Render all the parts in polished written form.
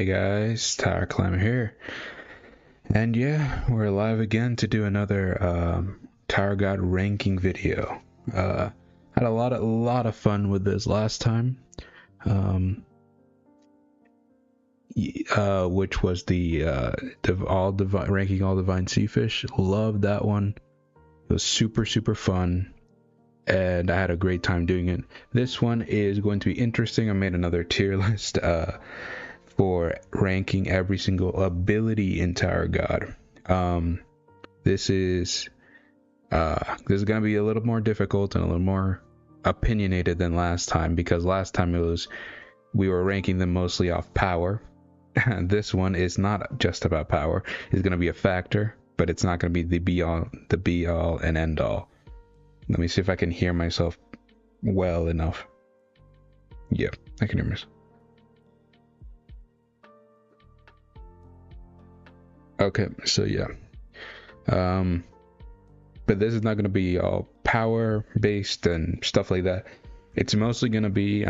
Hey guys, Tower Climber here. And yeah, we're live again to do another Tower God ranking video. Had a lot of fun with this last time. Which was the ranking all divine sea fish. Loved that one. It was super fun, and I had a great time doing it. This one is going to be interesting. I made another tier list for ranking every single ability in Tower God. This is gonna be a little more difficult and a little more opinionated than last time, because last time we were ranking them mostly off power. This one is not just about power. It's gonna be a factor, but it's not gonna be the be all and end all. Let me see if I can hear myself well enough. Yeah, I can hear myself. Okay, so yeah. But this is not going to be all power based and stuff like that. It's mostly going to be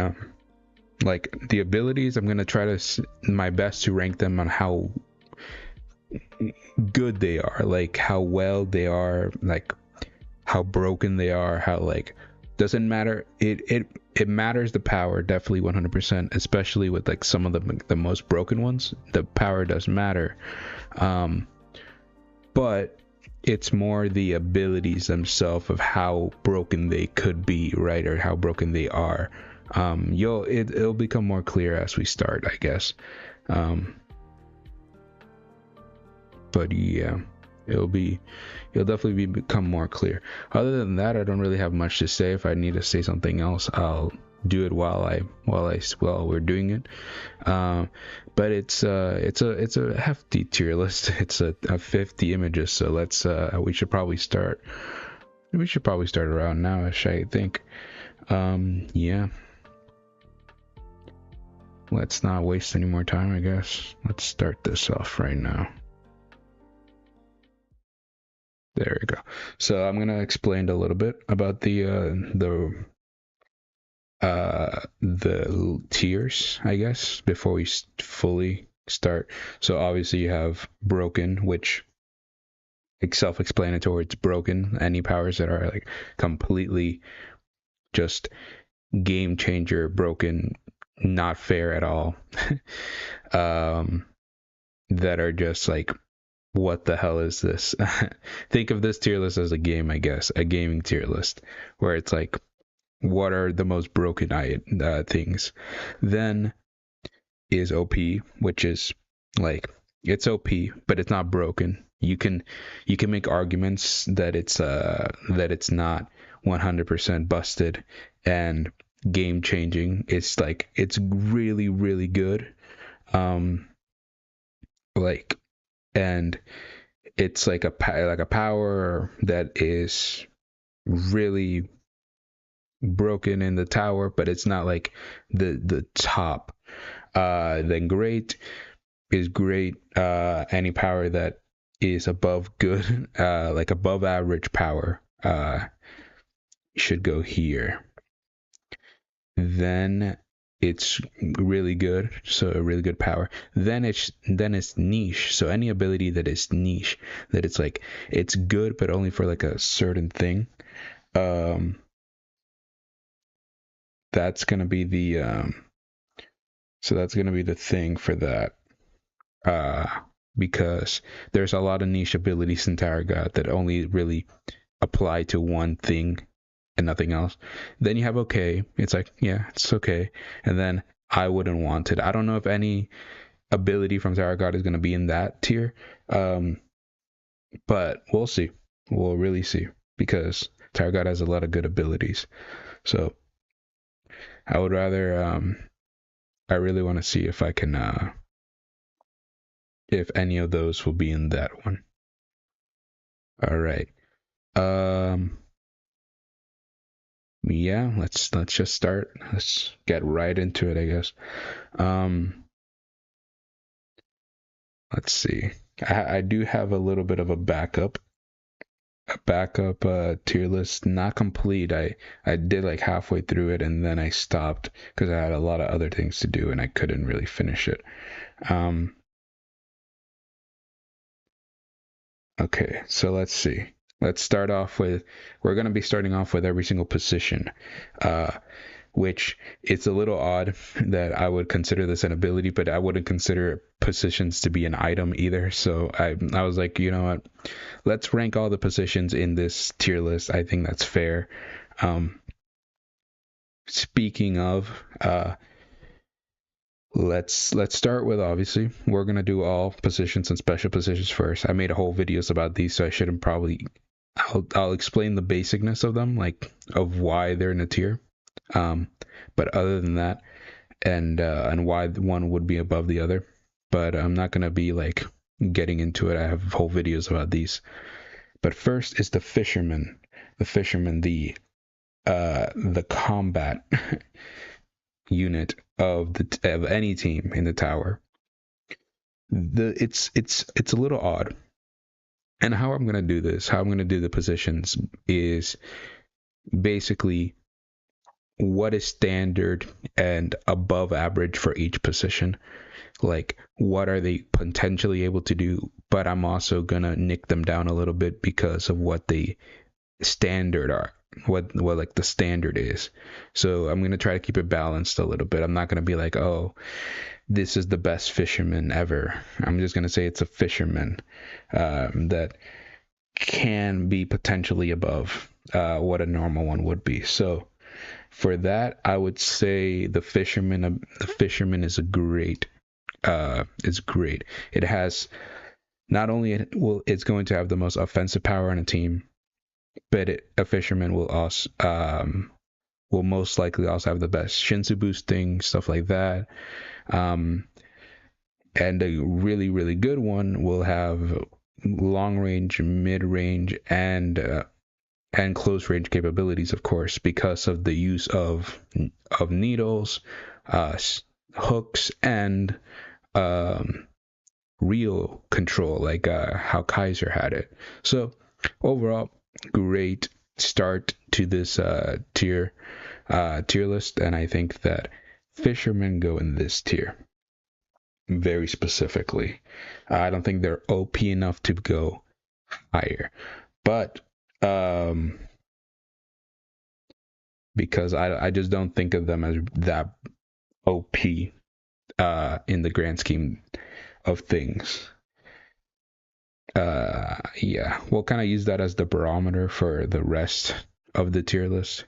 like the abilities. I'm going to try to my best to rank them on how good they are, like how well they are, like how broken they are, how like doesn't matter. It matters, the power definitely 100%, especially with like some of the most broken ones. The power does matter, but it's more the abilities themselves of how broken they could be, right? Or how broken they are. It'll become more clear as we start, I guess. But yeah, it'll definitely become more clear. Other than that, I don't really have much to say. If I need to say something else, I'll do it while we're doing it. But it's a hefty tier list. It's a 50 images, so we should probably start around now, I think. Yeah, let's not waste any more time, I guess. Let's start this off right now. There we go. So I'm gonna explain a little bit about the tiers, I guess, before we fully start. So obviously you have broken, which self-explanatory. It's broken. Any powers that are like completely just game changer, broken, not fair at all. That are just like, what the hell is this? Think of this tier list as a game, I guess, a gaming tier list, where it's like, what are the most broken things? Then is OP, which is like, it's OP, but it's not broken. You can make arguments that it's not 100% busted and game changing. It's like, it's really good. Like, and it's like a power that is really broken in the tower, but it's not like the top. Then great is great. Any power that is above good, like above average power, should go here. Then it's really good, so a really good power. Then it's niche, so any ability that is niche, that it's like, it's good but only for like a certain thing, that's gonna be the thing for that, because there's a lot of niche abilities in Tower God that only really apply to one thing and nothing else. Then you have okay. It's like, yeah, it's okay. And then I wouldn't want it. I don't know if any ability from Tower God is going to be in that tier, but we'll see. We'll really see, because Tower God has a lot of good abilities. So I would rather, I really want to see if I can, if any of those will be in that one. All right. Yeah, let's just start. Let's get right into it, I guess. Let's see. I do have a little bit of a backup a backup tier list, not complete. I did like halfway through it and then I stopped because I had a lot of other things to do and I couldn't really finish it. Um, okay, so let's see. Let's start off with, we're going to be starting off with every single position, which it's a little odd that I would consider this an ability, but I wouldn't consider positions to be an item either. So I was like, you know what? Let's rank all the positions in this tier list. I think that's fair. Um, Speaking of, let's start with, obviously we're gonna do all positions and special positions first. I made a whole videos about these, so I shouldn't probably. I'll explain the basicness of them, like of why they're in a tier. Um, but other than that, and why one would be above the other. But I'm not gonna be like getting into it. I have whole videos about these. But first is the fisherman. The fisherman, the combat unit of any team in the tower. It's a little odd. And how I'm gonna do this, how I'm gonna do the positions is basically what is standard and above average for each position. Like, what are they potentially able to do? But I'm also gonna nick them down a little bit because of what the standard are, what like the standard is. So I'm gonna try to keep it balanced a little bit. I'm not gonna be like, oh, this is the best fisherman ever. I'm just gonna say it's a fisherman that can be potentially above what a normal one would be. So for that, I would say the fisherman. The fisherman is a great. It's great. It has not only it's going to have the most offensive power on a team, but a fisherman will most likely also have the best Shinsu boosting, stuff like that. And a really, really good one will have long range, mid range, and close range capabilities, of course, because of the use of needles, hooks, and real control, like how Kaiser had it. So overall, great start to this tier list, and I think that fishermen go in this tier very specifically. I don't think they're OP enough to go higher, but because I just don't think of them as that OP in the grand scheme of things. Yeah, we'll kind of use that as the barometer for the rest of the tier list.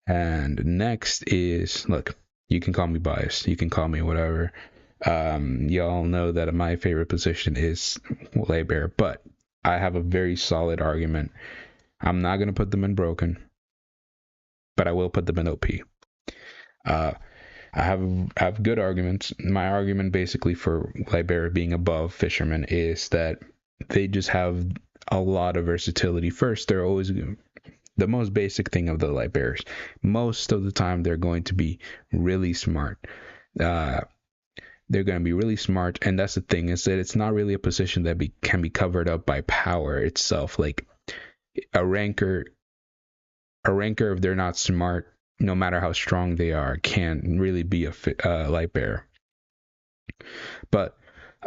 And next is, look, you can call me biased, you can call me whatever. Y'all know that my favorite position is Light Bearer, but I have a very solid argument. I'm not gonna put them in broken, but I will put them in OP. I have good arguments. My argument basically for Light Bearer being above Fisherman is that they just have a lot of versatility. First, they're always the most basic thing of the Light Bearers. Most of the time, they're going to be really smart. They're going to be really smart, and that's the thing, is that it's not really a position that can be covered up by power itself. Like a ranker, if they're not smart, no matter how strong they are, can't really be a light bearer. But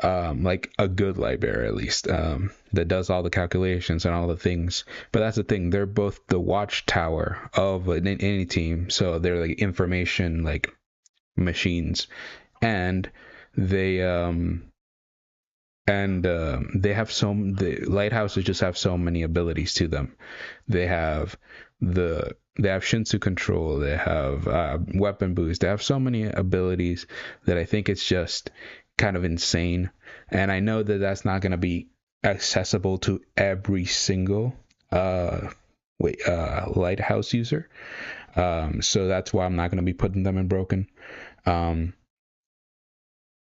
like a good light bearer, at least, that does all the calculations and all the things. But that's the thing, they're both the watchtower of any team, so they're like information, like machines, and they have the lighthouses just have so many abilities to them. They have Shinsu control, they have weapon boost, they have so many abilities that I think it's just kind of insane. And I know that that's not going to be accessible to every single lighthouse user, so that's why I'm not going to be putting them in broken.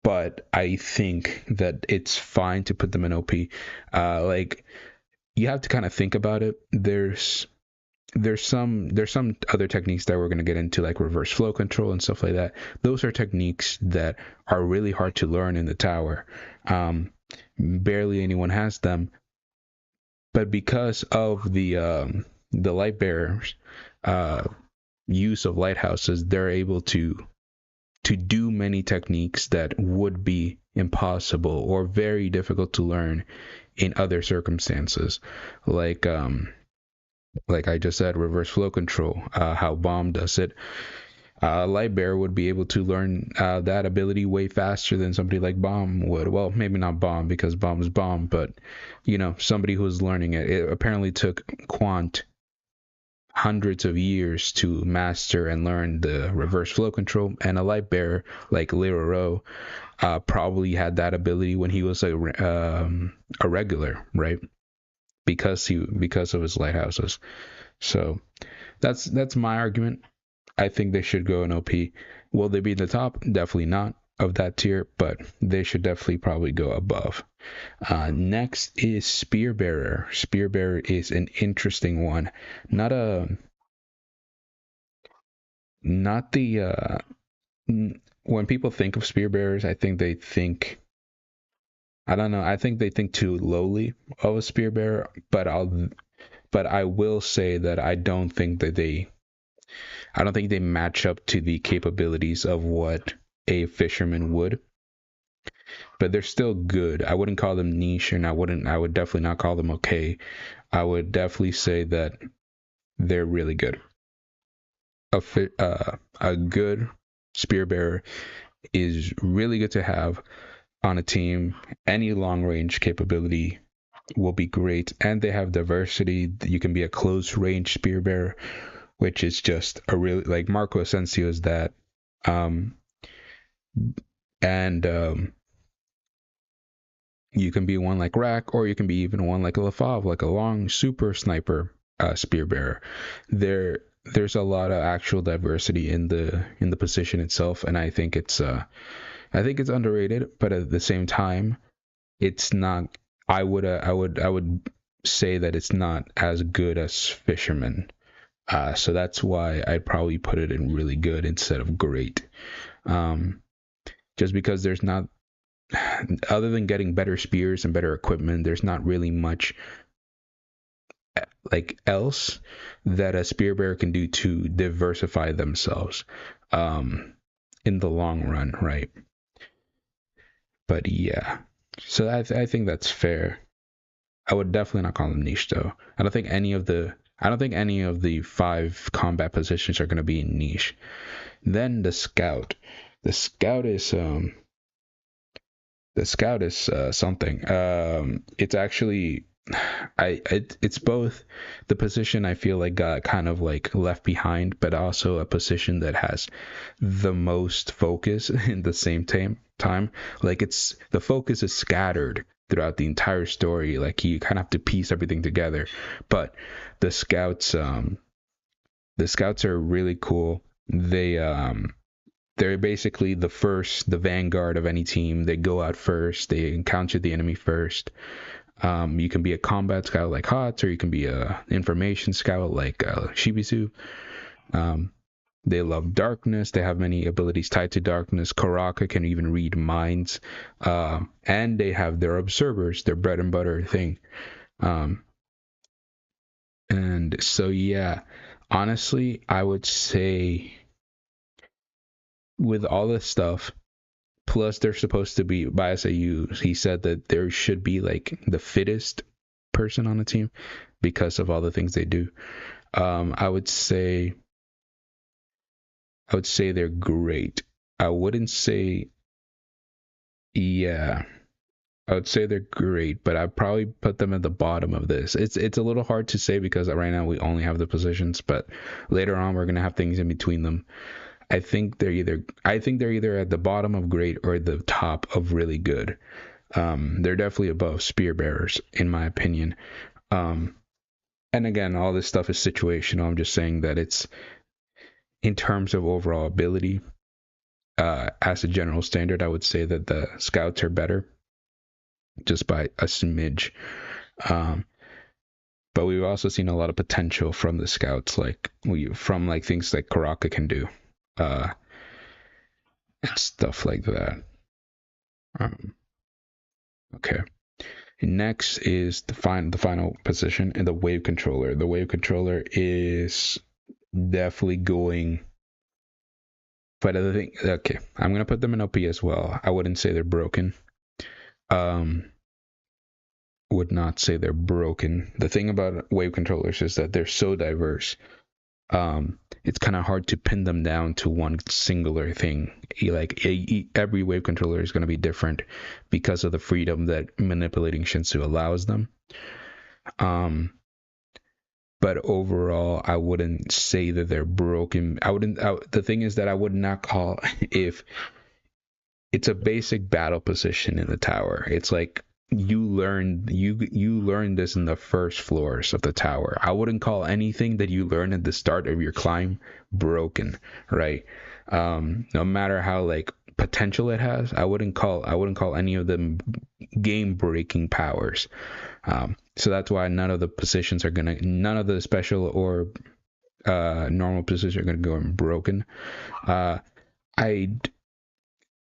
But I think that it's fine to put them in OP. Like, you have to kind of think about it. There's some other techniques that we're going to get into, like reverse flow control and stuff like that. Those are techniques that are really hard to learn in the tower. Barely anyone has them, but because of the light bearers use of lighthouses, they're able to do many techniques that would be impossible or very difficult to learn in other circumstances, like I just said, reverse flow control, how Bomb does it. Light Bearer would be able to learn that ability way faster than somebody like Bomb would. Well, maybe not Bomb, because Bomb's Bomb, but somebody who's learning it. It apparently took Quant hundreds of years to master and learn the reverse flow control, and a Light Bearer like Lero probably had that ability when he was a regular, right? Because of his lighthouses. So that's my argument. I think they should go in OP. Will they be in the top? Definitely not of that tier, but they should definitely probably go above. Next is Spearbearer. Spearbearer is an interesting one. Not the when people think of Spearbearers, I think they think, I don't know, I think they think too lowly of a Spearbearer, but I will say that I don't think they match up to the capabilities of what a fisherman would. But they're still good. I wouldn't call them niche, and I would definitely not call them okay. I would definitely say that they're really good. A good Spearbearer is really good to have on a team. Any long range capability will be great, and they have diversity. You can be a close range Spearbearer, which is just a really, like Marco Asensio is that. You can be one like Rack, or you can be even one like Lafave, like a long super sniper Spearbearer. There's a lot of actual diversity in the position itself, and I think it's underrated, but at the same time, it's not. I would say that it's not as good as Fisherman. So that's why I'd probably put it in really good instead of great. Just because there's not, other than getting better spears and better equipment, there's not really much like else that a Spearbearer can do to diversify themselves in the long run, right? But yeah, so I think that's fair. I would definitely not call them niche though. I don't think any of the 5 combat positions are going to be in niche. Then the scout. The scout is something. It's actually, it's both the position I feel like got kind of like left behind, but also a position that has the most focus in the same time. Like, it's, the focus is scattered throughout the entire story. Like, you kind of have to piece everything together. But the scouts are really cool. They're basically the vanguard of any team. They go out first. They encounter the enemy first. You can be a combat scout like Hots, or you can be a information scout like Shibisu. They love darkness. They have many abilities tied to darkness. Karaka can even read minds. And they have their observers, their bread and butter thing. And so, yeah, honestly, I would say with all this stuff, plus they're supposed to be by SAU, he said that there should be like the fittest person on the team because of all the things they do. I would say they're great. I wouldn't say, yeah, I would say they're great, but I'd probably put them at the bottom of this. It's a little hard to say because right now we only have the positions, but later on we're gonna have things in between them. I think they're either at the bottom of great or the top of really good. They're definitely above Spearbearers in my opinion. And again, all this stuff is situational. I'm just saying that it's in terms of overall ability. As a general standard, I would say that the scouts are better, just by a smidge. But we've also seen a lot of potential from the scouts, from things like Karaka can do. And stuff like that. Okay. Next is the final position, and the wave controller. The wave controller is definitely going. But the thing, okay, I'm gonna put them in OP as well. I wouldn't say they're broken. Would not say they're broken. The thing about wave controllers is that they're so diverse. It's kind of hard to pin them down to one singular thing. Like every wave controller is going to be different because of the freedom that manipulating Shinsu allows them. But overall, I wouldn't say that they're broken. The thing is that I would not call if it's a basic battle position in the tower. It's like you learn this in the first floors of the tower. I wouldn't call anything that you learn at the start of your climb broken, right? No matter how like potential it has, I wouldn't call any of them game breaking powers. So that's why none of the special or normal positions are gonna go in broken.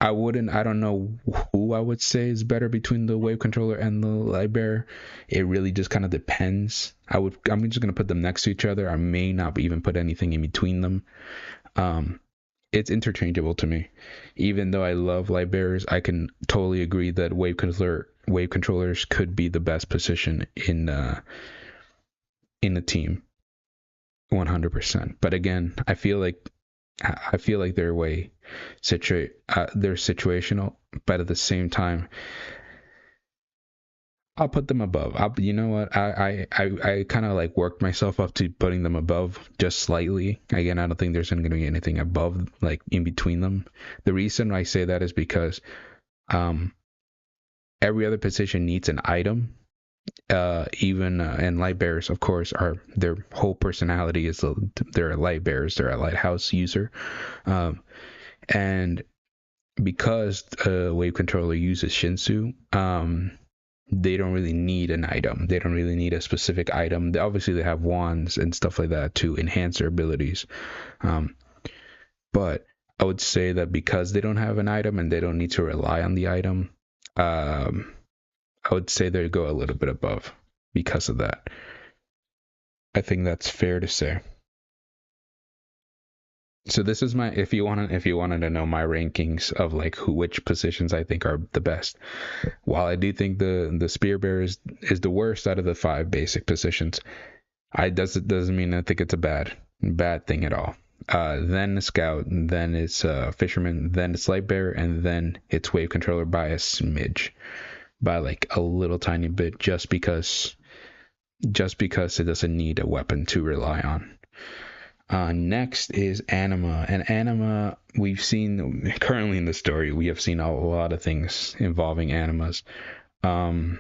I don't know who I would say is better between the wave controller and the light bearer. It really just kind of depends. I'm just gonna put them next to each other. I may not even put anything in between them. It's interchangeable to me. Even though I love light bearers, I can totally agree that wave controllers could be the best position in a team, 100%. But again, I feel like they're they're situational, but at the same time, I'll put them above. You know what? I kind of like worked myself up to putting them above just slightly. Again, I don't think there's going to be anything above, like in between them. The reason I say that is because every other position needs an item. And light bearers, of course, their whole personality is they're light bearers. They're a lighthouse user, and because a wave controller uses Shinsu, they don't really need an item. They don't really need a specific item. Obviously, they have wands and stuff like that to enhance their abilities. But I would say that because they don't have an item and they don't need to rely on the item, I would say they go a little bit above because of that. I think that's fair to say. So this is my if you wanted to know my rankings of like which positions I think are the best. While I do think the spear bearer is the worst out of the 5 basic positions, doesn't mean I think it's a bad thing at all. Then the scout, then it's fisherman, then it's light bearer, and then it's wave controller by a smidge, by like a little tiny bit, just because it doesn't need a weapon to rely on. Next is Anima, and Anima, we've seen currently in the story, we have seen a lot of things involving Animas, but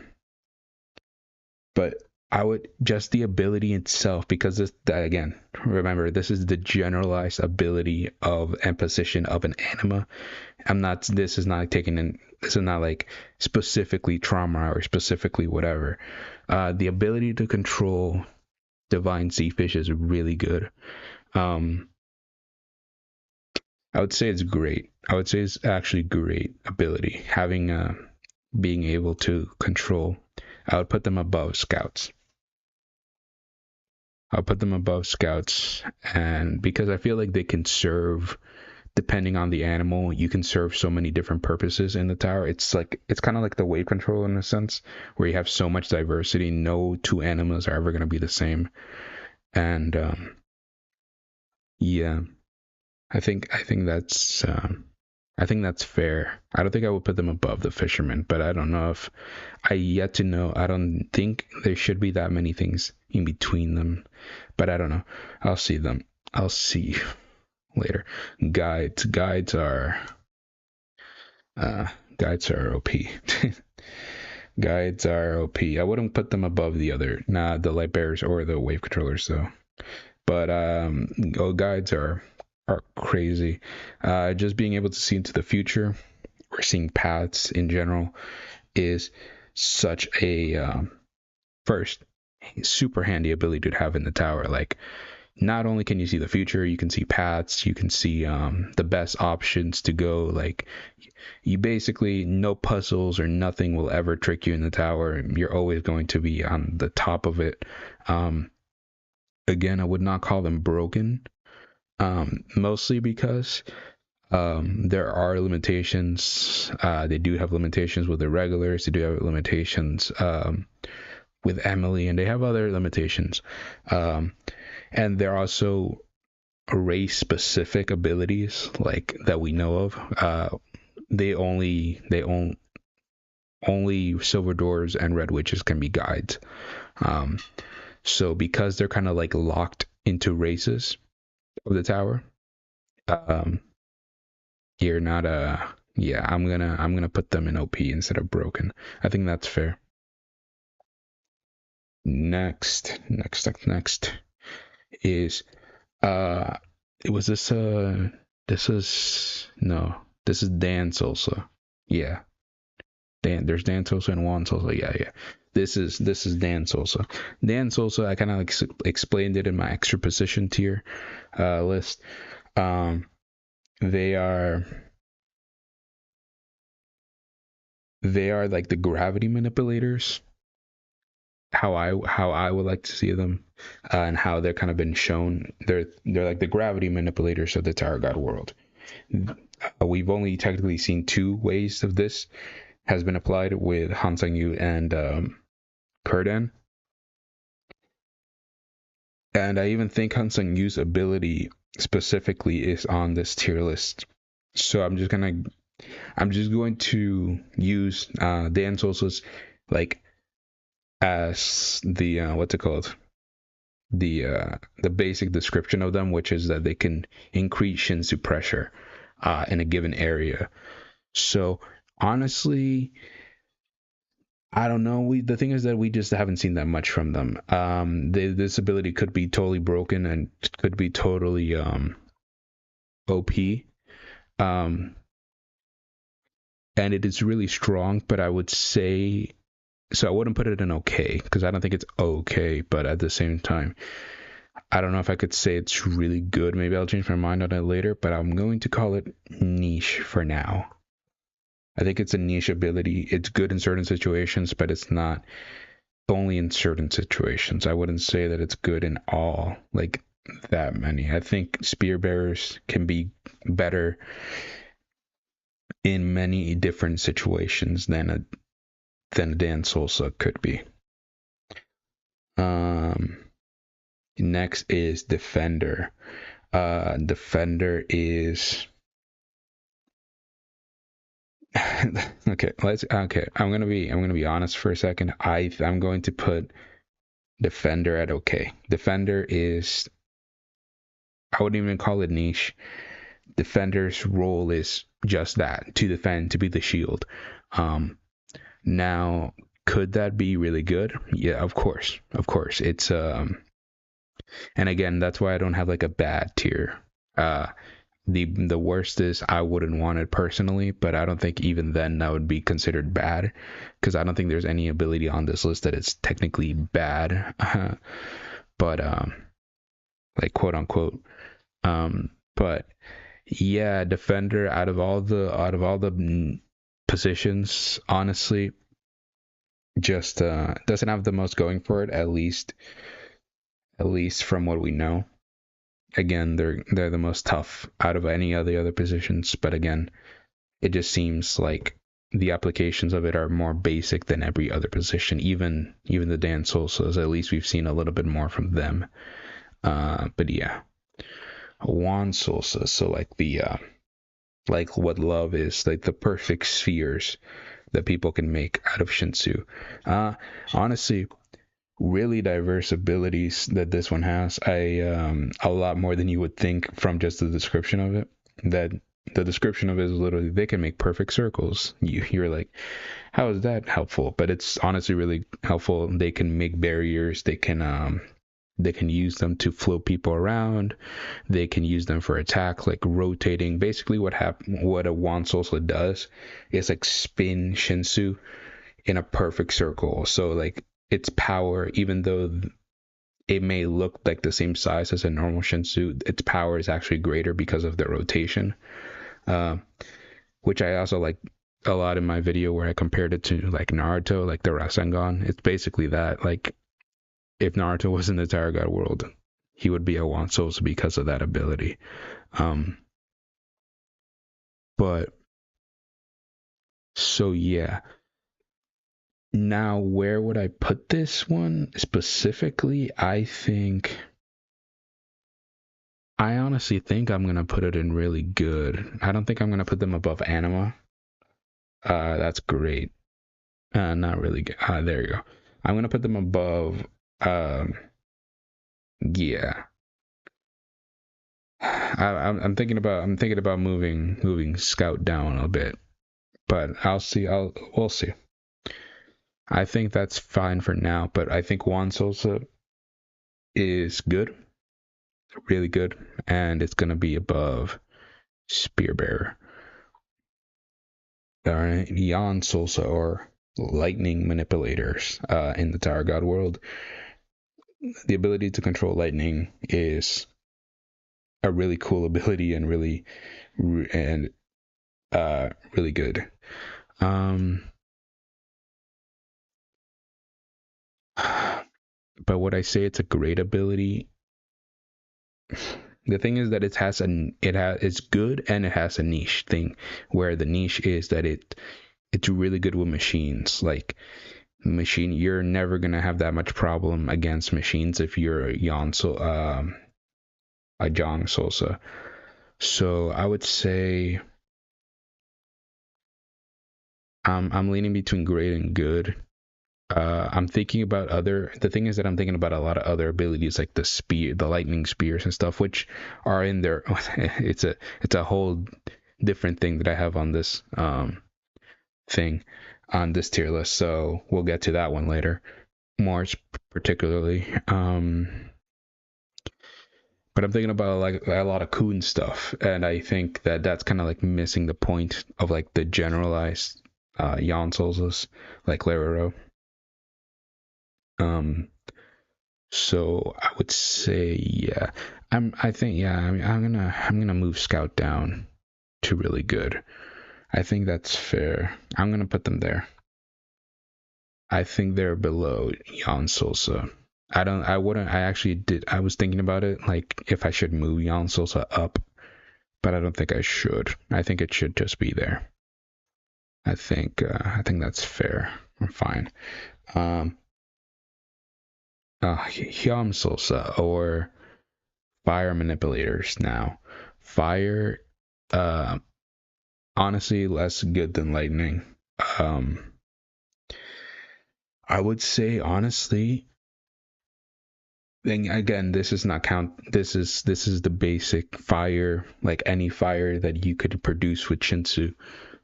I would just the ability itself, because again, remember, this is the generalized ability of and position of an Anima. This is not like specifically trauma or specifically whatever. The ability to control divine sea fish is really good. I would say it's great. I would say it's actually great ability. Being able to control. I would put them above scouts. And because I feel like they can serve, depending on the animal, you can serve so many different purposes in the tower. It's kind of like the wave control in a sense, where you have so much diversity. No two animals are ever going to be the same. And yeah, I think that's fair. I don't think I would put them above the fisherman, but I don't know if I yet to know. I don't think there should be that many things in between them, but I don't know. I'll see later. Guides are OP. Guides are OP. I wouldn't put them above the light bearers or the wave controllers though. But guides are crazy. Just being able to see into the future or seeing paths in general is such a first super handy ability to have in the tower. Like, not only can you see the future, you can see paths, you can see the best options to go. Like, you basically, no puzzles or nothing will ever trick you in the tower. You're always going to be on the top of it. Again, I would not call them broken, mostly because there are limitations. They do have limitations with the regulars. They do have limitations with Emily, and they have other limitations. And there are also race specific abilities like that we know of. They only Silver Doors and Red Witches can be guides. So because they're kind of like locked into races of the tower, you're not I'm gonna put them in OP instead of broken. I think that's fair. Next is this is Dan Sousa. Yeah. There's Dan Sousa and Juan Sousa. Yeah. This is Dan Sousa. Dan Sousa, I kind of like explained it in my extra position tier list. They are like the gravity manipulators. How I would like to see them, and how they're kind of been shown. They're like the gravity manipulators of the Tower God world. We've only technically seen 2 ways of this has been applied with Han Sang-yu and Kurdan. And I even think Han Sang-yu's ability specifically is on this tier list. So I'm just going to use Dan Sousa's like as the what's it called, the basic description of them, which is that they can increase Shinsu pressure in a given area. So honestly, I don't know. The thing is that we just haven't seen that much from them. This ability could be totally broken and could be totally OP. And it is really strong, but I would say, so I wouldn't put it in okay, because I don't think it's okay, but at the same time, I don't know if I could say it's really good. Maybe I'll change my mind on it later, but I'm going to call it niche for now. I think it's a niche ability. It's good in certain situations, but it's not only in certain situations. I wouldn't say that it's good in all, like that many. I think Spear Bearers can be better in many different situations than a Dan Sousa could be. Next is Defender. Defender is okay. I'm gonna be honest for a second. I'm going to put Defender at okay. Defender is, I wouldn't even call it niche. Defender's role is just that, to defend, to be the shield. Now, could that be really good? Yeah, of course. It's and again, that's why I don't have like a bad tier. The worst is I wouldn't want it personally, but I don't think even then that would be considered bad, because I don't think there's any ability on this list that is technically bad. But like quote unquote. But yeah, Defender out of all the positions, honestly, just doesn't have the most going for it, at least from what we know. Again, they're the most tough out of any of the other positions, but again, it just seems like the applications of it are more basic than every other position. Even the Dan Sousas, at least we've seen a little bit more from them. But yeah, Juan Sousa, so like the like what love is, like the perfect spheres that people can make out of Shinsu. Honestly, really diverse abilities that this one has. A lot more than you would think from just the description of it. That the description of it is literally, they can make perfect circles. You're like, how is that helpful? But it's honestly really helpful. They can make barriers. They can use them to float people around. They can use them for attack, like rotating. Basically, what a Juan Sousa does is like spin Shinsu in a perfect circle. So like its power, even though it may look like the same size as a normal Shinsu. Its power is actually greater because of the rotation, which I also like a lot in my video where I compared it to like Naruto, like the Rasengan. It's basically that. Like if Naruto was in the Tower God world, he would be a Wan Sosa because of that ability. But so yeah. Now, where would I put this one specifically? I honestly think I'm gonna put it in really good. I don't think I'm gonna put them above Anima. That's great. Not really good. There you go. I'm gonna put them above. Yeah. I'm thinking about moving Scout down a bit, but we'll see. I think that's fine for now, but I think Wan Sosa is good, really good, and it's gonna be above Spearbearer. All right, Jan Sosa or lightning manipulators in the Tower God world. The ability to control lightning is a really cool ability and really good. But would I say it's a great ability? The thing is that it's good, and it has a niche thing where the niche is that it's really good with machines. Like you're never gonna have that much problem against machines if you're a Jan Sosa. So I would say I'm leaning between great and good. I'm thinking about the thing is that I'm thinking about a lot of other abilities like the lightning spears and stuff, which are in there. It's a whole different thing that I have on this thing on this tier list. So we'll get to that one later, more particularly. But I'm thinking about like a lot of Kun stuff, and I think that that's kind of like missing the point of like the generalized Jan Solzas like Lerero. So I would say, yeah, I think, yeah, I'm gonna move Scout down to really good. I think that's fair. I'm gonna put them there. I think they're below Jan Sosa. I was thinking about it, like if I should move Jan Sosa up, but I don't think I should. I think it should just be there. I think that's fair. I'm fine. Hyam Sosa or fire manipulators now. Fire, honestly, less good than lightning. I would say honestly. Then again, this is not count. This is the basic fire, like any fire that you could produce with Shinsu,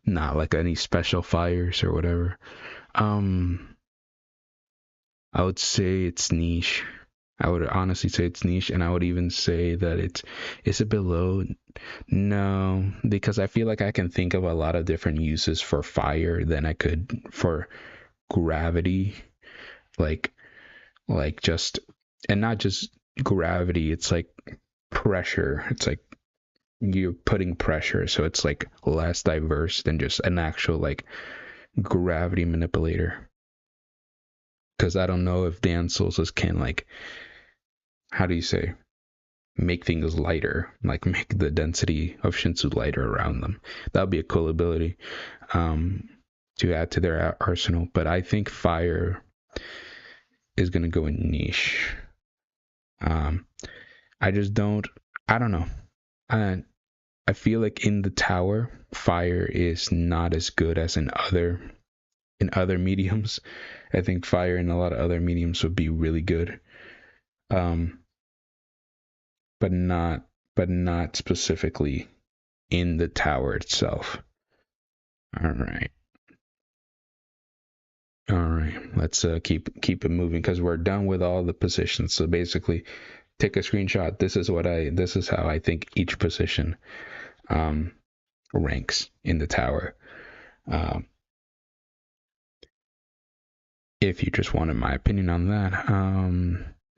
not like any special fires or whatever. I would say it's niche. I would honestly say it's niche, and I would even say that is it below? No, because I feel like I can think of a lot of different uses for fire than I could for gravity, like just, and not just gravity. It's like pressure. It's like you're putting pressure, so it's like less diverse than just an actual like gravity manipulator. Because I don't know if Dan Solsas can like, how do you say, make things lighter, like make the density of Shinsu lighter around them. That would be a cool ability to add to their arsenal. But I think fire is gonna go in niche. I don't know. I feel like in the tower, fire is not as good as in other mediums. I think fire in a lot of other mediums would be really good. But not specifically in the tower itself. All right. Let's keep it moving because we're done with all the positions. So basically, take a screenshot. This is how I think each position ranks in the tower. If you just wanted my opinion on that.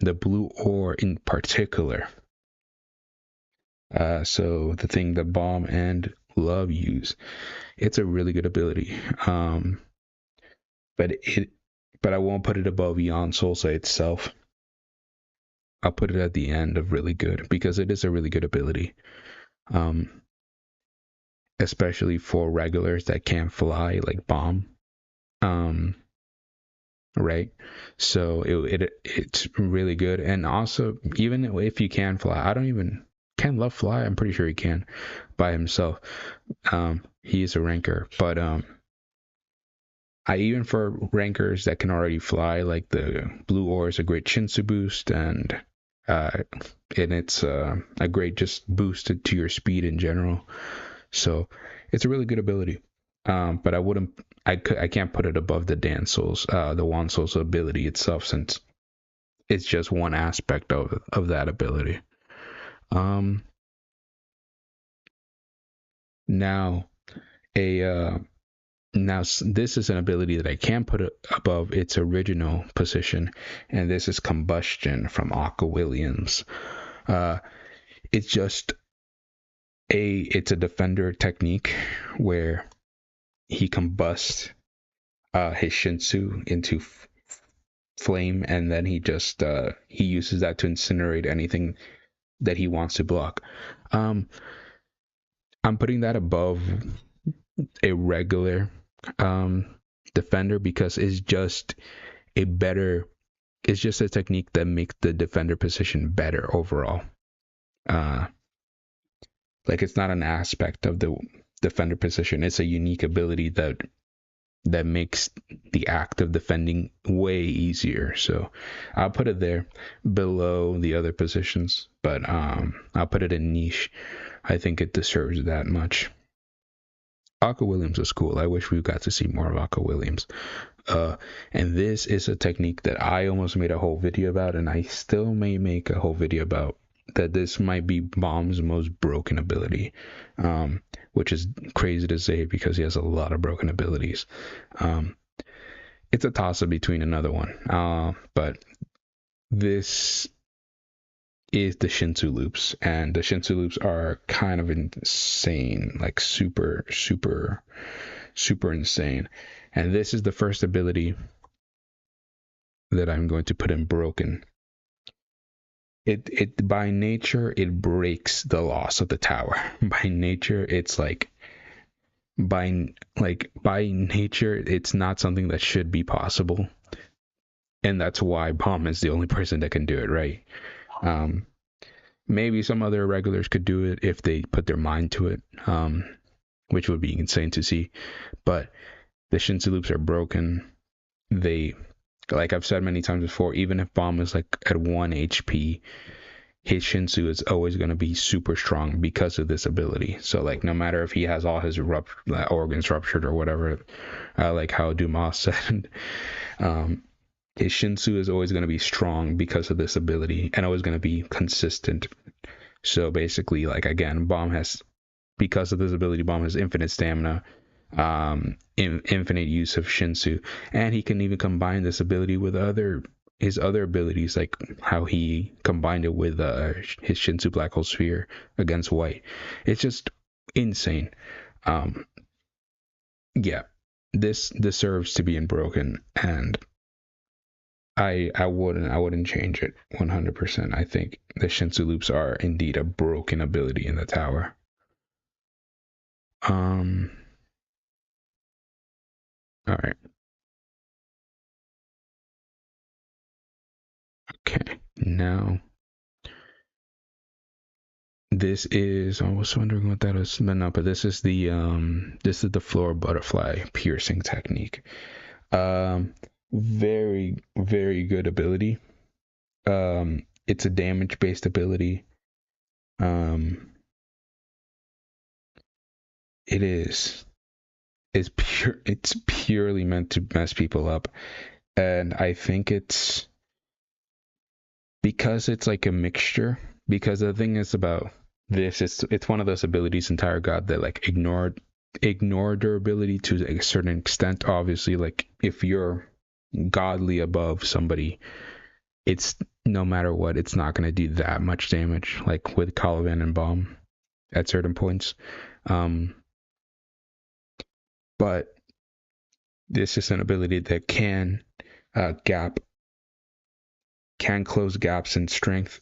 the blue ore in particular. So the thing that Bomb and Love use, it's a really good ability. But I won't put it above Yon Solsa itself. I'll put it at the end of really good because it is a really good ability. Especially for regulars that can't fly like Bomb. Right? So it's really good. And also, even if you can fly, can Love fly? I'm pretty sure he can by himself. He is a ranker, but even for rankers that can already fly, like the blue ore is a great Shinsu boost, and it's a great just boost to your speed in general. So it's a really good ability. But I can't put it above the Wan Solsa ability itself, since it's just one aspect of that ability. Now this is an ability that I can put above its original position, and this is Combustion from Aqua Williams. It's just it's a defender technique where he combusts his Shinsu into flame, and then he uses that to incinerate anything that he wants to block. I'm putting that above a regular defender because it's just a technique that makes the defender position better overall. Like, it's not an aspect of the defender position, it's a unique ability that makes the act of defending way easier. So I'll put it there below the other positions, but I'll put it in niche. I think it deserves that much. Aqua Williams was cool. I wish we got to see more of Aqua Williams. And this is a technique that I almost made a whole video about, and I still may make a whole video about, that this might be Bomb's most broken ability, which is crazy to say because he has a lot of broken abilities. It's a toss-up between another one, but this is the Shinsu loops, and the Shinsu loops are kind of insane, like super insane. And this is the first ability that I'm going to put in broken. It by nature, it breaks the loss of the tower. By nature, it's like by nature, it's not something that should be possible, and that's why Bomb is the only person that can do it, right? Maybe some other regulars could do it if they put their mind to it, which would be insane to see. But the Shinsu loops are broken. Like I've said many times before, even if Bomb is like at 1 HP, his Shinsu is always going to be super strong because of this ability. So like, no matter if he has all his organs ruptured or whatever, like how Dumas said, his Shinsu is always going to be strong because of this ability, and always going to be consistent. So basically, like, again, because of this ability, Bomb has infinite stamina, infinite use of Shinsu, and he can even combine this ability with his other abilities, like how he combined it with his Shinsu Black Hole Sphere against White. It's just insane. Yeah, this deserves to be in broken, and I wouldn't change it 100%. I think the Shinsu loops are indeed a broken ability in the tower. All right. Okay. Now, this is. I was wondering what that is. No, but this is the floor butterfly piercing technique. Very, very good ability. It's a damage based ability. It's purely meant to mess people up, and I think it's because it's like a mixture. Because the thing is about this, it's one of those abilities in Tower God that like ignore durability to a certain extent. Obviously, like if you're godly above somebody, it's no matter what, it's not going to do that much damage, like with Caliban and Bomb at certain points. But this is an ability that can close gaps in strength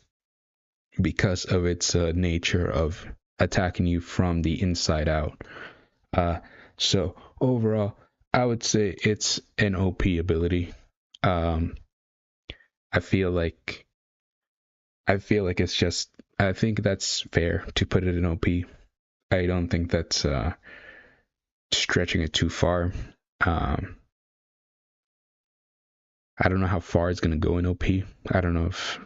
because of its nature of attacking you from the inside out. So overall, I would say it's an OP ability. I feel like it's just, I think that's fair to put it in OP. I don't think that's stretching it too far. I don't know how far it's gonna go in OP. I don't know if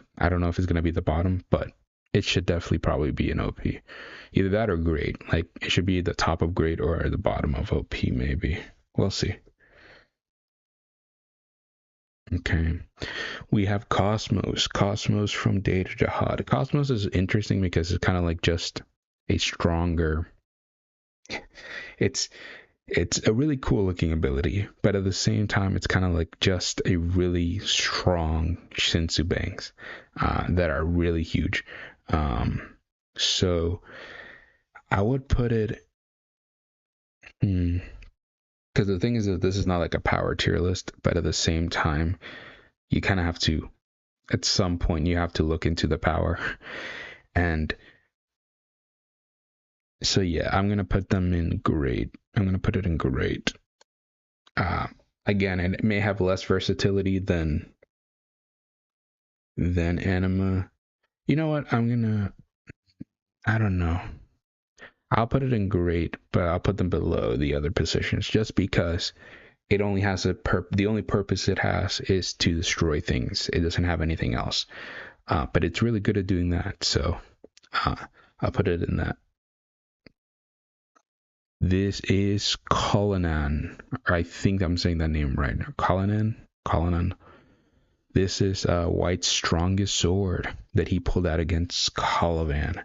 it's gonna be the bottom, but it should definitely probably be an OP. Either that or great. Like it should be the top of great or the bottom of OP maybe. We'll see. Okay. We have Cosmos. Cosmos from Data Jihad. Cosmos is interesting because it's kind of like just a stronger. It's a really cool looking ability, but at the same time, it's kind of like just a really strong Shinsu Bangs that are really huge. So I would put it. Because the thing is that this is not like a power tier list, but at the same time, you kind of have to, at some point, you have to look into the power. And so, yeah, I'm going to put them in great. I'm going to put it in great. Again, it may have less versatility than Anima. You know what? I don't know. I'll put it in great, but I'll put them below the other positions just because it only has the only purpose it has is to destroy things. It doesn't have anything else. But it's really good at doing that, so I'll put it in that. This is Cullinan. I think I'm saying that name right now. Cullinan. This is White's strongest sword that he pulled out against Caliban.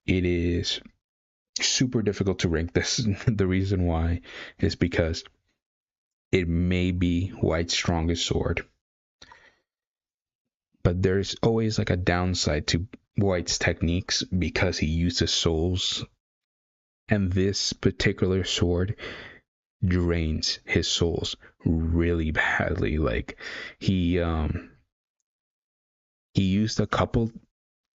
It is super difficult to rank this. The reason why is because it may be White's strongest sword, but there's always like a downside to White's techniques because he uses souls, and this particular sword drains his souls really badly. Like he used a couple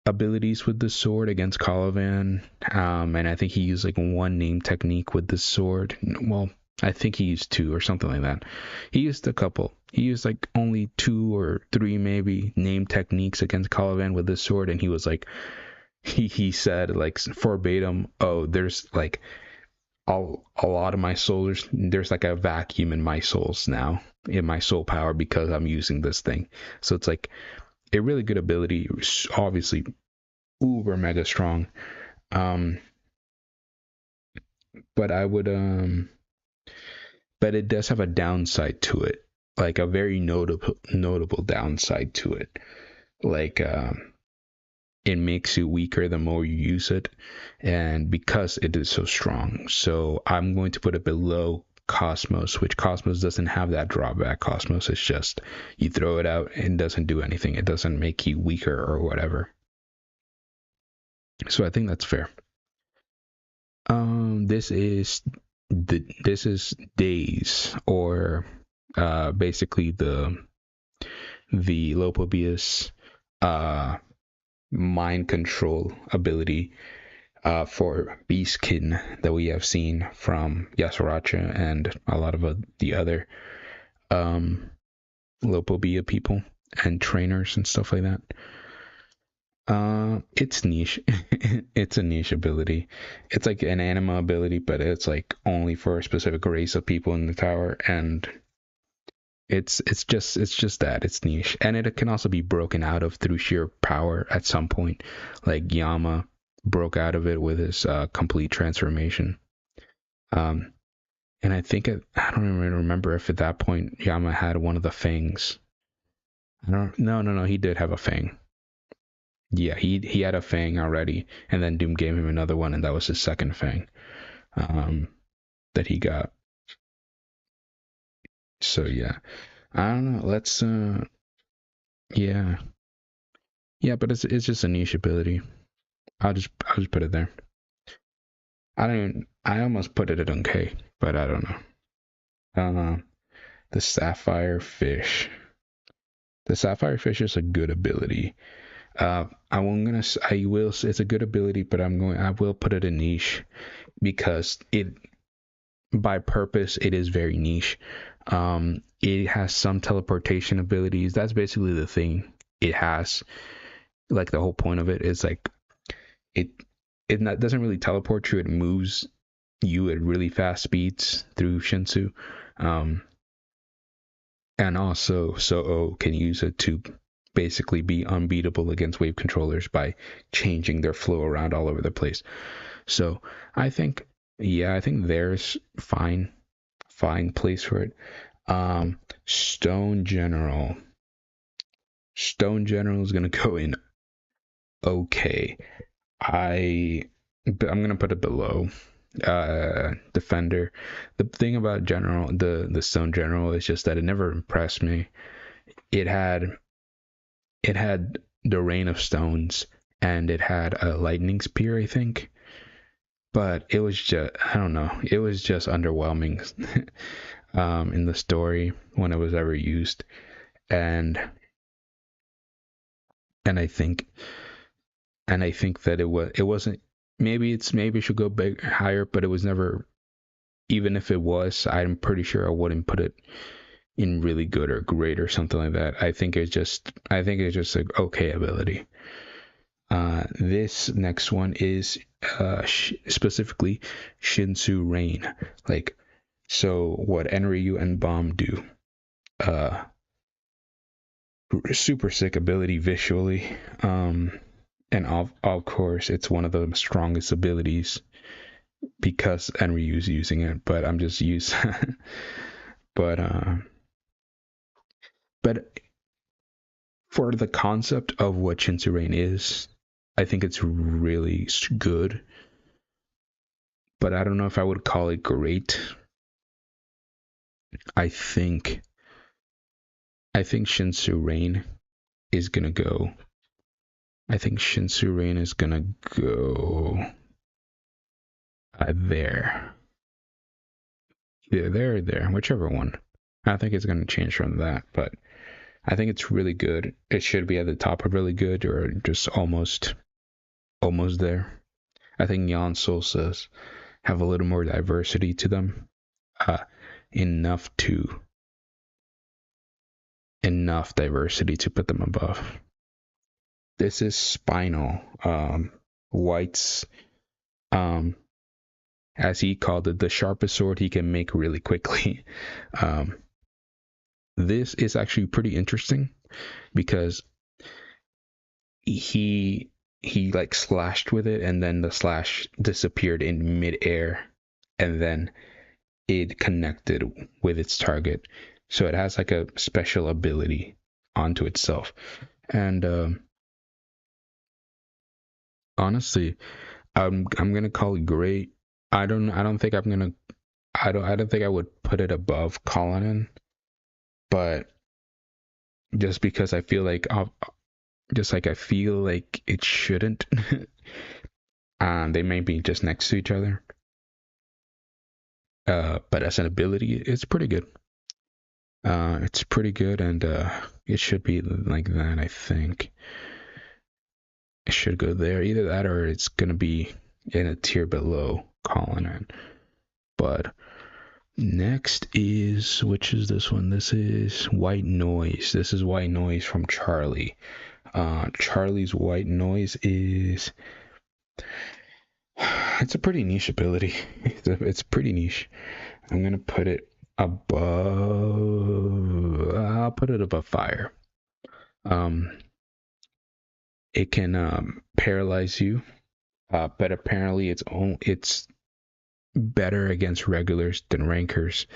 abilities with the sword against Caliban, and I think he used like one name technique with the sword. Well, I think he used two or something like that. He used a couple. He used like only 2 or 3 maybe name techniques against Caliban with this sword, and he was like, he said like verbatim, "Oh, there's like a lot of my souls. There's like a vacuum in my souls now, in my soul power because I'm using this thing." So it's like a really good ability, obviously uber mega strong. But I would but it does have a downside to it, like a very notable downside to it. Like it makes you weaker the more you use it, and because it is so strong. So I'm going to put it below Cosmos, which Cosmos doesn't have that drawback. Cosmos is just you throw it out and it doesn't do anything. It doesn't make you weaker or whatever. So I think that's fair. This is Days, or basically the Lopobius mind control ability for Beastkin that we have seen from Yasuracha and a lot of the other Lopobia people and trainers and stuff like that. It's niche. It's a niche ability. It's like an anima ability, but it's like only for a specific race of people in the tower, and it's just that it's niche, and it can also be broken out of through sheer power at some point. Like Yama broke out of it with his complete transformation. And I think I don't even remember if at that point Yama had one of the fangs. No, he did have a fang. Yeah, he had a fang already, and then Doom gave him another one, and that was his second fang that he got. So yeah, I don't know. Let's yeah. Yeah, but it's just a niche ability. I'll just put it there. I almost put it at okay, but I don't know. The Sapphire Fish. The Sapphire Fish is a good ability. I will. It's a good ability, but I will put it in niche because by purpose, it is very niche. It has some teleportation abilities. That's basically the thing it has. Like the whole point of it is like it doesn't really teleport you. It moves you at really fast speeds through Shinsu. And also So can use it to basically be unbeatable against wave controllers by changing their flow around all over the place. So I think there's fine place for it. Stone General is gonna go in okay. I'm gonna put it below Defender. The thing about the Stone General is just that it never impressed me. It had the Rain of Stones and it had a Lightning Spear, I think. But it was just, I don't know, it was just underwhelming in the story when it was ever used. And I think that it wasn't, maybe it should go higher, but it was never, even if it was, I'm pretty sure I wouldn't put it in really good or great or something like that. I think it's just an okay ability. This next one is specifically Shinsu Rain. Like, so what Enryu and Bomb do. Super sick ability visually. And of course, it's one of the strongest abilities because Enryu's using it. But I'm just used. but for the concept of what Shinsu Rain is, I think it's really good. But I don't know if I would call it great. I think Shinsu Rain is gonna go. I think Shinsu Rain is gonna go there. Either there or there, whichever one. I think it's gonna change from that, but I think it's really good. It should be at the top of really good or just almost there. I think Jan Solsas have a little more diversity to them. Enough diversity to put them above. This is Spinal. White's, as he called it, the sharpest sword he can make really quickly. This is actually pretty interesting because he like slashed with it and then the slash disappeared in midair and then it connected with its target. So it has like a special ability onto itself. And honestly, I'm gonna call it great. I don't think I would put it above Cullinan, but just because I feel like it shouldn't. They may be just next to each other. But as an ability, it's pretty good. It's pretty good, and it should be like that. I think it should go there. Either that, or it's gonna be in a tier below Cullinan. But next is, which is this one? This is White Noise. This is White Noise from Charlie. Charlie's White Noise is, it's a pretty niche ability. It's pretty niche. I'm gonna put it above. I'll put it above Fire. It can paralyze you, but apparently it's better against regulars than rankers.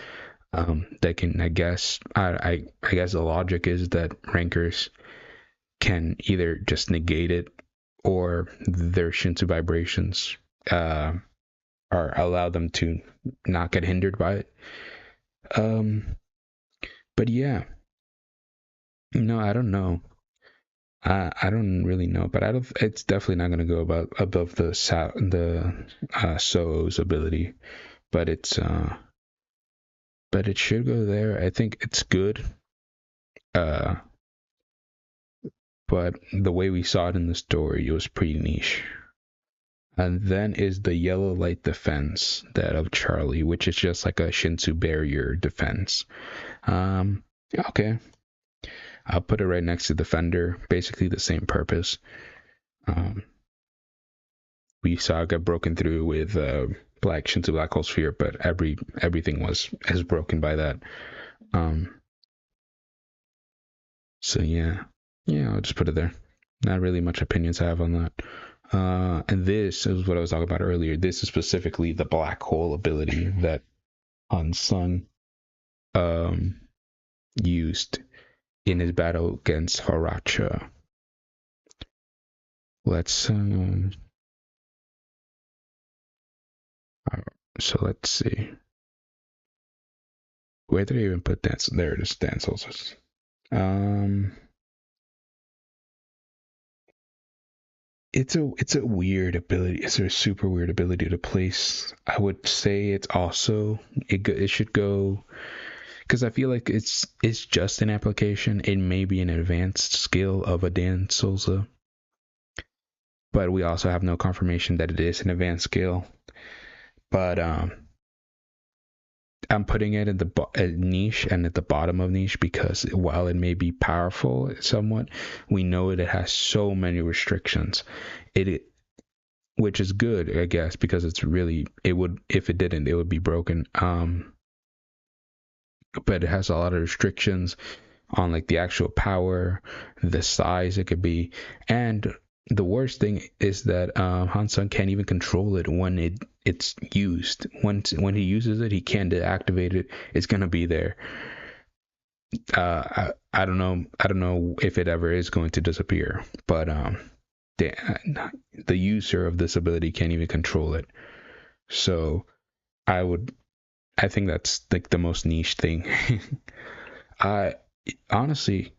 That can, I guess the logic is that rankers can either just negate it or their Shinsu vibrations or allow them to not get hindered by it. But yeah, no, I don't know. I don't really know, but I don't. It's definitely not going to go above the So's ability, but it should go there. I think it's good. Uh, but the way we saw it in the story, it was pretty niche. And then is the yellow light defense, that of Charlie, which is just like a Shinsu barrier defense. Um, okay, I'll put it right next to Defender. Basically the same purpose. Um, we saw it get broken through with Black Shinsu Black Hole Sphere, but everything is broken by that. Um, so yeah, I'll just put it there. Not really much opinions I have on that. And this is what I was talking about earlier. This is specifically the black hole ability that Unsung um, used in his battle against Horacha. Let's let's see. Where did I even put dance? There it is, dance solstice. It's a weird ability. It's a super weird ability to place. I would say it's also it should go, because I feel like it's just an application. It may be an advanced skill of a Dan Souza, but we also have no confirmation that it is an advanced skill. But I'm putting it in the niche and at the bottom of niche, because while it may be powerful somewhat, we know it has so many restrictions. It which is good, I guess, because it would, if it didn't, it would be broken. But it has a lot of restrictions on like the actual power, the size it could be, and the worst thing is that Hansung can't even control it when it's used. When he uses it, he can't deactivate it. It's gonna be there. I don't know. I don't know if it ever is going to disappear, but the user of this ability can't even control it. So I would, I think that's like the most niche thing. I honestly,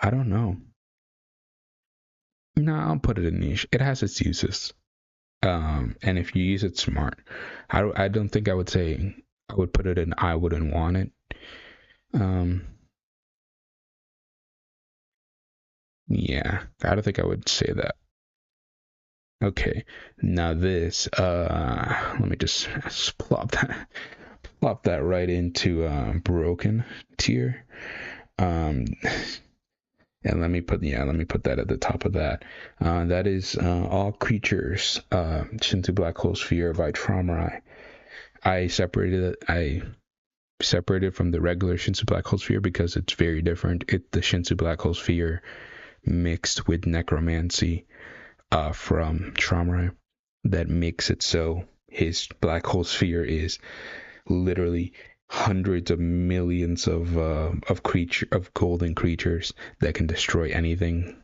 I don't know. No, I'll put it in niche. It has its uses. And if you use it smart, I don't think I would say I would put it in I wouldn't want it. Um, yeah, I don't think I would say that. Okay, now this, let me just plop that right into broken tier. Um, and let me put that at the top of that. That is all creatures, Shinsu Black Hole Sphere by Traumarai. I separated from the regular Shinsu Black Hole Sphere because it's very different. The Shinsu Black Hole Sphere mixed with necromancy from Traumarai, that makes it so his black hole sphere is literally hundreds of millions of golden creatures that can destroy anything.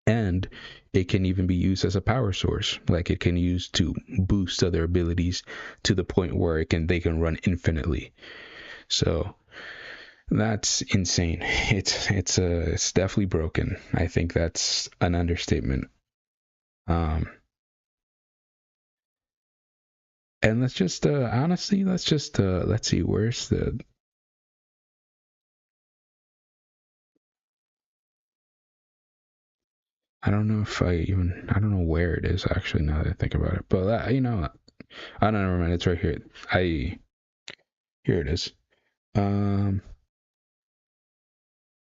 And it can even be used as a power source. Like, it can use to boost other abilities to the point where they can run infinitely. So that's insane. It's definitely broken. I think that's an understatement. Um, and let's just honestly, let's see, where's the, I don't know if I don't know where it is actually, now that I think about it. But I don't know, never mind. It's right here. Here it is. Um,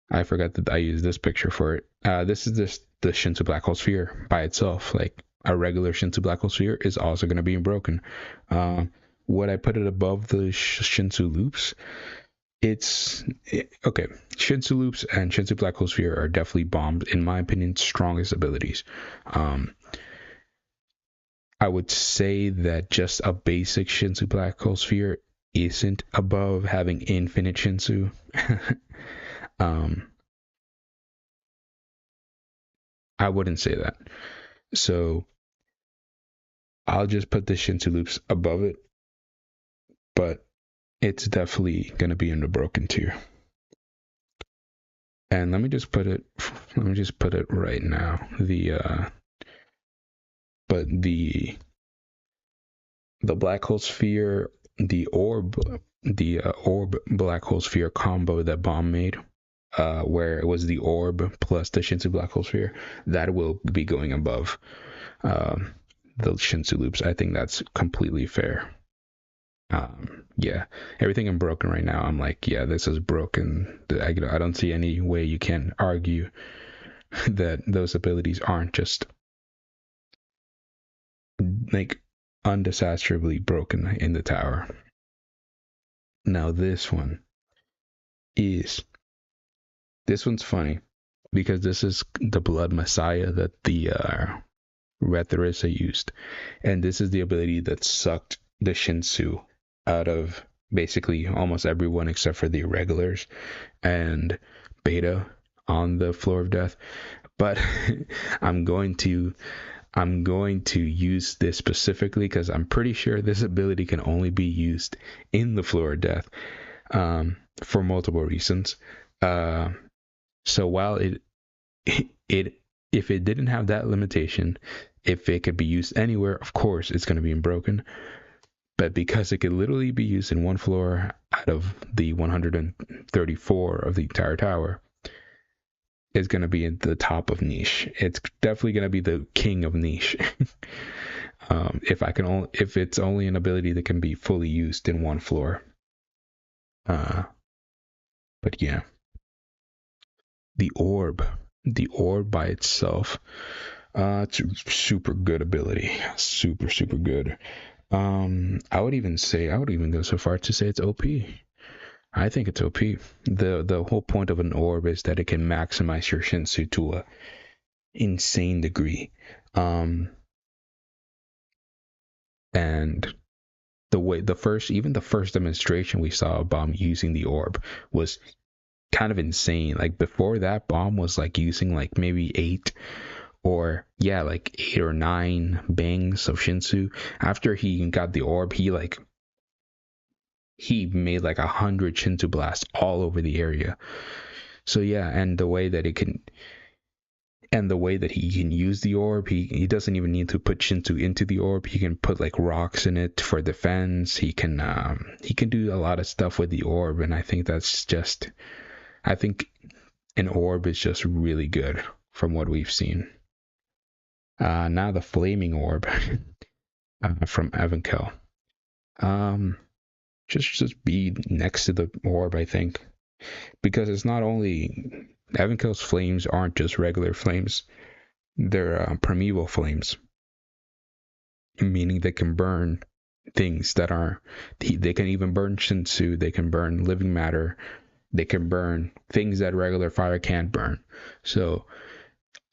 I forgot that I used this picture for it. This is the Shinsu Black Hole Sphere by itself. Like, a regular Shinsu Black Hole Sphere is also going to be broken. Would I put it above the Shinsu Loops? Okay. Shinsu Loops and Shinsu Black Hole Sphere are definitely bombed, in my opinion, strongest abilities. I would say that just a basic Shinsu Black Hole Sphere isn't above having infinite Shinsu. um, I wouldn't say that. So I'll just put the Shinsu Loops above it, but it's definitely going to be in the broken tier. And let me just put it right now. But the black hole sphere, the orb black hole sphere combo that Bomb made, where it was the orb plus the Shinsu black hole sphere, that will be going above the Shinsu loops. I think that's completely fair. Yeah, everything I'm broken right now. I'm like, yeah, this is broken. I don't see any way you can argue that those abilities aren't just like undisastrously broken in the tower. Now this one's funny because this is the Blood Messiah that the Red Theresa used, and this is the ability that sucked the Shinsu out of basically almost everyone except for the irregulars and Beta on the Floor of Death. But I'm going to use this specifically because I'm pretty sure this ability can only be used in the Floor of Death, for multiple reasons. So while it if it didn't have that limitation, if it could be used anywhere, of course it's going to be in broken. But because it could literally be used in one floor out of the 134 of the entire tower, it's going to be at the top of niche. It's definitely going to be the king of niche. If it's only an ability that can be fully used in one floor. But yeah, the orb by itself, it's a super good ability, super good. I would even go so far to say it's OP. I think it's OP. The whole point of an orb is that it can maximize your Shinsu to a insane degree. And the first demonstration we saw of Bomb using the orb was kind of insane. Like before that, Bomb was like using like maybe 8 or 9 bangs of Shinsu. After he got the orb, he made like 100 Shinsu blasts all over the area. So yeah, and the way that he can use the orb, he doesn't even need to put Shinsu into the orb. He can put like rocks in it for defense. He can do a lot of stuff with the orb, and I think an orb is just really good from what we've seen. Now the flaming orb from Evankhell. Just be next to the orb, I think, because it's not only Evankhell's flames aren't just regular flames; they're primeval flames, meaning they can burn things that are. They can even burn Shinsu. They can burn living matter. They can burn things that regular fire can't burn. So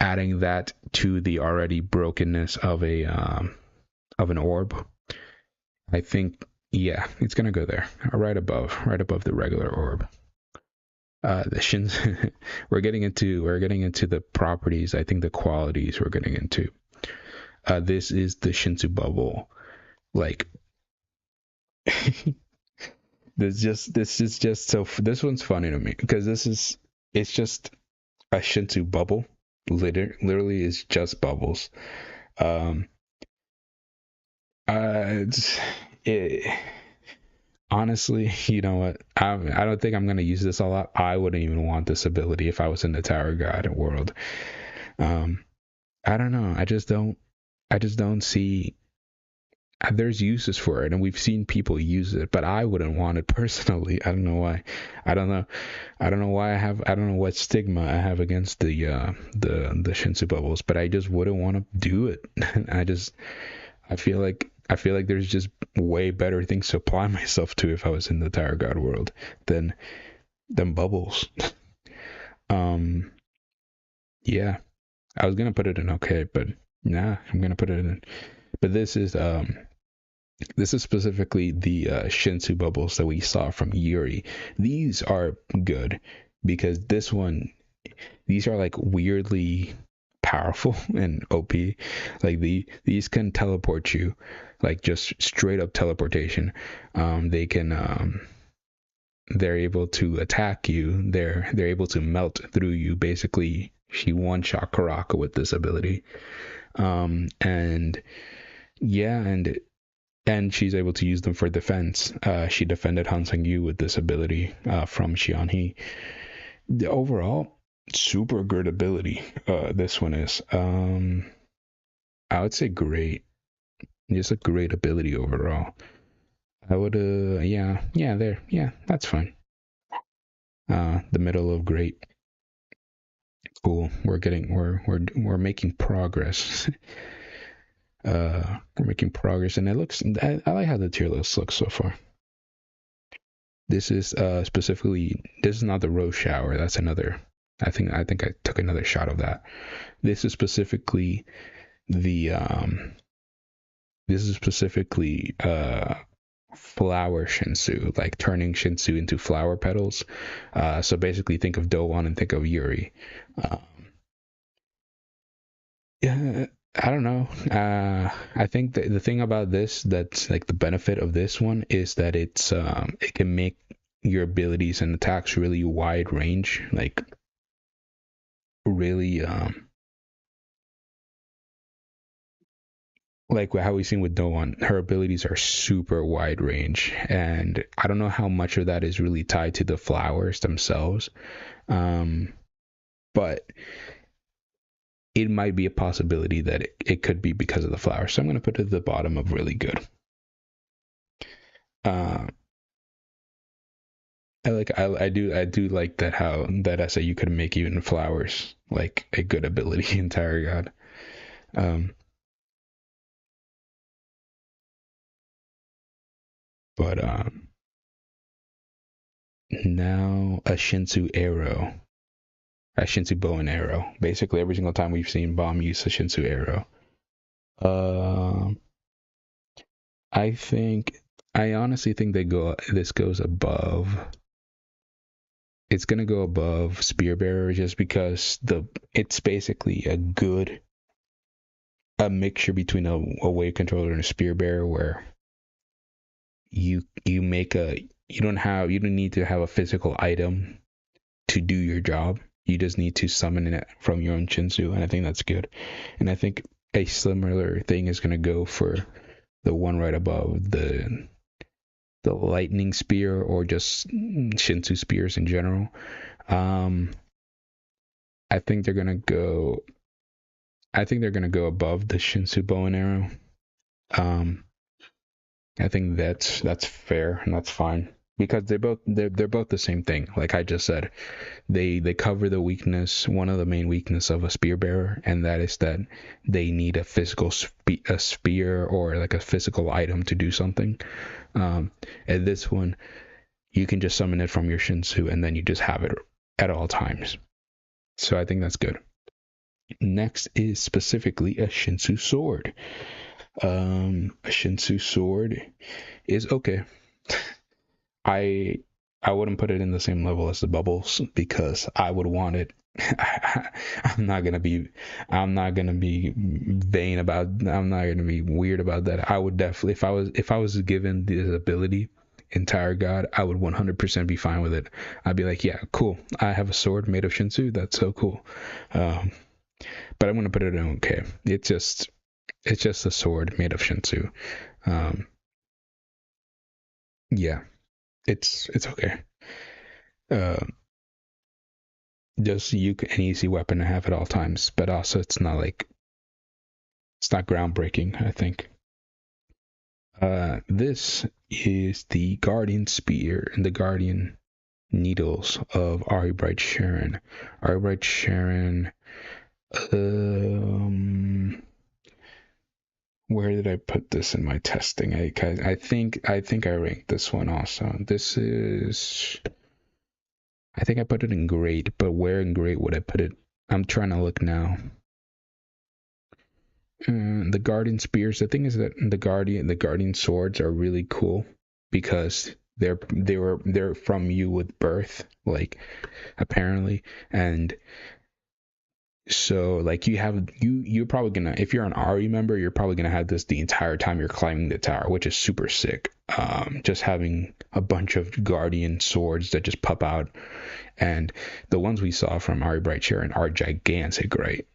adding that to the already brokenness of an orb, I think, yeah, it's gonna go there, right above the regular orb. The shins. we're getting into the properties. I think the qualities we're getting into. This is the Shinsu bubble. Like, this one's funny to me because it's just a Shinsu bubble. Literally is just bubbles. Honestly, you know what? I don't think I'm gonna use this a lot. I wouldn't even want this ability if I was in the Tower God world. I don't know. I just don't see. There's uses for it, and we've seen people use it, but I wouldn't want it personally. I don't know why. I don't know why I don't know what stigma I have against the Shinsu bubbles, but I just wouldn't want to do it. I feel like there's just way better things to apply myself to if I was in the Tower God world than bubbles. Yeah, I was gonna put it in okay, but nah, I'm gonna put it in. But this is specifically the Shinsu bubbles that we saw from Yuri. These are good because these are like weirdly powerful and OP. Like these can teleport you, like just straight up teleportation. They can they're able to attack you. They're able to melt through you. Basically, she one-shot Karaka with this ability. And yeah, and she's able to use them for defense. She defended Han Sang-yu with this ability from Xian He. The overall, super good ability. This one is. I would say great. Just a great ability overall. I would, yeah, there, yeah, that's fine. The middle of great. Cool. We're making progress. We're making progress, and it looks. I like how the tier list looks so far. This is specifically. This is not the rose shower. That's another. I think I took another shot of that. This is specifically the. This is specifically flower Shinsu, like turning Shinsu into flower petals. So basically, think of Doan and think of Yuri. Yeah. I don't know. I think the thing about this that's like the benefit of this one is that it can make your abilities and attacks really wide range, like really like how we've seen with Doan. Her abilities are super wide range, and I don't know how much of that is really tied to the flowers themselves, but it might be a possibility that it could be because of the flowers. So I'm going to put it at the bottom of really good. I do like that how that SAU could make even flowers like a good ability. Entire God. But now a Shinsu arrow. A Shinsu bow and arrow. Basically, every single time we've seen Bomb use a Shinsu arrow. I honestly think this goes above. It's gonna go above Spear Bearer just because it's basically a mixture between a wave controller and a Spear Bearer where you make you don't need to have a physical item to do your job. You just need to summon it from your own Shinsu, and I think that's good. And I think a similar thing is going to go for the one right above, the lightning spear, or just Shinsu spears in general. I think they're going to go above the Shinsu bow and arrow. I think that's fair and that's fine. Because they're both the same thing. Like I just said, they cover the weakness, one of the main weakness of a spear bearer, and that is that they need a physical a spear or like a physical item to do something. And this one, you can just summon it from your Shinsu, and then you just have it at all times. So I think that's good. Next is specifically a Shinsu sword. A Shinsu sword is okay. I wouldn't put it in the same level as the bubbles because I would want it. I'm not gonna be vain about. I'm not gonna be weird about that. I would definitely, if I was given this ability, entire God, I would 100% be fine with it. I'd be like, yeah, cool. I have a sword made of Shinsu. That's so cool. But I'm gonna put it in okay. It's just a sword made of Shinsu. Yeah. It's okay. Just an easy weapon to have at all times, but also it's not groundbreaking, I think. This is the Guardian Spear and the Guardian Needles of Ari Bright Sharon. Ari Bright Sharon. Where did I put this in my testing? I think I ranked this one also. This is, I think I put it in great, but where in great would I put it? I'm trying to look now. The Guardian Spears. The thing is that the Guardian Swords are really cool because they're from you with birth, like apparently, and so like you're probably gonna, if you're an Ari member, you're probably gonna have this the entire time you're climbing the tower, which is super sick. Just having a bunch of guardian swords that just pop out, and the ones we saw from Ari Bright Sharon are gigantic, right?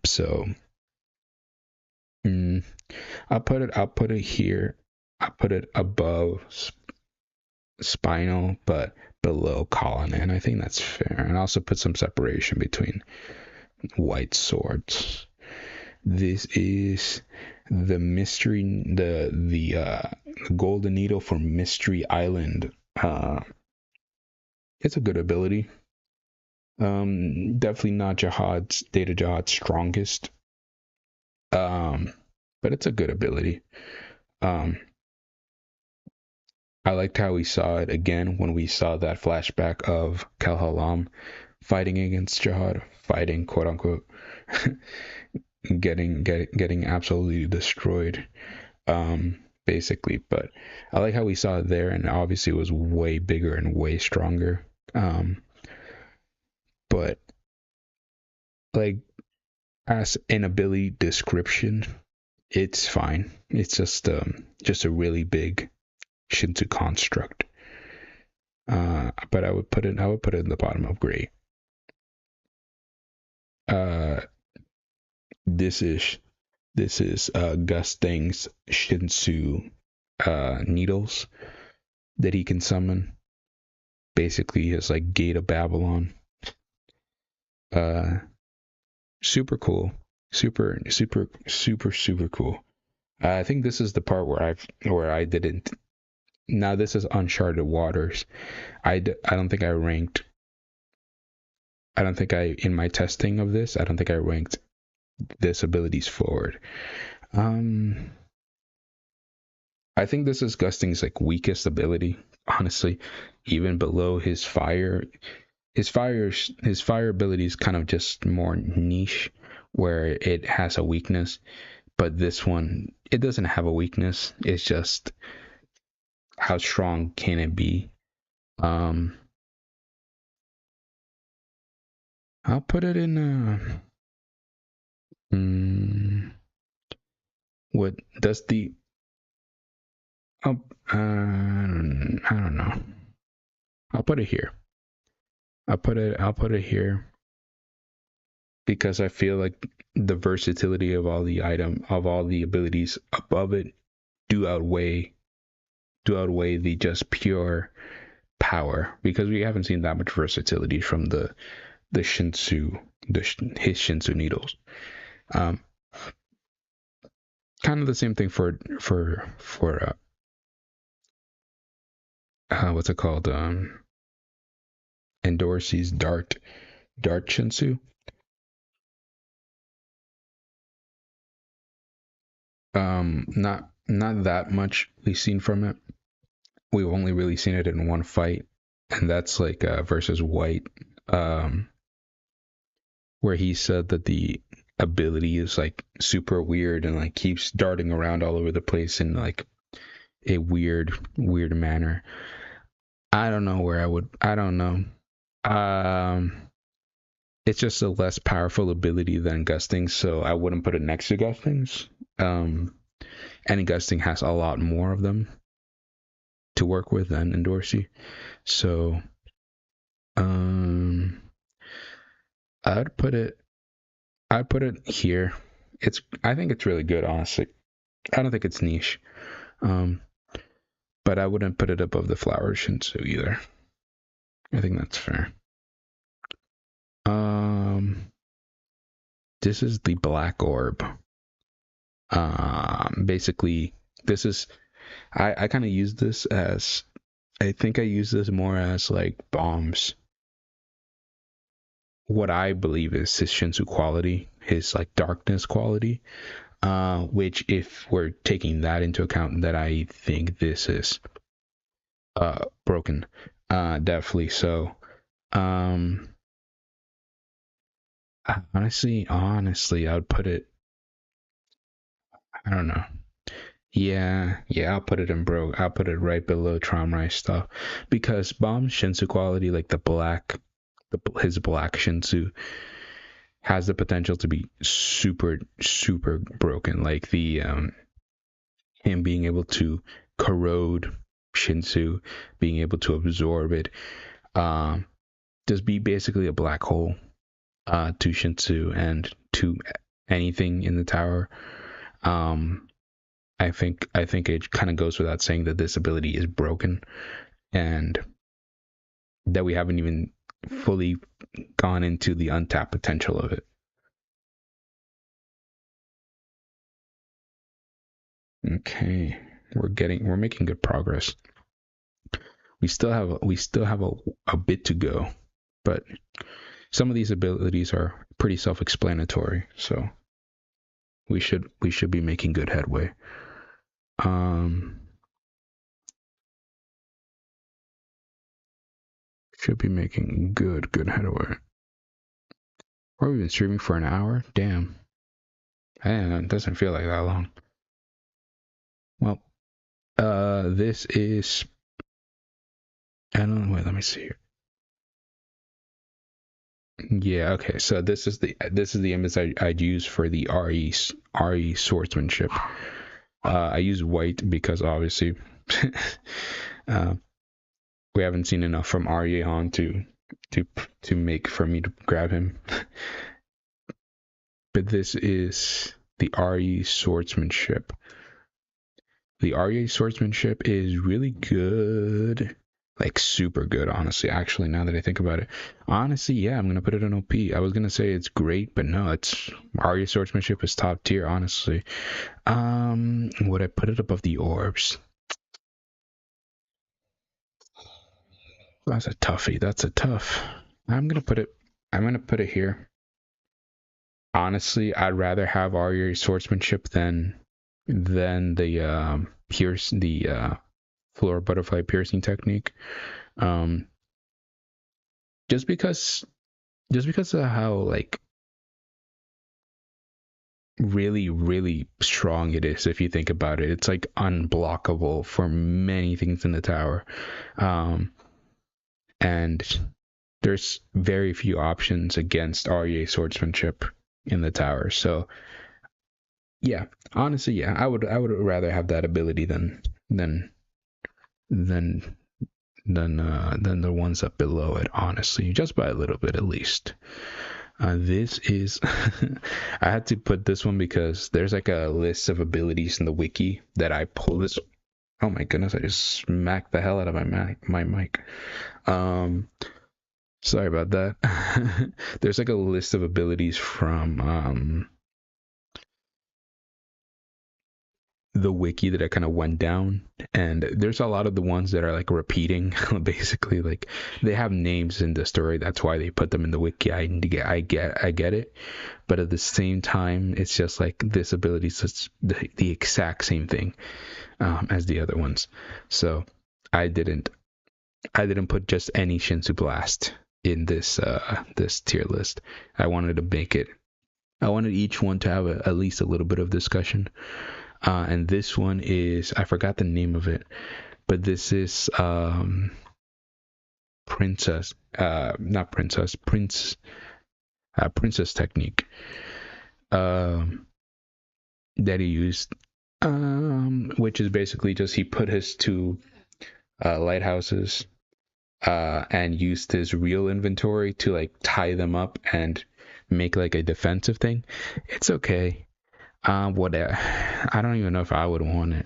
So I'll put it here. I'll put it above Spinal, but below Colin, and I think that's fair. And also put some separation between white swords. This is the mystery, the golden needle for Mystery Island. It's a good ability. Definitely not Data Jihad's strongest. But it's a good ability. I liked how we saw it again when we saw that flashback of Kal Halam fighting against Jihad, fighting quote unquote, getting absolutely destroyed, basically. But I like how we saw it there, and obviously it was way bigger and way stronger. But like as an ability description, it's fine. It's just a really big Shinsu construct. But I would put it in the bottom of gray. This is Gus Thing's Shinsu needles that he can summon. Basically, his like Gate of Babylon. Super cool. Super cool. I think this is the part where I didn't. Now this is uncharted waters. I don't think I ranked. In my testing of this, I don't think I ranked this abilities forward. I think this is Gus Thing's like weakest ability, honestly, even below his fire. His fire ability is kind of just more niche, where it has a weakness, but this one, it doesn't have a weakness. It's just how strong can it be? I'll put it in what does the I don't know. I'll put it here. I'll put it here because I feel like the versatility of all the abilities above it do outweigh the just pure power, because we haven't seen that much versatility from the Shinsu, his Shinsu needles. Kind of the same thing for what's it called? Endorsee's Dart Shinsu. Not that much we've seen from it. We've only really seen it in one fight, and that's like versus White, where he said that the ability is like super weird and like keeps darting around all over the place in like a weird manner. I don't know where I don't know. It's just a less powerful ability than Gus Thing, so I wouldn't put it next to Gus Thing's. And Gus Thing has a lot more of them to work with than Endorsee. So I'd put it here. I think it's really good, honestly. I don't think it's niche. But I wouldn't put it above the Flower Shinsu either. I think that's fair. This is the Black Orb. Basically, this is I kind of use this as, I think I use this more as like Bombs. What I believe is his Shinsu quality, his like darkness quality. Which, if we're taking that into account, that I think this is broken, definitely. So honestly, I would put it, I don't know. Yeah, I'll put it in broke. I'll put it right below Tramrai stuff, because Bomb's Shinsu quality, like his black Shinsu, has the potential to be super broken. Like the him being able to corrode Shinsu being able to absorb it. Just be basically a black hole to Shinsu and to anything in the tower. I think it kind of goes without saying that this ability is broken, and that we haven't even fully gone into the untapped potential of it. Okay, we're making good progress. We still have a bit to go, but some of these abilities are pretty self-explanatory, so we should be making good headway. Should be making good headway. Or we've been streaming for an hour? Damn. It doesn't feel like that long. Well, this is, I don't know, wait, let me see here. Yeah, okay, so this is the image I'd use for the RE swordsmanship. I use white because obviously we haven't seen enough from Aryeon to make for me to grab him. But this is the RE swordsmanship. The RE swordsmanship is really good. Like super good, honestly. Actually, now that I think about it, honestly, yeah, I'm gonna put it on OP. I was gonna say it's great, but no, it's RE swordsmanship is top tier, honestly. Would I put it above the orbs? That's a toughie. That's a tough. I'm gonna put it here. Honestly, I'd rather have RE swordsmanship than the floor butterfly piercing technique. Just because of how like really strong it is. If you think about it, it's like unblockable for many things in the tower. And there's very few options against RE swordsmanship in the tower. So yeah, honestly, yeah, I would rather have that ability than the ones up below it, honestly, just by a little bit at least. This is I had to put this one because there's like a list of abilities in the wiki that I pull this. Oh my goodness, I just smacked the hell out of my mic. Sorry about that. There's like a list of abilities from the wiki that I kind of went down, and there's a lot of the ones that are like repeating. Basically, like they have names in the story, that's why they put them in the wiki. I get it, but at the same time, it's just like this ability is the exact same thing as the other ones. So I didn't put just any Shinsu Blast in this tier list. I wanted each one to have at least a little bit of discussion. And this one is, I forgot the name of it, but this is Princess technique that he used, which is basically just he put his two lighthouses and used his real inventory to like tie them up and make like a defensive thing. It's okay. Whatever. I don't even know if I would want it.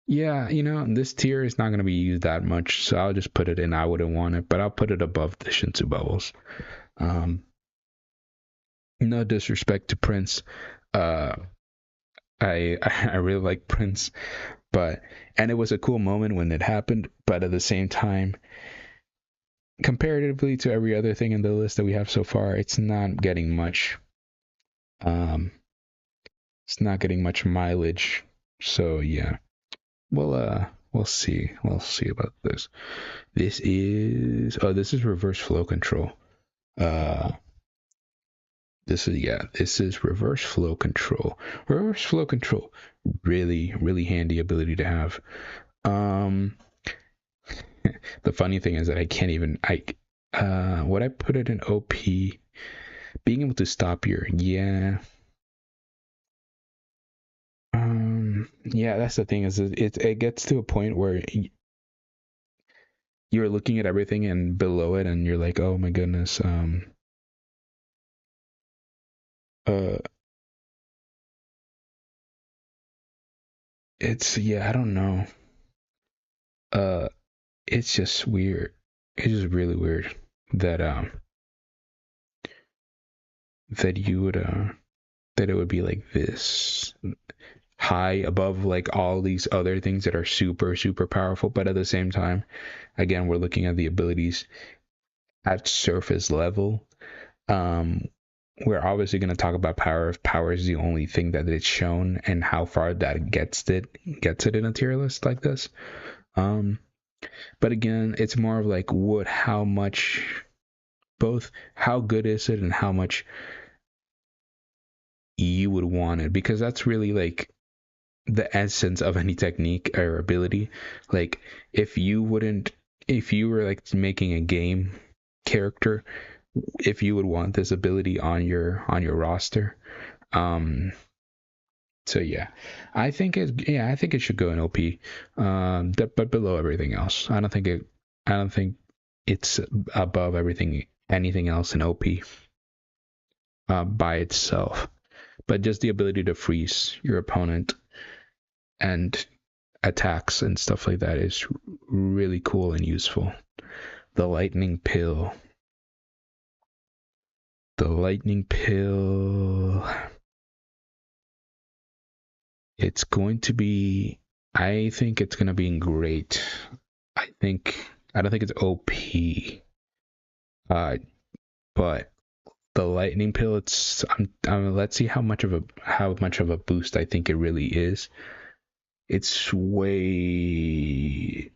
Yeah, this tier is not going to be used that much, so I'll just put it in. I wouldn't want it, but I'll put it above the Shinsu bubbles. No disrespect to Prince. I really like Prince, and it was a cool moment when it happened, but at the same time, comparatively to every other thing in the list that we have so far, it's not getting much. It's not getting much mileage. So yeah, we'll see. We'll see about this. This is reverse flow control. This is reverse flow control. Reverse flow control, really handy ability to have. The funny thing is that I can't even, would I put it in OP? Being able to stop your, yeah. Yeah, that's the thing, is it gets to a point where you're looking at everything and below it, and you're like, oh my goodness. Uh, it's, yeah, I don't know. Uh, it's just weird. It's just really weird that that you would that it would be like this high above like all these other things that are super super powerful, but at the same time, again, we're looking at the abilities at surface level. um we're obviously going to talk about power if power is the only thing that it's shown, and how far that gets it in a tier list like this. um but again, it's more of like, what how much, both how good is it and how much you would want it, because that's really like the essence of any technique or ability. Like, if you wouldn't, if you were like making a game character, if you would want this ability on your roster. um so yeah, I think it should go in OP, but below everything else. I don't think it's above anything else in OP by itself. But just the ability to freeze your opponent and attacks and stuff like that is really cool and useful. The lightning pill. The lightning pill. It's going to be. I think it's going to be great. I don't think it's OP. But the lightning pill. Let's see how much of a boost I think it really is. It's way.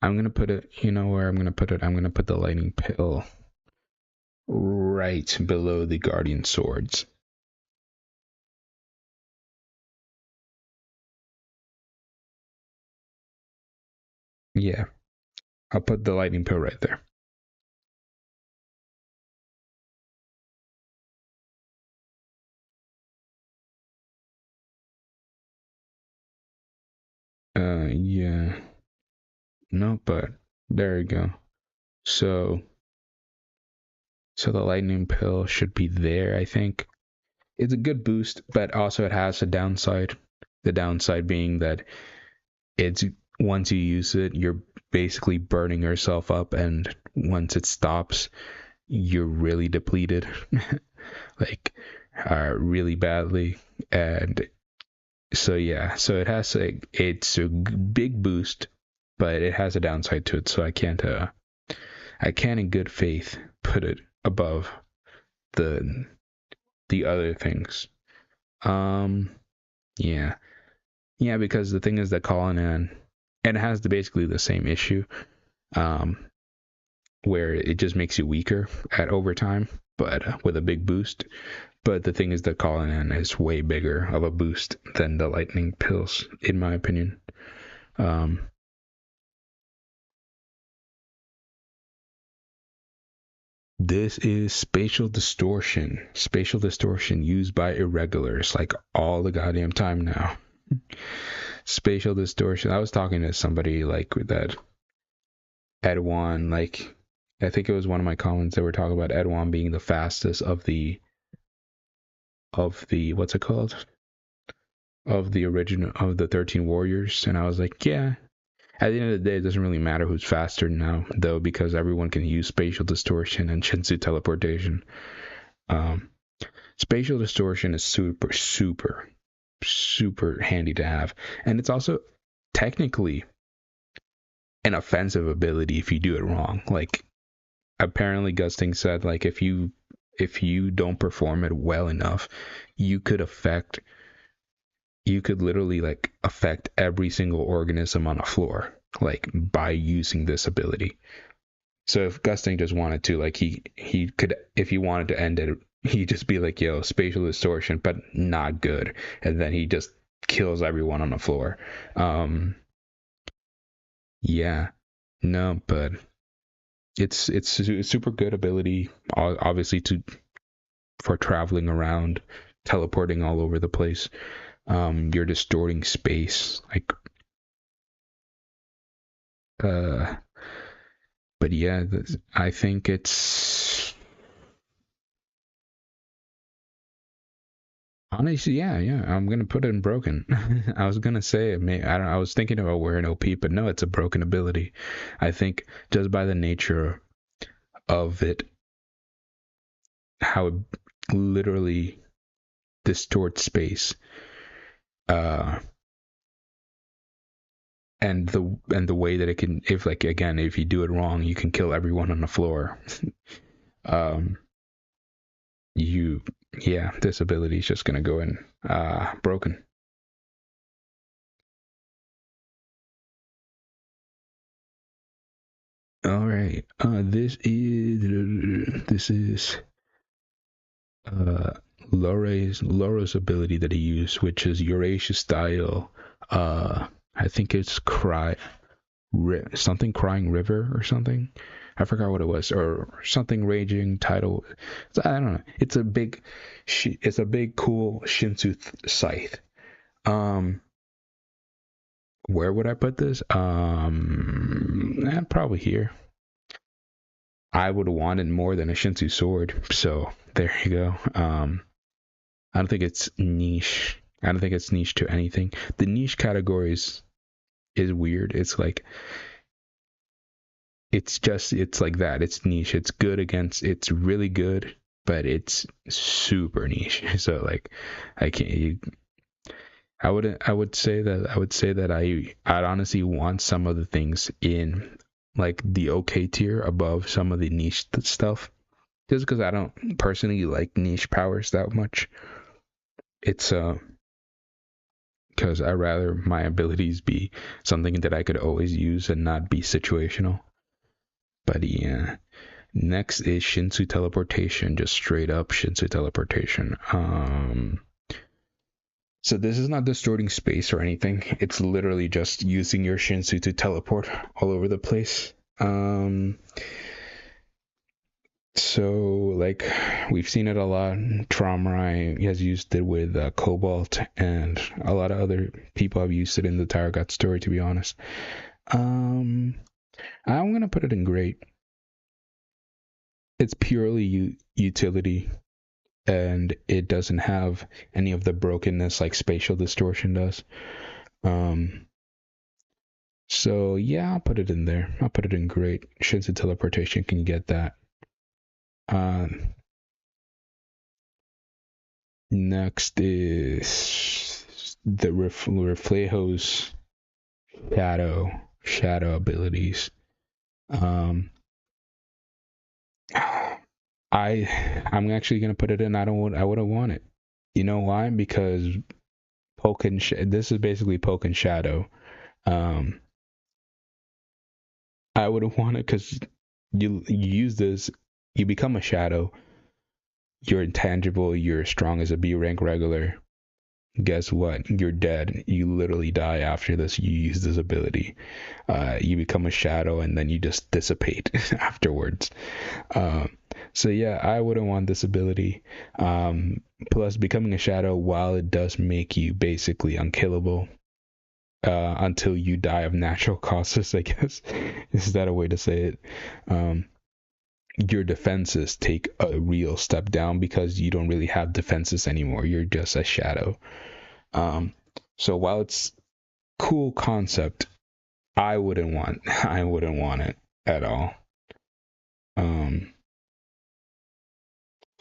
I'm gonna put it. You know where I'm gonna put it? I'm gonna put the lightning pill right below the guardian swords. Yeah, I'll put the lightning pill right there. Yeah. No, but there you go. So, so the lightning pill should be there, I think. It's a good boost, but also it has a downside. The downside being that it's once you use it, you're basically burning yourself up, and once it stops, you're really depleted, like really badly. And so yeah, so it's a big boost, but it has a downside to it. So I can't in good faith put it above the the other things. Um, yeah, yeah, because the thing is that Colin and it has basically the same issue, um, where it just makes you weaker at overtime, but with a big boost. But the thing is that Colin is way bigger of a boost than the lightning pills, in my opinion. Um, this is spatial distortion. Spatial distortion used by irregulars like all the goddamn time now. Spatial distortion. I was talking to somebody like that Edwan, like I think it was one of my comments that were talking about Edwan being the fastest of the what's it called? Of the original of the 13 warriors, and I was like, yeah. At the end of the day, it doesn't really matter who's faster now, though, because everyone can use spatial distortion and Shinsu teleportation. Um, Spatial distortion is super, super, super handy to have, and it's also technically an offensive ability if you do it wrong. Like, apparently Gusting said, like, if you don't perform it well enough, you could affect you could literally like affect every single organism on a floor, like by using this ability. So if Gusting just wanted to, like, he could, if he wanted to end it, he'd just be like, yo, spatial distortion, but not good, and then he just kills everyone on the floor. Yeah, no, but it's a super good ability, obviously, to for traveling around, teleporting all over the place. You're distorting space, like but yeah, I think it's honestly, yeah. I'm gonna put it in broken. I was gonna say it may. I don't. I was thinking about wearing OP, but no, it's a broken ability. I think just by the nature of it, how it literally distorts space, uh, and the way that it can, if like again, if you do it wrong, you can kill everyone on the floor. um, you, yeah, this ability is just gonna go in broken. All right. This is uh Laura's ability that he used, which is Eurasia style. I think it's something crying river or something. I forgot what it was, or something raging tidal. I don't know. It's a big cool Shinsu scythe. Um, where would I put this? Probably here. I would want it more than a Shinsu sword. So there you go. I don't think it's niche. I don't think it's niche to anything. The niche categories is weird. It's like it's like that. It's niche. It's good against. It's really good, but it's super niche. So like, I can't. I wouldn't. I would say that I'd honestly want some of the things in like the okay tier above some of the niche stuff. Just because I don't personally like niche powers that much. It's because I rather my abilities be something that I could always use and not be situational. But yeah. Next is Shinsu teleportation, just straight up Shinsu teleportation. So this is not distorting space or anything. It's literally just using your Shinsu to teleport all over the place. So like we've seen it a lot. Traumarai has used it with Cobalt, and a lot of other people have used it in the Tower God story. To be honest, I'm gonna put it in great. It's purely utility, and it doesn't have any of the brokenness like spatial distortion does. Um, so yeah, I'll put it in there. I'll put it in great. Shinsu teleportation can get that. Next is the Reflejos shadow abilities. Um, I'm actually gonna put it in. I wouldn't want it. You know why? Because this is basically poke and shadow. Um, I wouldn't want it because you use this, you become a shadow. You're intangible. You're strong as a B rank regular. Guess what? You're dead. You literally die after this. You use this ability. You become a shadow and then you just dissipate afterwards. So yeah, I wouldn't want this ability. Plus, becoming a shadow, while it does make you basically unkillable until you die of natural causes, I guess. Is that a way to say it? Your defenses take a real step down because you don't really have defenses anymore. You're just a shadow. So while it's cool concept, I wouldn't want it at all. So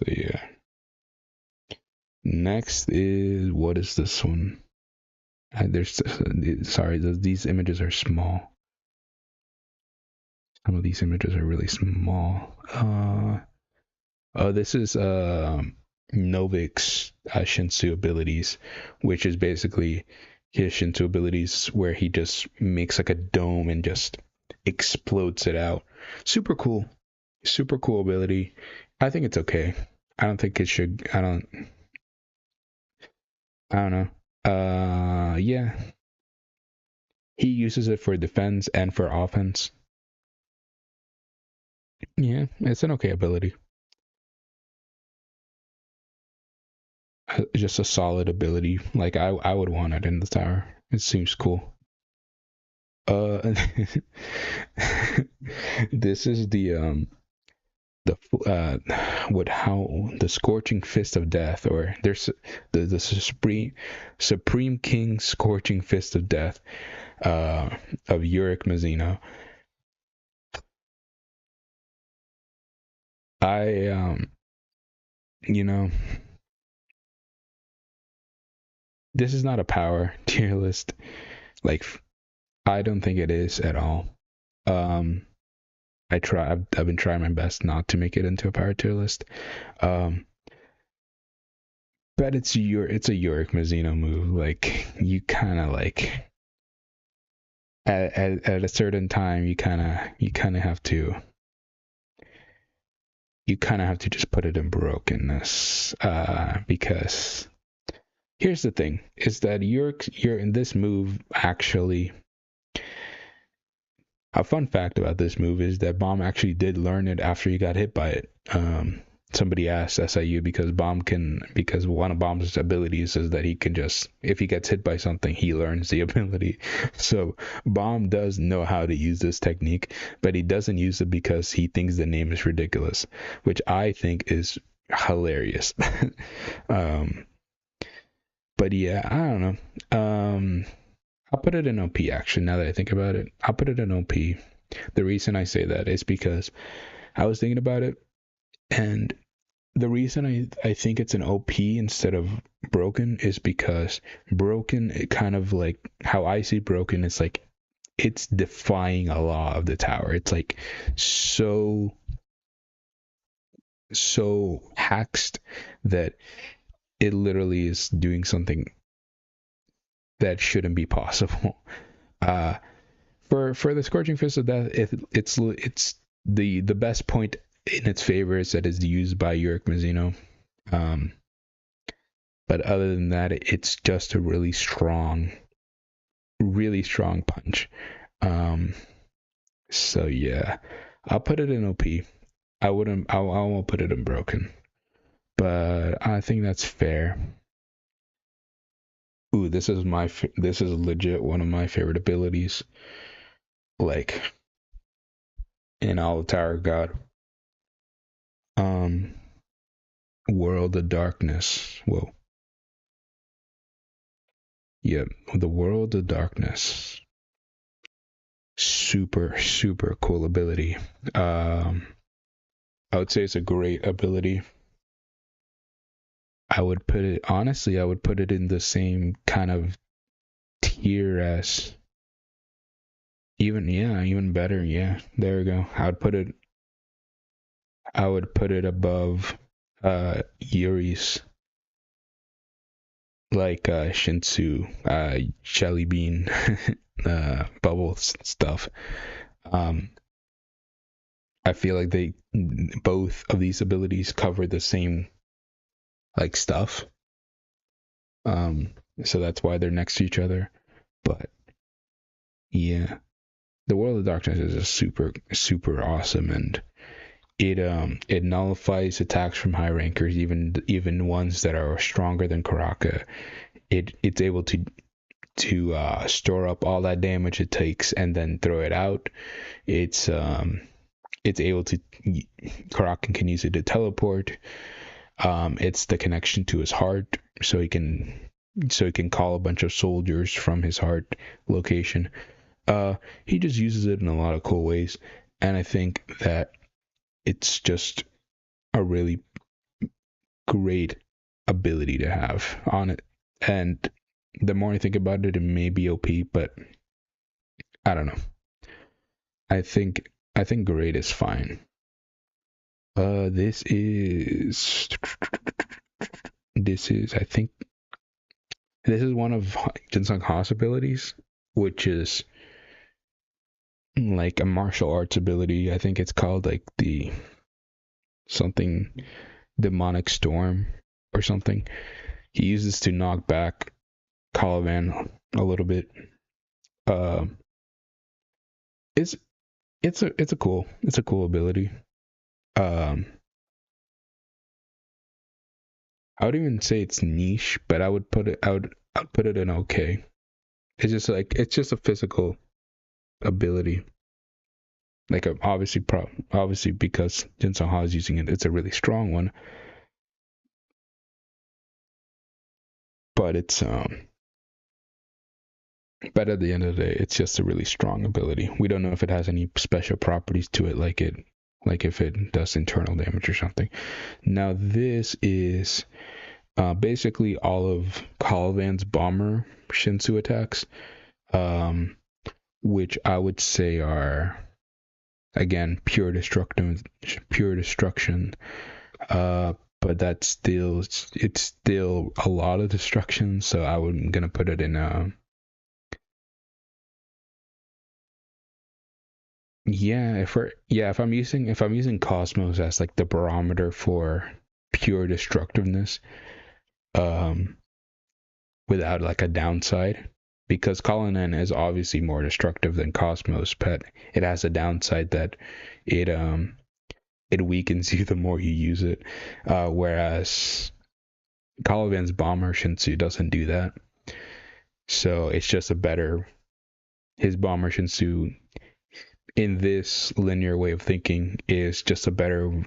yeah. Next is, what is this one? Sorry, these images are small. Some of these images are really small. Oh, this is Novik's Shinsu abilities, which is basically his Shinsu abilities where he just makes like a dome and just explodes it out. Super cool. Super cool ability. I think it's okay. I don't think it should. I don't know. Yeah. He uses it for defense and for offense. Yeah, it's an okay ability. just a solid ability. Like I would want it in the tower. It seems cool. Uh, this is the what how the scorching fist of death, or there's the supreme king scorching fist of death, of Yorick Mazino. I you know, this is not a power tier list. Like, I don't think it is at all. Um, I've been trying my best not to make it into a power tier list. Um, but it's a Yorick Mazino move. Like, you kind of like at a certain time, you kind of have to just put it in brokenness. Because here's the thing: is that you're in this move actually. A fun fact about this move is that Bomb actually did learn it after he got hit by it. Somebody asked SIU because one of Bomb's abilities is that he can just, if he gets hit by something, he learns the ability. So Bomb does know how to use this technique, but he doesn't use it because he thinks the name is ridiculous, which I think is hilarious. um, but yeah, I don't know. I'll put it in OP actually, now that I think about it. I'll put it in OP. The reason I say that is because I was thinking about it, and the reason I think it's an OP instead of broken is because broken, it kind of like how I see broken, it's like it's defying a law of the tower. It's like so hacked that it literally is doing something that shouldn't be possible. Uh, for the Scorching Fist of Death, it's the best point in its favor is that it's used by Yorick Mazino. Um, but other than that, it's just a really strong punch. So yeah, I'll put it in OP. I won't put it in broken, but I think that's fair. Ooh, this is legit one of my favorite abilities. Like in all Tower God. Um, World of Darkness. Whoa. Yep, the World of Darkness. Super cool ability. I would say it's a great ability. I would put it in the same kind of tier as even better. Yeah, there we go. I would put it above Yuri's, like Shinsu, Shelly Bean, bubble stuff. Um, I feel like both of these abilities cover the same like stuff. Um, so that's why they're next to each other. But yeah, the World of Darkness is a super awesome, and it nullifies attacks from high rankers, even ones that are stronger than Karaka. It's able to store up all that damage it takes and then throw it out. It's able to Karakin can use it to teleport. It's the connection to his heart, so he can call a bunch of soldiers from his heart location. He just uses it in a lot of cool ways, and I think that it's just a really great ability to have on it. And the more I think about it, it may be OP, but I don't know. I think great is fine. This is I think this is one of Jinsung Ha's abilities, which is like a martial arts ability. I think it's called like the something demonic storm or something. He uses to knock back Caliban a little bit. Uh, it's it's a cool ability. Um, I would even say it's niche, but I'd put it in okay. It's just like it's just a physical ability. Like obviously because Jin Sung Ha is using it, it's a really strong one. But but at the end of the day, it's just a really strong ability. We don't know if it has any special properties to it, like if it does internal damage or something. Now this is basically all of Calivan's bomber Shinsu attacks, which I would say are again pure destruction. But that's still it's still a lot of destruction. So I'm gonna put it in if I'm using Cosmos as like the barometer for pure destructiveness, um, without like a downside, because Cullinan is obviously more destructive than Cosmos, but it has a downside that it it weakens you the more you use it, whereas Calivan's bomber Shinsu doesn't do that. So it's just a better his bomber Shinsu in this linear way of thinking is just a better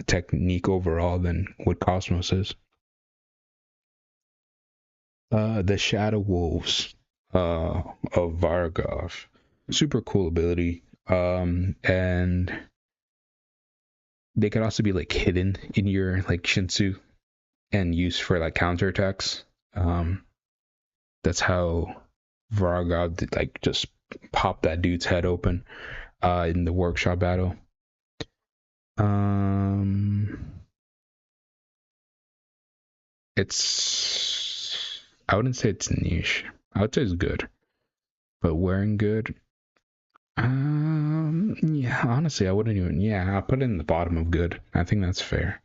technique overall than what Cosmos is. The Shadow Wolves of Vargov. Super cool ability. And they could also be like hidden in your like Shinsu and used for like counterattacks. That's how Vargov did, like just pop that dude's head open in the workshop battle. It's I wouldn't say it's niche. I would say it's good, but wearing good. Yeah, honestly, I wouldn't even. Yeah, I'll put it in the bottom of good. I think that's fair.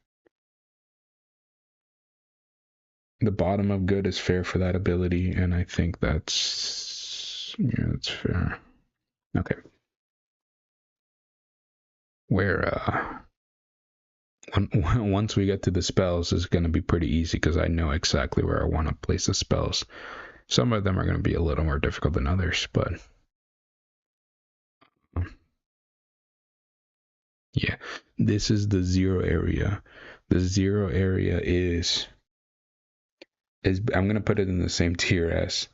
The bottom of good is fair for that ability, and I think that's fair. Okay. Where once we get to the spells, it's going to be pretty easy because I know exactly where I want to place the spells. Some of them are going to be a little more difficult than others, but yeah, this is the zero area. The zero area is I'm going to put it in the same tier as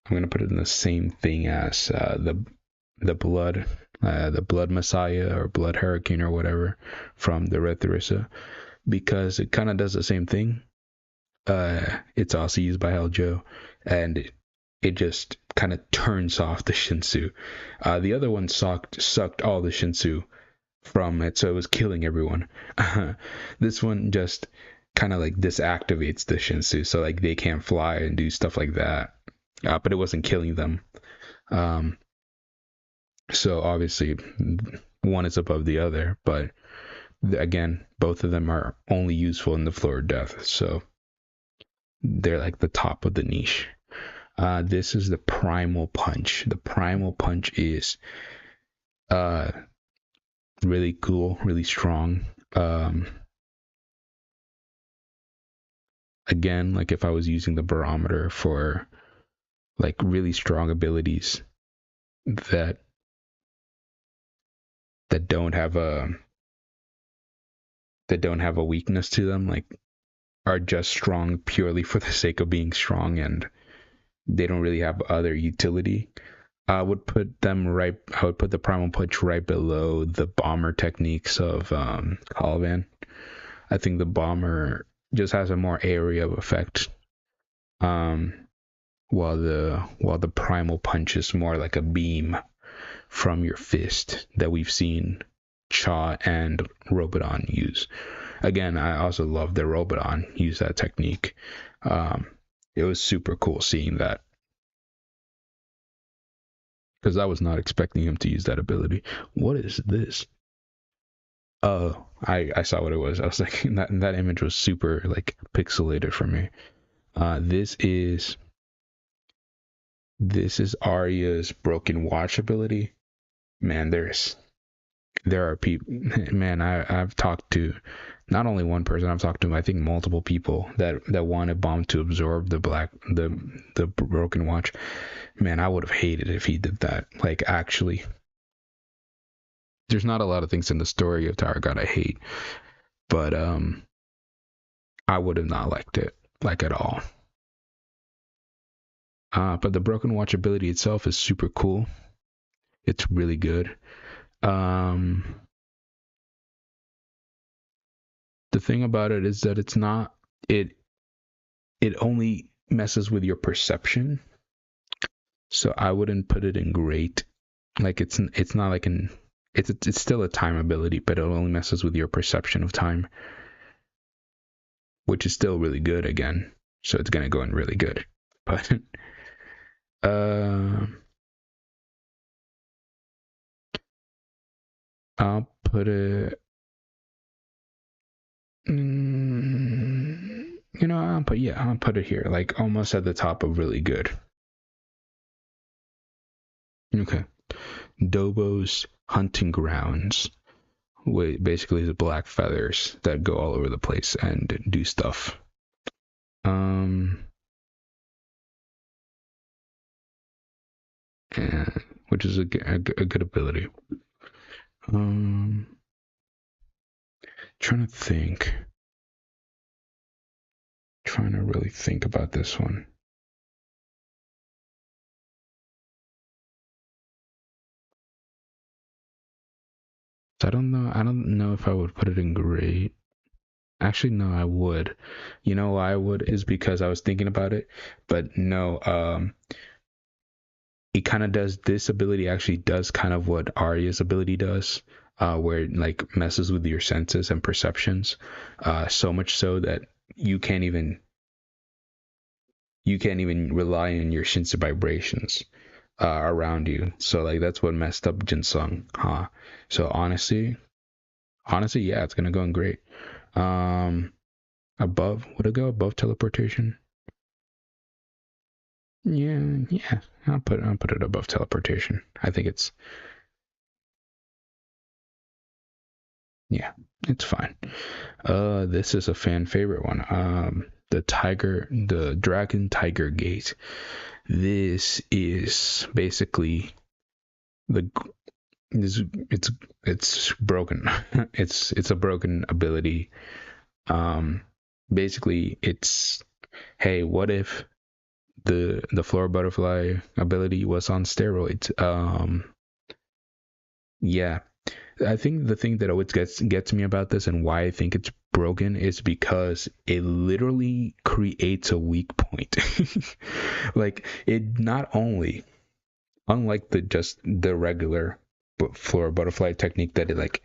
I'm going to put it in the same thing as the blood messiah or blood hurricane or whatever from the Red Tharissa, because it kind of does the same thing. It's also used by Heljo, and it just kind of turns off the Shinsu. The other one sucked all the Shinsu from it, so it was killing everyone. This one just kind of like disactivates the Shinsu, so like they can't fly and do stuff like that. But it wasn't killing them. So obviously one is above the other, but again, both of them are only useful in the floor of death, so they're like the top of the niche. This is the Primal Punch. The Primal Punch is really cool, really strong. Again, like if I was using the barometer for like really strong abilities that don't have a weakness to them, like are just strong purely for the sake of being strong and they don't really have other utility, I would put the Primal Punch right below the bomber techniques of Calivan. I think the bomber just has a more area of effect, while the Primal Punch is more like a beam from your fist that we've seen Cha and Robodon use. Again, I also love that Robodon use that technique. It was super cool seeing that, because I was not expecting him to use that ability. What is this? Oh, I saw what it was. I was like, that image was super like pixelated for me. This is Arya's broken watch ability. Man, there's there are people, man, I've talked to not only one person, I've talked to, I think, multiple people that wanted Bomb to absorb the broken watch. Man, I would have hated if he did that. Like, actually, there's not a lot of things in the story of Tower God I hate, but I would have not liked it, like, at all. But the broken watch ability itself is super cool. It's really good. The thing about it is that it it only messes with your perception. So I wouldn't put it in great. Like, it's not like it's still a time ability, but it only messes with your perception of time, which is still really good again. So it's gonna go in really good. But I'll put it. I'll put it here, like almost at the top of really good. Okay. Dobo's hunting grounds. Basically, the black feathers that go all over the place and do stuff. Which is a good ability. Trying to really think about this one. I don't know if I would put it in great. Actually, no, I would. You know why I would is because I was thinking about it, but no, it kind of does, this ability actually does kind of what Arya's ability does, where it like messes with your senses and perceptions, so much so that you can't even rely on your sense of vibrations around you. So like that's what messed up Jin Sung, huh? So honestly, yeah, it's gonna go in great. Above, would it go above teleportation? Yeah. I'll put it above teleportation. I think it's, yeah, it's fine. This is a fan favorite one. The Dragon Tiger Gate. This is basically it's broken. it's a broken ability. Basically it's, hey, what if the floor butterfly ability was on steroids? Yeah, I think the thing that always gets me about this and why I think it's broken is because it literally creates a weak point. Like, it not only, unlike the regular floor butterfly technique, that it like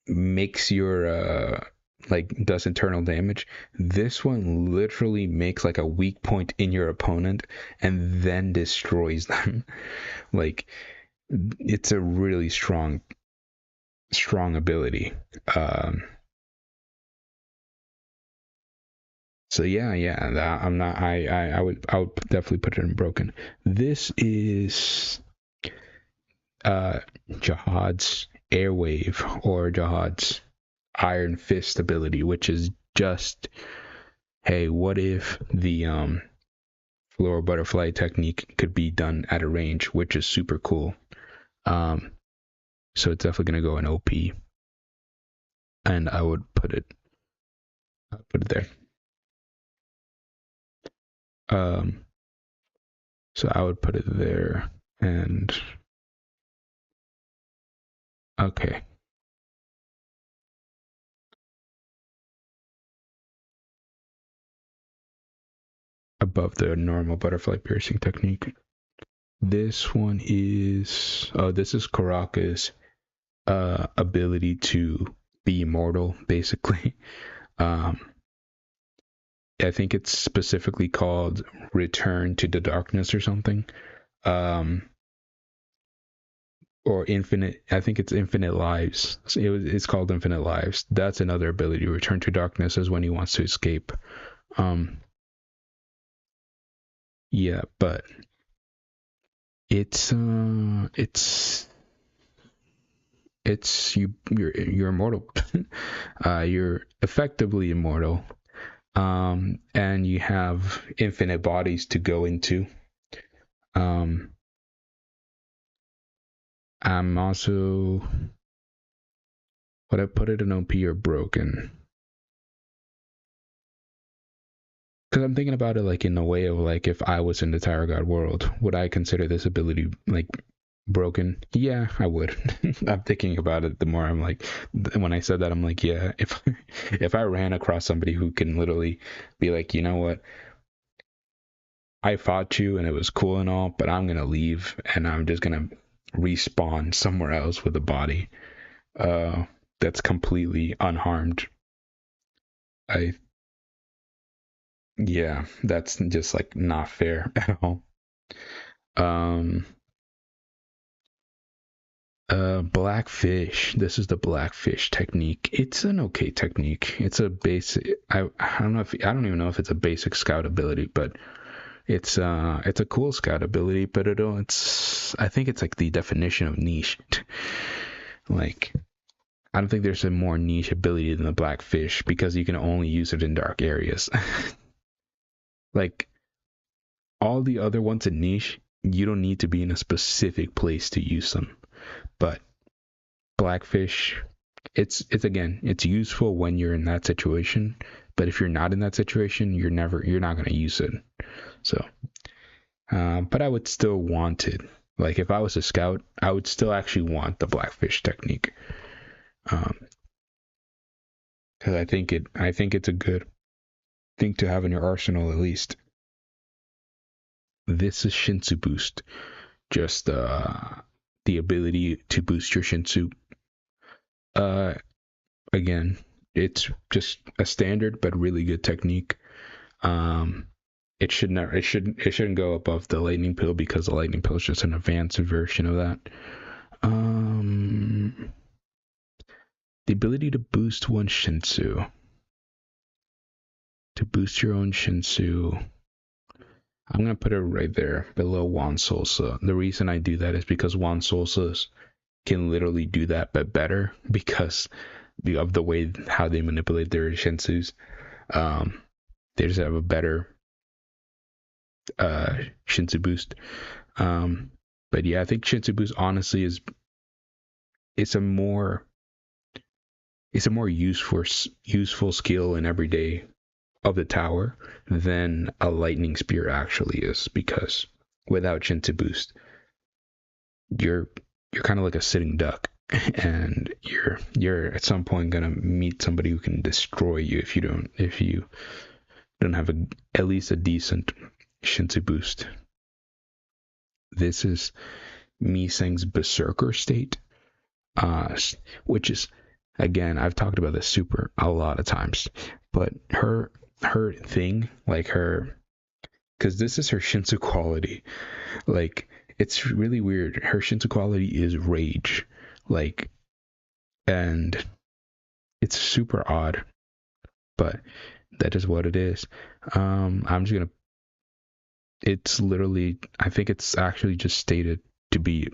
makes your like does internal damage, this one literally makes like a weak point in your opponent and then destroys them. Like, it's a really strong ability. So yeah, I'm not. I would definitely put it in broken. This is Jihad's Airwave, or Jihad's Iron Fist ability, which is just, hey, what if the floor butterfly technique could be done at a range, which is super cool. So it's definitely gonna go in OP, and I would put it there. So I would put it there, and okay. Above the normal butterfly piercing technique. This one is, this is Karaka's ability to be immortal, basically. I think it's specifically called Return to the Darkness or something. Or Infinite, I think it's Infinite Lives. It's called Infinite Lives. That's another ability. Return to Darkness is when he wants to escape. Yeah, but it's it's you're immortal. You're effectively immortal. And you have infinite bodies to go into. I'm also, would I put it in OP or broken? Because I'm thinking about it like in the way of like, if I was in the Tower God world, would I consider this ability like broken? Yeah, I would. I'm thinking about it the more I'm like, when I said that, I'm like, yeah, if I ran across somebody who can literally be like, you know what, I fought you and it was cool and all, but I'm gonna leave and I'm just gonna respawn somewhere else with a body that's completely unharmed. I Yeah, that's just like not fair at all. Um Blackfish. This is the Blackfish technique. It's an okay technique. It's a basic. I don't know if I don't even know if it's a basic scout ability, but it's a cool scout ability. But it's I think it's like the definition of niche. Like I don't think there's a more niche ability than the Blackfish because you can only use it in dark areas. Like all the other ones in niche, you don't need to be in a specific place to use them. But Blackfish, it's again, it's useful when you're in that situation, but if you're not in that situation, you're not going to use it. So but I would still want it. Like if I was a scout, I would still actually want the Blackfish technique, because I think it's a good thing to have in your arsenal at least. This is Shinsu boost, just the ability to boost your Shinsu. uh Again, it's just a standard but really good technique. It should not it shouldn't go above the lightning pill because the lightning pill is just an advanced version of that. The ability to boost one Shinsu. To boost your own Shinsu. I'm gonna put it right there below Juan Salsa. The reason I do that is because Juan Salsas can literally do that but better because of the way how they manipulate their Shinsus. They just have a better Shinsu boost. But yeah, I think Shinsu boost honestly is it's a more useful skill in every day of the tower than a lightning spear actually is, because without Shinsu boost, you're kind of like a sitting duck, and you're at some point gonna meet somebody who can destroy you if you don't have at least a decent Shinsu boost. This is Miseng's Berserker state, which is, again, I've talked about this super a lot of times, but her thing, like her, because this is her Shinsu quality, like it's really weird. Her Shinsu quality is rage, like, and it's super odd, but that is what it is. I'm just gonna. It's literally, I think it's actually just stated to be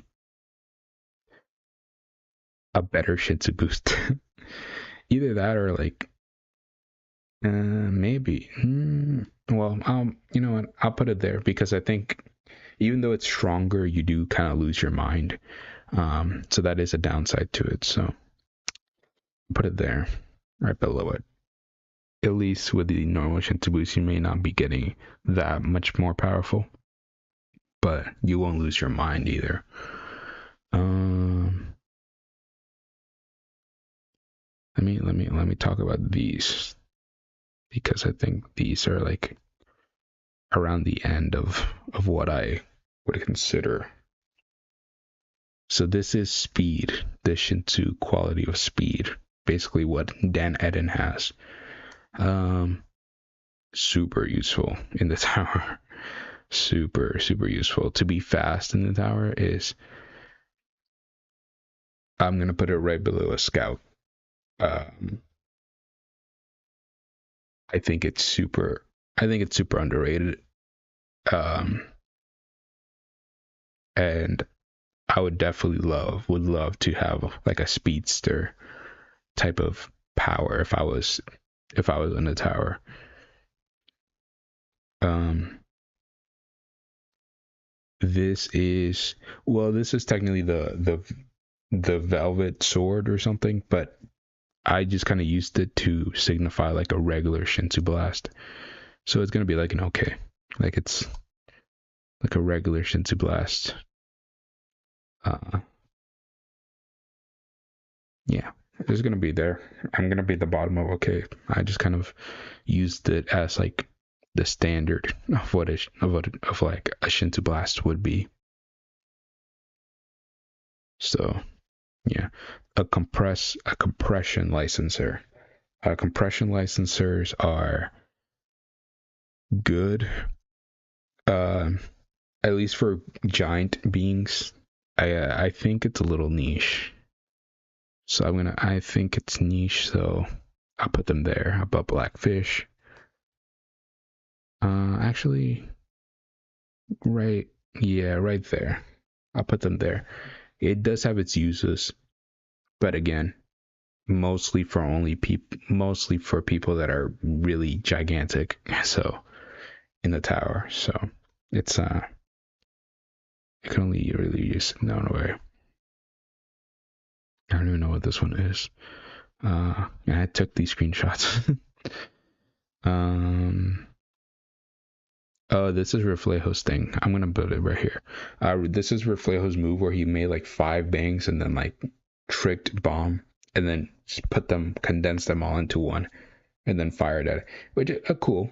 a better Shinsu boost. Either that or like, maybe. Well, you know what? I'll put it there because I think even though it's stronger, you do kind of lose your mind. So that is a downside to it. So put it there, right below it. At least with the normal Shinsu boost, you may not be getting that much more powerful, but you won't lose your mind either. Let me talk about these because I think these are like around the end of what I would consider. So this is speed, the Shinsu quality of speed, basically what Dan Eden has. Super useful in the tower. Super useful. To be fast in the tower is, I'm gonna put it right below a scout. I think it's super underrated. And I would definitely would love to have like a speedster type of power if I was in the tower. Um, this is this is technically the velvet sword or something, but I just kind of used it to signify like a regular Shinsu blast. So it's gonna be like an okay, like it's like a regular Shinsu blast. Uh, yeah, it's gonna be there. I'm gonna be at the bottom of okay. I just kind of used it as like the standard of of like a Shinsu blast would be. So yeah, a compression licenser. Compression licensers are good, uh, at least for giant beings. I think it's a little niche, so I think it's niche, so I'll put them there above Blackfish. Actually, right, yeah, right there. I'll put them there. It does have its uses, but again, mostly for people that are really gigantic. So in the tower, so it's you can only really use no way. I don't even know what this one is. I took these screenshots. um. Oh, this is Reflejo's thing. I'm gonna put it right here. This is Reflejo's move where he made like 5 bangs and then like tricked bomb and then just condensed them all into one and then fired at it. Which is cool.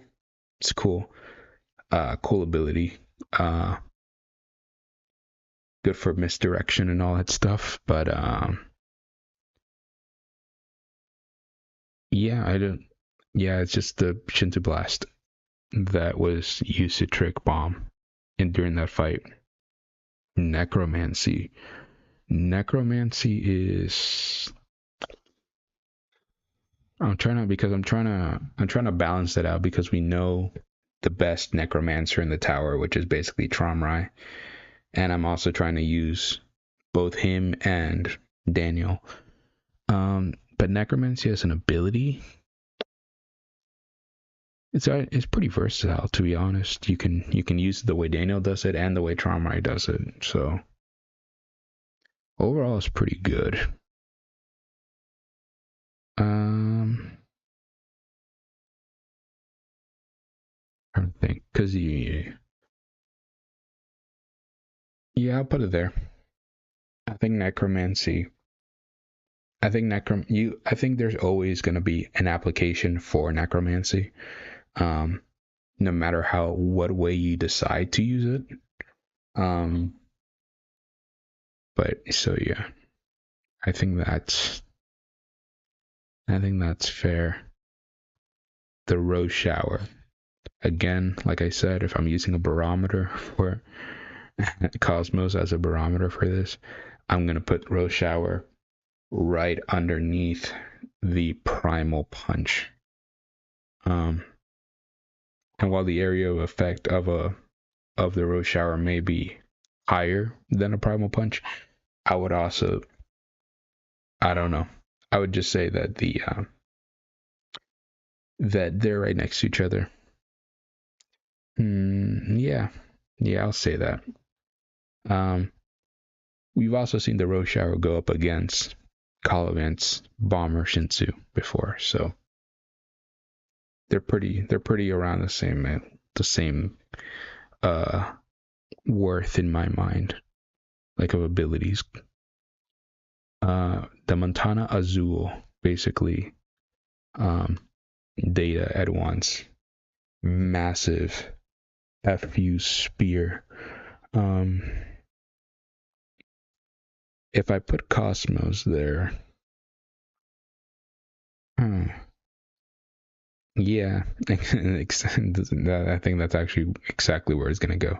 It's cool. Cool ability. Good for misdirection and all that stuff. But yeah, I don't. Yeah, it's just the Shinto Blast that was used to trick bomb in during that fight. Necromancy. Necromancy is. I'm trying to balance that out because we know the best necromancer in the tower, which is basically Tromrai, and I'm also trying to use both him and Daniel. But necromancy as an ability, it's pretty versatile, to be honest. You can use it the way Daniel does it and the way Tromrai does it. So overall, it's pretty good. I don't think because yeah, I'll put it there. I think necromancy. I think there's always going to be an application for necromancy, no matter what way you decide to use it. But so yeah, I think that's fair. The rose shower. Again, like I said, if I'm using a barometer for Cosmos as a barometer for this, I'm gonna put rose shower right underneath the primal punch. And while the area of effect of the rose shower may be higher than a primal punch, I would also, I don't know, I would just say that that they're right next to each other. Yeah, I'll say that. We've also seen the rose shower go up against Colovan's Bomber Shinsu before, so they're pretty around the same worth in my mind, like of abilities. The Montana Azul, basically, data at once, massive FU spear. If I put Cosmos there, yeah, I think that's actually exactly where it's gonna go,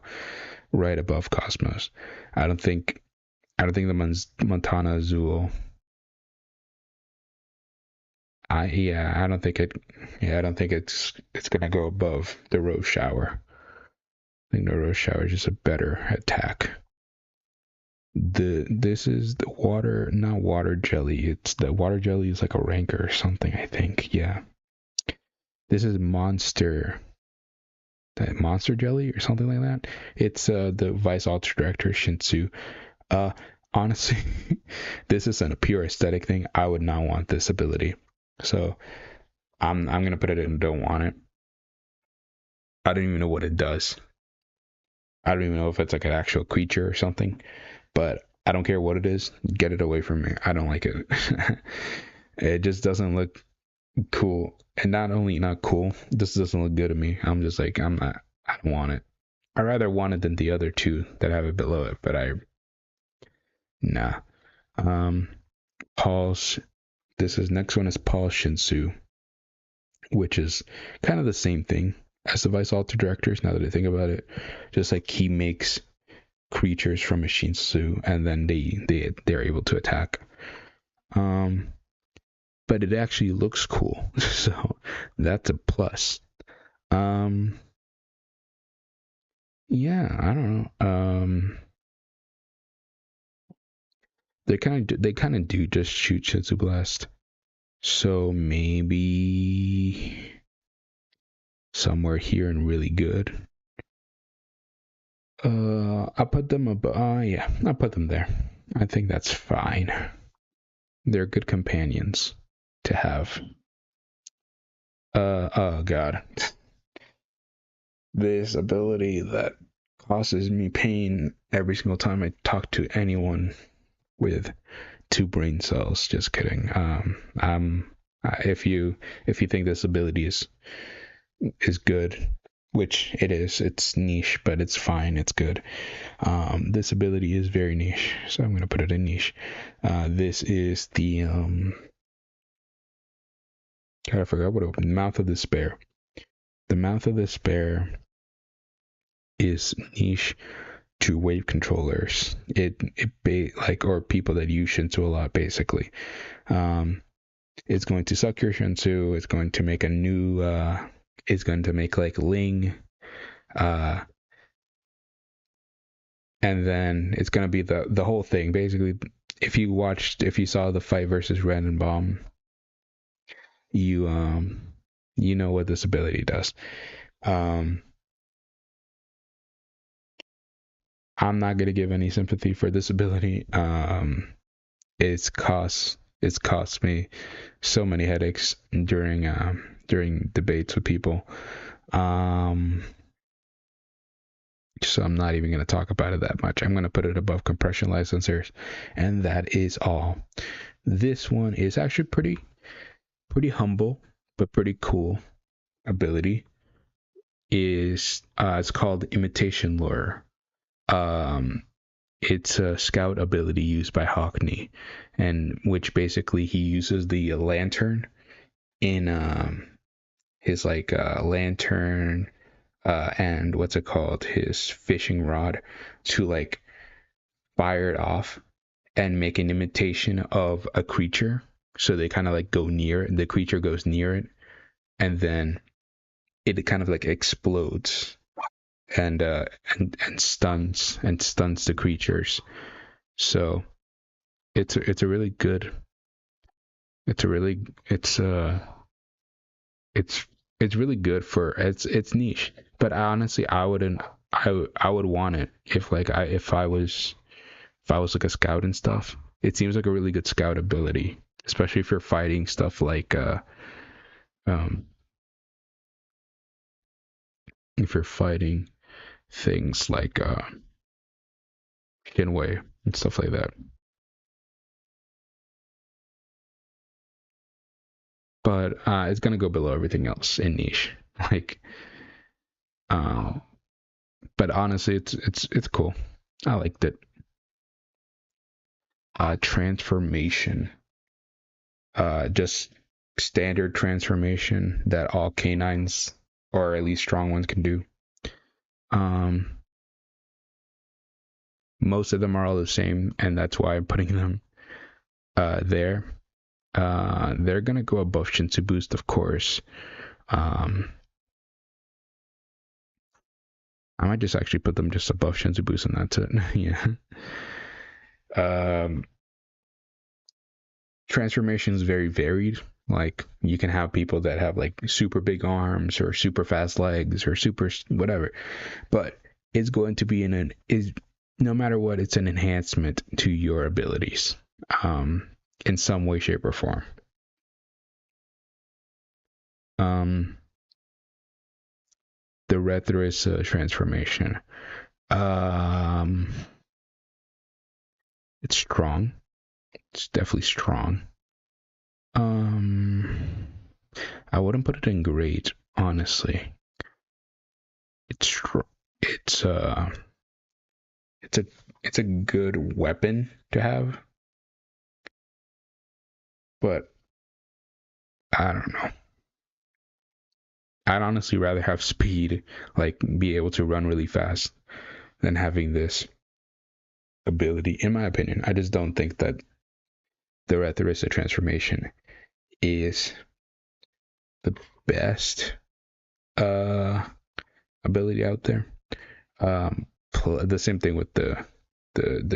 right above Cosmos. I don't think the Montana Azul. I don't think it's gonna go above the Rose Shower. I think the Rose Shower is just a better attack. This is the water, not water jelly. It's the water jelly is like a rancor or something, I think. Yeah. This is monster jelly or something like that. It's the Vice Ultra Director Shinsu. Uh Honestly, this isn't a pure aesthetic thing. I would not want this ability. So I'm gonna put it in don't want it. I don't even know what it does. I don't even know if it's like an actual creature or something. But I don't care what it is. Get it away from me. I don't like it. It just doesn't look cool. And not only not cool, this doesn't look good to me. I'm just like, I don't want it. I rather want it than the other two that have it below it, but nah. Um, Paul's, this is next one is Paul Shinsu, which is kind of the same thing as the Vice Alter Directors, now that I think about it. Just like he makes creatures from a Shinsu and then they're able to attack. But it actually looks cool. So that's a plus. Yeah, I don't know. They kind of do just shoot Shinsu Blast. So maybe somewhere here and really good. I'll put them above. Yeah, I'll put them there. I think that's fine. They're good companions to have. Oh god. This ability that causes me pain every single time I talk to anyone with 2 brain cells. Just kidding. If you think this ability is good, which it is, it's niche, but it's fine. It's good. This ability is very niche, so I'm gonna put it in niche. This is the I forgot what it was. Mouth of Despair. The Mouth of Despair is niche to wave controllers. Or people that use Shinsu a lot, basically. It's going to suck your Shinsu. It's going to make a new. It's going to make like Ling. And then it's going to be the whole thing. Basically, if you saw the fight versus Ren and Bomb, you know what this ability does. I'm not gonna give any sympathy for this ability. It's cost me so many headaches during debates with people. So I'm not even gonna talk about it that much. I'm gonna put it above compression licensors, and that is all. This one is actually pretty humble, but pretty cool ability. It's called Imitation Lure. It's a scout ability used by Hockney, and which basically he uses the lantern in his lantern and what's it called, his fishing rod, to like fire it off and make an imitation of a creature. So they kind of like go near it, the creature goes near it, and then it kind of like explodes and stuns the creatures. So it's a really good. It's a really it's really good for it's niche. But honestly, I wouldn't. I would want it if I was like a scout and stuff. It seems like a really good scout ability, especially if you're fighting stuff like um if you're fighting things like Shinwei and stuff like that. But it's gonna go below everything else in niche. Like, um, but honestly, it's cool. I liked it. Transformation. Just standard transformation that all canines, or at least strong ones, can do. Most of them are all the same, and that's why I'm putting them there. They're gonna go above Shinsu Boost, of course. I might just actually put them just above Shinsu Boost, and that's it. Yeah. Um, transformation is very varied. Like you can have people that have like super big arms or super fast legs or super whatever, but it's going to be is no matter what, it's an enhancement to your abilities, in some way, shape, or form. Um, the Rethris transformation. Um, it's strong. It's definitely strong. Um, I wouldn't put it in great, honestly. It's it's it's a it's a good weapon to have, but I don't know. I'd honestly rather have speed, like be able to run really fast, than having this ability. In my opinion, I just don't think that the Rethorissa transformation is the best ability out there. The same thing with the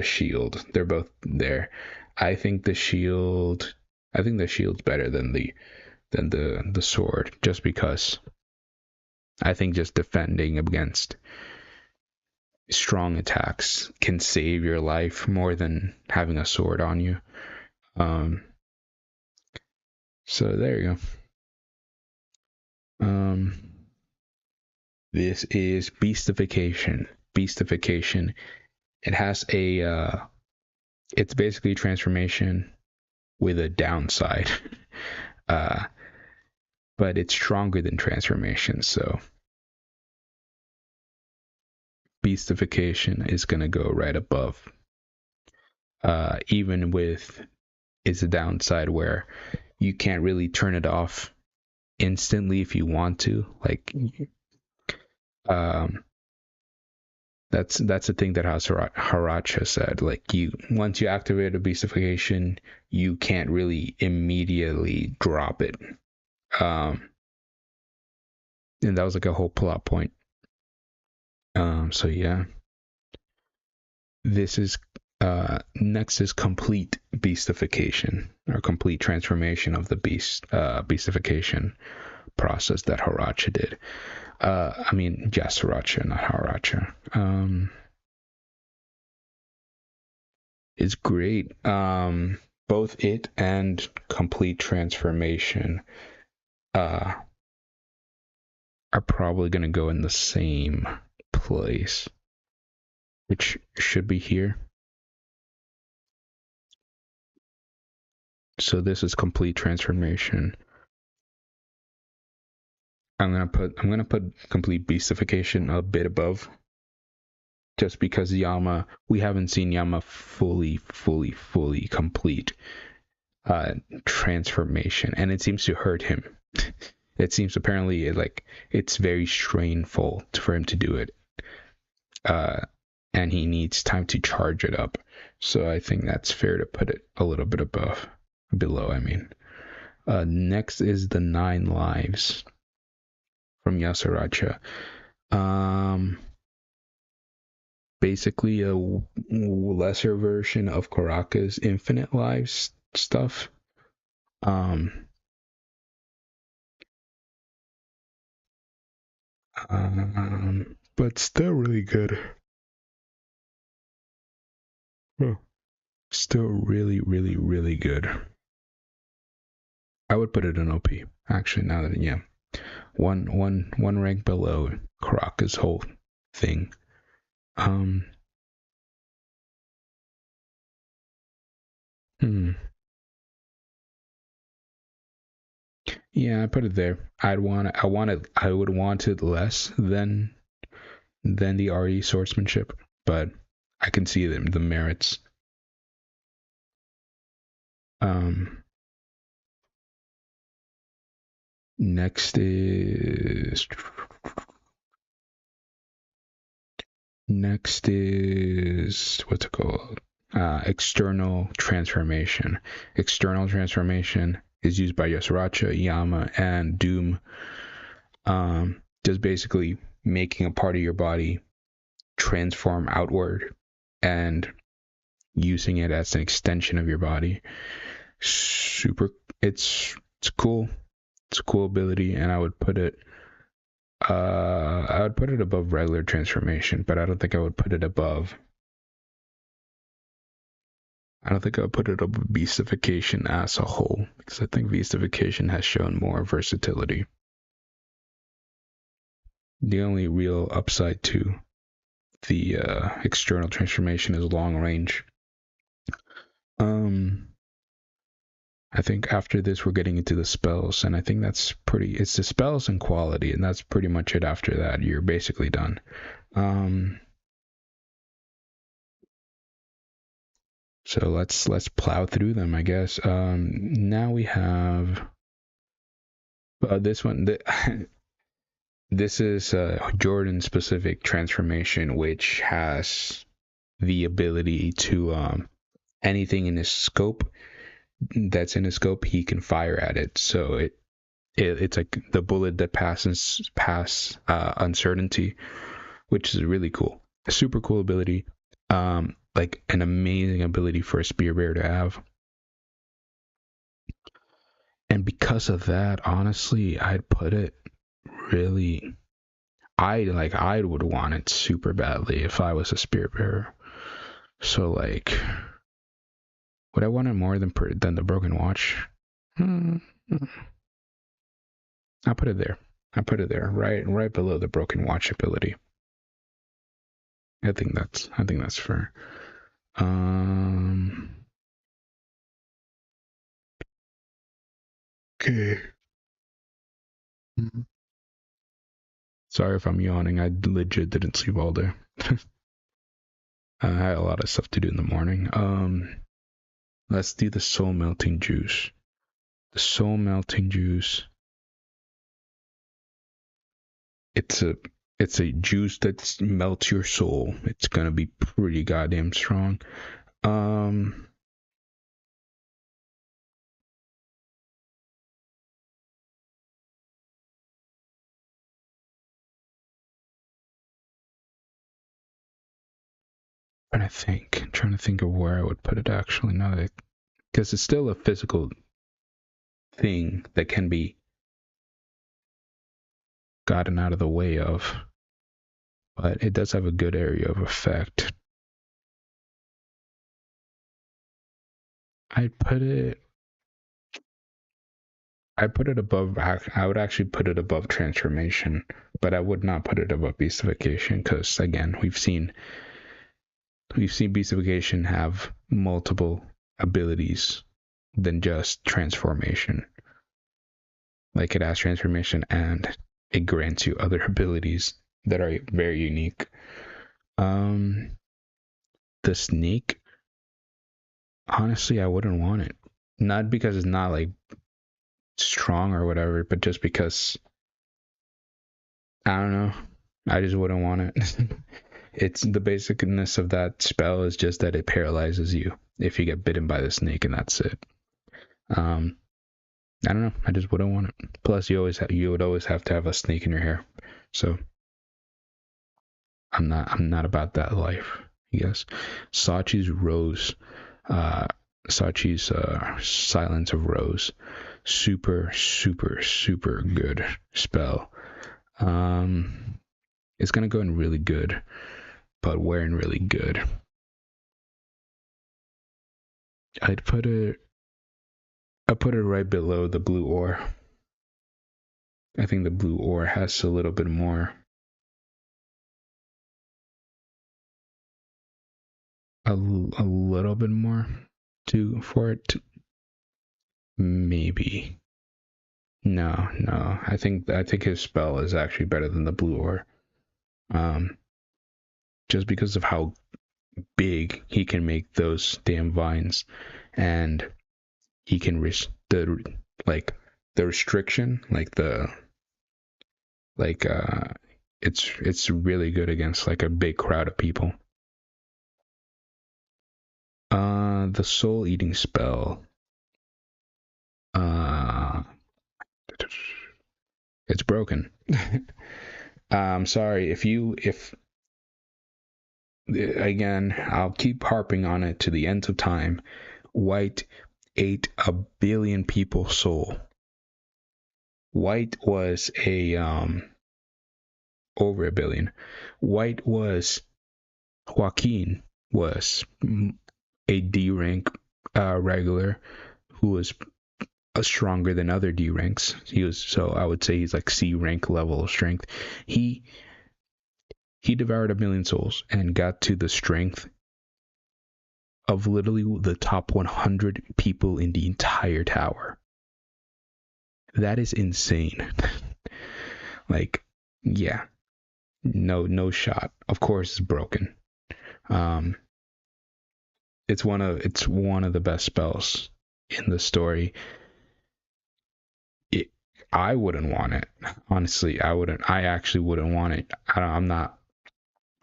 shield. They're both there. I think the shield. I think the shield's better than the sword, just because I think just defending against strong attacks can save your life more than having a sword on you. Um, so there you go. This is beastification. Beastification. It has it's basically transformation with a downside. uh, but it's stronger than transformation. So beastification is gonna go right above. Even with its a downside where you can't really turn it off instantly if you want to. Like, um, that's the thing that Haracha said. Like, you once you activate a beastification, you can't really immediately drop it. And that was like a whole plot point. So yeah, this is next is complete beastification, or complete transformation of the beastification process that Haracha did. I mean, just Haracha, not Haracha. It's great. Both it and complete transformation are probably gonna go in the same place, which should be here. So this is complete transformation. I'm gonna put complete beastification a bit above, just because Yama, we haven't seen Yama fully complete transformation, and it seems to hurt him. It seems apparently like it's very strainful for him to do it, and he needs time to charge it up. So I think that's fair to put it a little bit below. I mean, next is the 9 lives from Yasuracha. Basically a lesser version of Karaka's infinite lives stuff. But still really good. Still really good. I would put it in OP, actually, now that, yeah. One rank below Karaka's whole thing. Yeah, I put it there. I would want it less than the RE swordsmanship, but I can see the merits. Next is what's it called? External transformation. External transformation is used by Yasuracha, Yama, and Doom. Just basically making a part of your body transform outward and using it as an extension of your body. Super, it's cool. It's a cool ability, and I would put it above regular transformation, but I don't think I would put it above. I don't think I would put it above beastification as a whole, because I think beastification has shown more versatility. The only real upside to the external transformation is long range. I think after this we're getting into the spells, and I think it's the spells and quality, and that's pretty much it. After that, you're basically done. So let's plow through them, I guess. Now we have this one. This is a Jordan specific transformation, which has the ability to anything in his scope that's in his scope, he can fire at it. So it's like the bullet that passes past uncertainty, which is really cool. A super cool ability. Like an amazing ability for a spear bearer to have. And because of that, honestly, I'd put it really. I would want it super badly if I was a spear bearer. So like, would I want it more than the Broken Watch? I'll put it there. Right below the Broken Watch ability. I think that's fair. Okay. Sorry if I'm yawning. I legit didn't sleep all day. I had a lot of stuff to do in the morning. Let's do the Soul Melting Juice. The Soul Melting Juice. It's a juice that melts your soul. It's gonna be pretty goddamn strong. I'm trying to think of where I would put it actually now that, because it's still a physical thing that can be gotten out of the way of, but it does have a good area of effect. I'd put it above. I would actually put it above transformation, but I would not put it above beastification, because again, we've seen beastification have multiple abilities than just transformation. Like it has transformation and it grants you other abilities that are very unique. The snake, honestly, I wouldn't want it. Not because it's not like strong or whatever, but just because I don't know. I just wouldn't want it. It's the basicness of that spell is just that it paralyzes you if you get bitten by the snake, and that's it. I don't know. I just wouldn't want it. Plus, you would always have to have a snake in your hair. So I'm not about that life, I guess. Sachi's Rose. Sachi's Silence of Rose. Super, super, super good spell. It's gonna go in really good, but where in really good? I'd put it right below the blue ore. I think the blue ore has a little bit more. A little bit more for it to, maybe. No. I think his spell is actually better than the blue ore. Just because of how big he can make those damn vines, and he can the restriction, it's really good against like a big crowd of people. The soul eating spell. It's broken. I'm sorry if again, I'll keep harping on it to the end of time. White ate a billion people's soul. White was over a billion. White was Joaquin was a D rank regular who was stronger than other D ranks. He was, so I would say he's like C rank level of strength. He devoured a million souls and got to the strength of literally the top 100 people in the entire tower. That is insane. Like, yeah, no shot. Of course, it's broken. It's one of the best spells in the story. I wouldn't want it. Honestly, I wouldn't. I actually wouldn't want it. I'm not.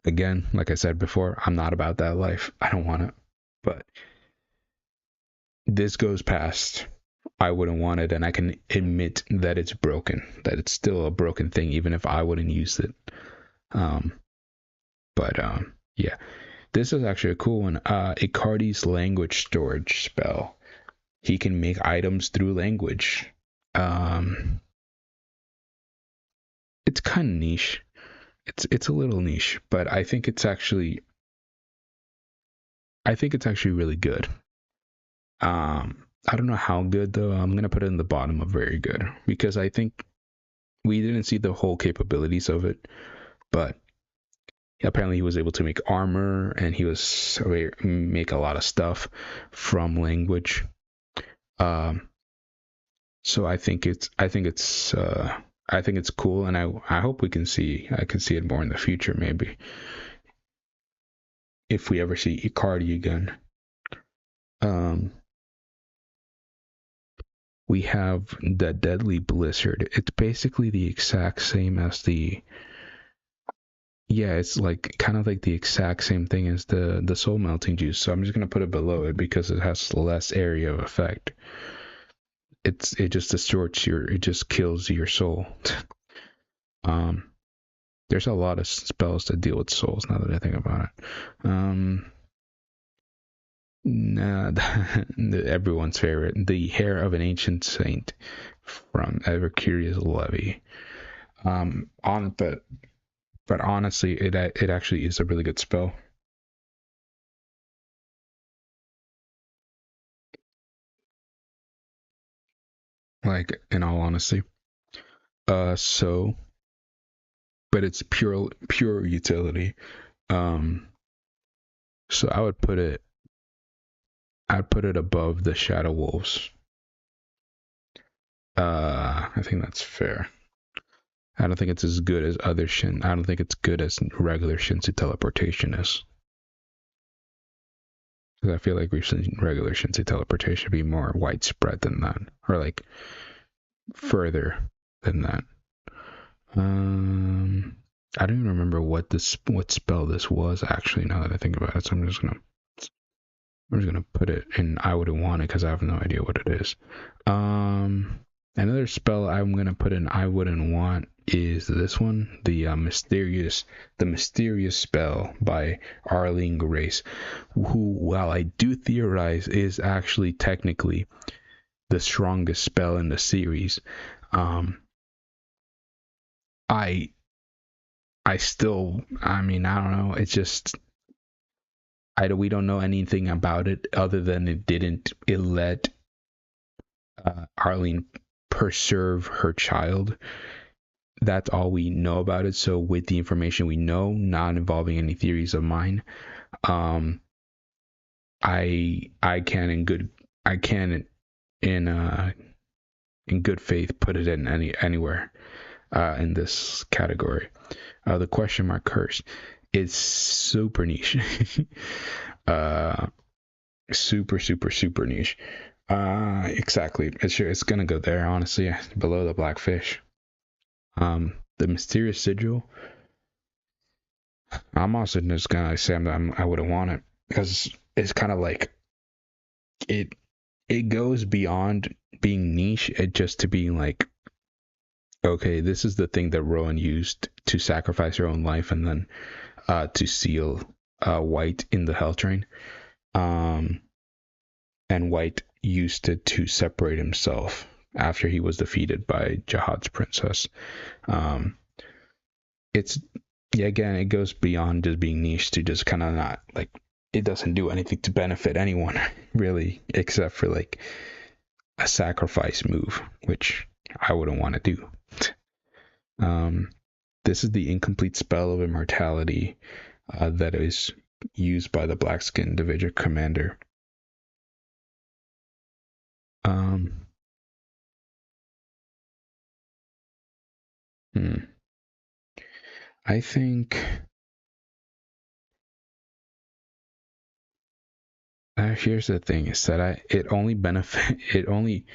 Again, like I said before, I'm not about that life. I don't want it. But this goes past. I wouldn't want it, and I can admit that it's broken. That it's still a broken thing, even if I wouldn't use it. Yeah. This is actually a cool one. Icardi's language storage spell. He can make items through language. It's kind of niche. It's a little niche, but I think it's actually really good. I don't know how good though. I'm gonna put it in the bottom of very good because I think we didn't see the whole capabilities of it, but apparently he was able to make armor and he was make a lot of stuff from language. So I think it's cool, and I hope I can see it more in the future, maybe if we ever see Icardi again. We have the Deadly Blizzard. It's basically the exact same as it's like kind of like the exact same thing as the Soul Melting Juice. So I'm just gonna put it below it because it has less area of effect. It just distorts it just kills your soul. There's a lot of spells that deal with souls now that I think about it. Everyone's favorite, the Hair of an Ancient Saint from Evercurious Levy. But honestly, it actually is a really good spell. Like, in all honesty. But it's pure utility. So I'd put it above the Shadow Wolves. I think that's fair. I don't think it's as good as other Shin. I don't think it's good as regular Shinsu teleportation is. Because I feel like we've seen regular Shinsu teleportation be more widespread than that, or like further than that. I don't even remember what spell this was actually. Now that I think about it, so I'm just gonna put it in. I wouldn't want it because I have no idea what it is. Another spell I'm gonna put in I wouldn't want is this one, the mysterious spell by Arlene Grace, who, while I do theorize, is actually technically the strongest spell in the series. I still, I mean, I don't know. It's just, we don't know anything about it other than it let Arlene preserve her child. That's all we know about it. So with the information we know, not involving any theories of mine, I can in good faith put it in anywhere in this category. The question mark curse is super niche. Super niche. Exactly. It's gonna go there, honestly, below the Blackfish. The Mysterious Sigil. I'm also just gonna say I wouldn't want it because it's kind of like it goes beyond being niche, just to being like, okay, this is the thing that Rowan used to sacrifice her own life and then to seal White in the Hell Train. And White used it to separate himself after he was defeated by Jihad's princess. It's, yeah, again, it goes beyond just being niche to just kind of not like, it doesn't do anything to benefit anyone really, except for like a sacrifice move, which I wouldn't want to do. This is the incomplete spell of immortality that is used by the Blackskin Division commander. I think here's the thing: is that it only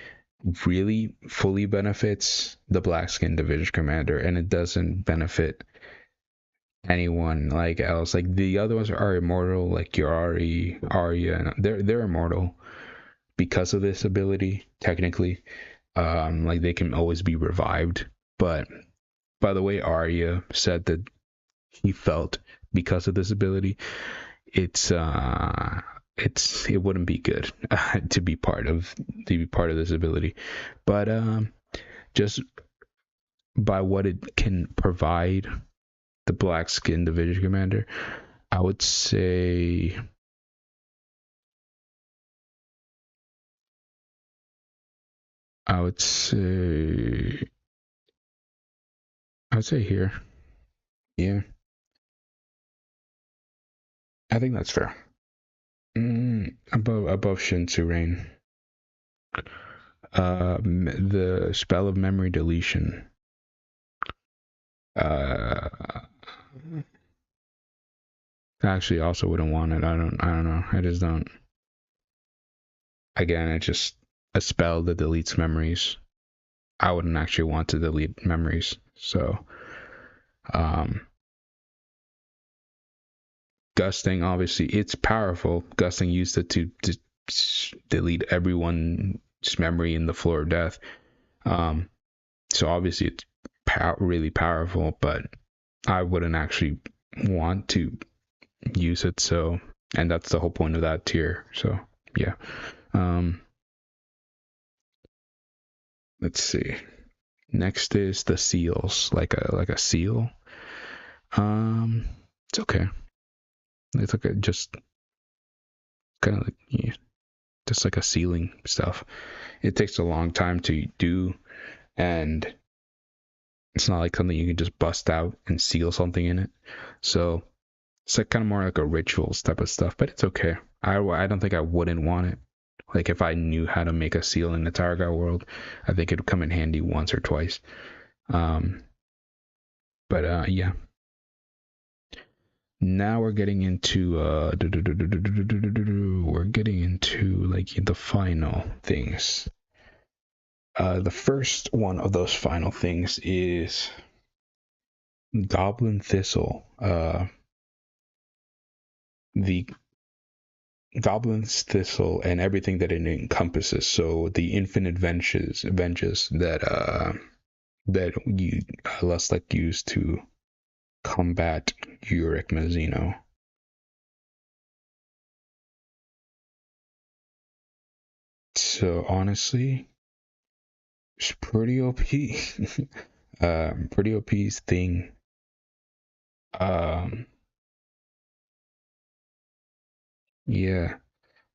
really fully benefits the Blackskin Division commander, and it doesn't benefit anyone like else. Like the other ones are immortal, like Yuri, Arya, and they're immortal because of this ability. Technically, like they can always be revived. But by the way, Arya said that he felt because of this ability, it wouldn't be good to be part of this ability. But just by what it can provide the Blackskin Division commander, I would say here. Yeah, I think that's fair. Above Shinsu Rain. The spell of memory deletion. Actually, also wouldn't want it. I don't know. I just don't. Again, it's just a spell that deletes memories. I wouldn't actually want to delete memories. So, Gusting, obviously, it's powerful. Gusting used it to delete everyone's memory in the Floor of Death. So obviously it's really powerful, but I wouldn't actually want to use it. So, and that's the whole point of that tier. So, yeah. Let's see. Next is the seals, like a seal. It's okay. It's like just kind of like, yeah, just like a sealing stuff. It takes a long time to do, and it's not like something you can just bust out and seal something in it. So it's like kind of more like a rituals type of stuff, but it's okay. I don't think I wouldn't want it. Like if I knew how to make a seal in the Tower God world, I think it would come in handy once or twice. But yeah. Now we're getting into like the final things. The first one of those final things is Goblin Thistle. The Goblin's Thistle and everything that it encompasses. So the infinite venges that you Lustlek used to combat Uric Mazzino. So honestly, it's pretty OP. Pretty OP's thing. Yeah.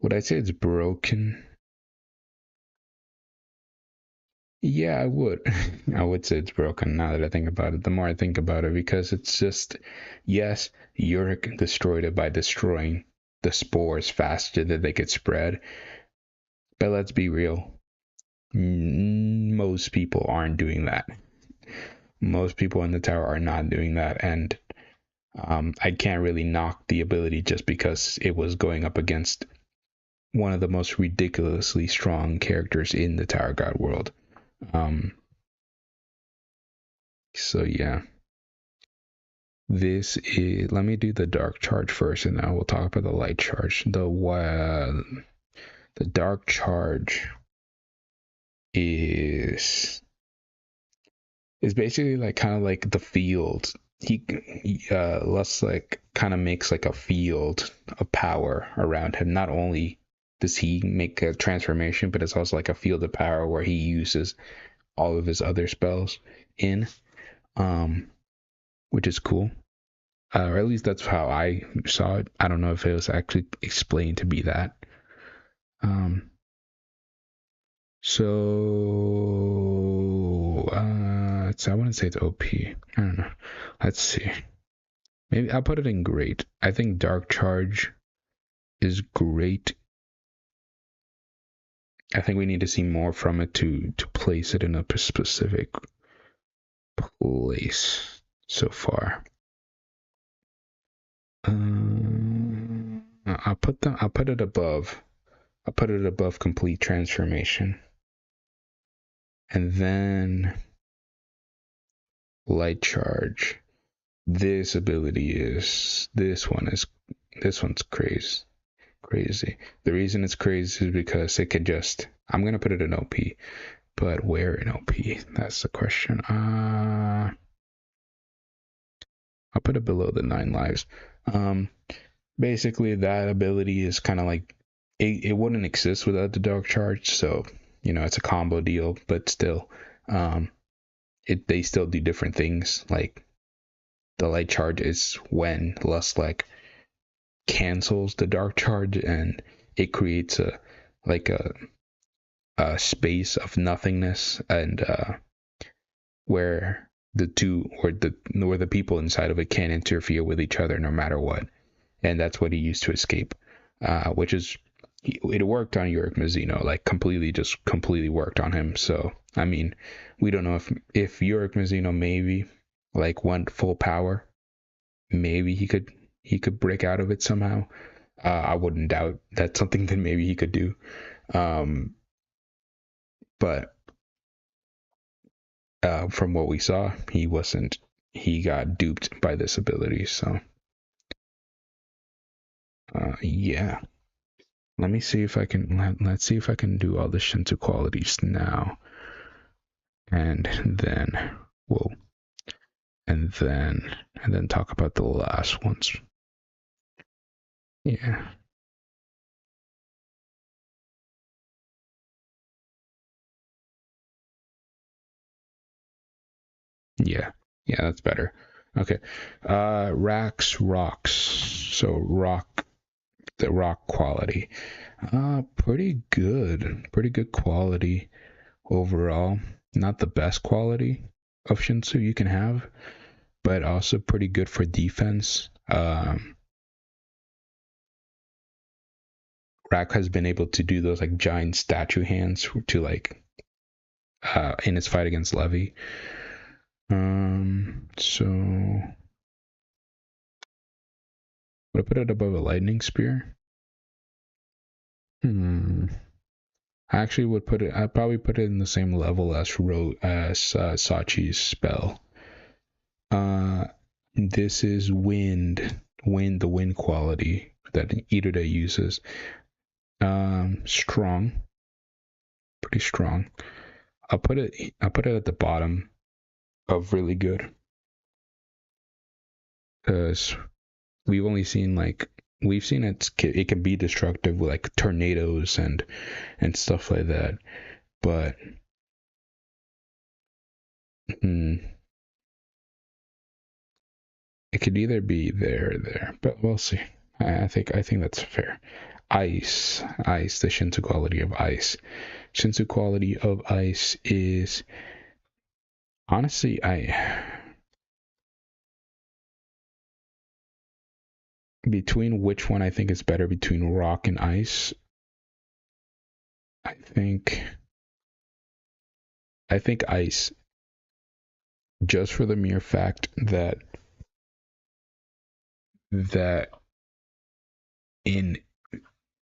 Would I say it's broken? Yeah, I would. I would say it's broken now that I think about it. The more I think about it, because it's just, yes, Uric destroyed it by destroying the spores faster than they could spread. But let's be real. Most people aren't doing that. Most people in the tower are not doing that. And I can't really knock the ability just because it was going up against one of the most ridiculously strong characters in the Tower God world. So yeah, this is, let me do the dark charge first, and then we'll talk about the light charge. The dark charge is basically like kind of like the field Less like kind of makes like a field of power around him. Not only does he make a transformation, but it's also like a field of power where he uses all of his other spells in, um, which is cool. Or at least that's how I saw it. I don't know if it was actually explained to be that. Um, so I wouldn't say it's OP. I don't know. Let's see. Maybe I'll put it in great. I think Dark Charge is great. I think we need to see more from it to place it in a specific place so far. I'll put it above. I'll put it above complete transformation. And then light charge. This one's crazy. The reason it's crazy is because it could just, I'm gonna put it in OP, but where in OP? That's the question. I'll put it below the 9 lives. Basically that ability is kind of like, it wouldn't exist without the dark charge, so it's a combo deal, but still, they still do different things. Like the light charge is when Lustlek cancels the dark charge, and it creates a space of nothingness, and where the people inside of it can't interfere with each other no matter what, and that's what he used to escape, which is, it worked on Yorick Mizuno, like completely worked on him. So I mean, we don't know if Yorick Mizuno maybe like went full power, maybe he could break out of it somehow. I wouldn't doubt that's something that maybe he could do, but from what we saw, he got duped by this ability. So yeah, let me see if I can let's see if I can do all the Shinsu qualities now, and then we'll and then talk about the last ones. Yeah. Yeah, that's better. Okay. Racks, rocks. So the rock quality. Pretty good. Pretty good quality overall. Not the best quality of Shinsu you can have, but also pretty good for defense. Rack has been able to do those like giant statue hands to like in his fight against Levi. So would I put it above a lightning spear? I actually would put it. I'd probably put it in the same level as Sachi's spell. This is wind, the wind quality that Irude uses. Strong, pretty strong. I'll put it at the bottom of really good, because we've seen it can be destructive with like tornadoes and stuff like that, but it could either be there or there, but we'll see. I think that's fair. Ice, the Shinsu quality of ice. Shinsu quality of ice is, honestly, between which one I think is better between rock and ice, I think ice, just for the mere fact that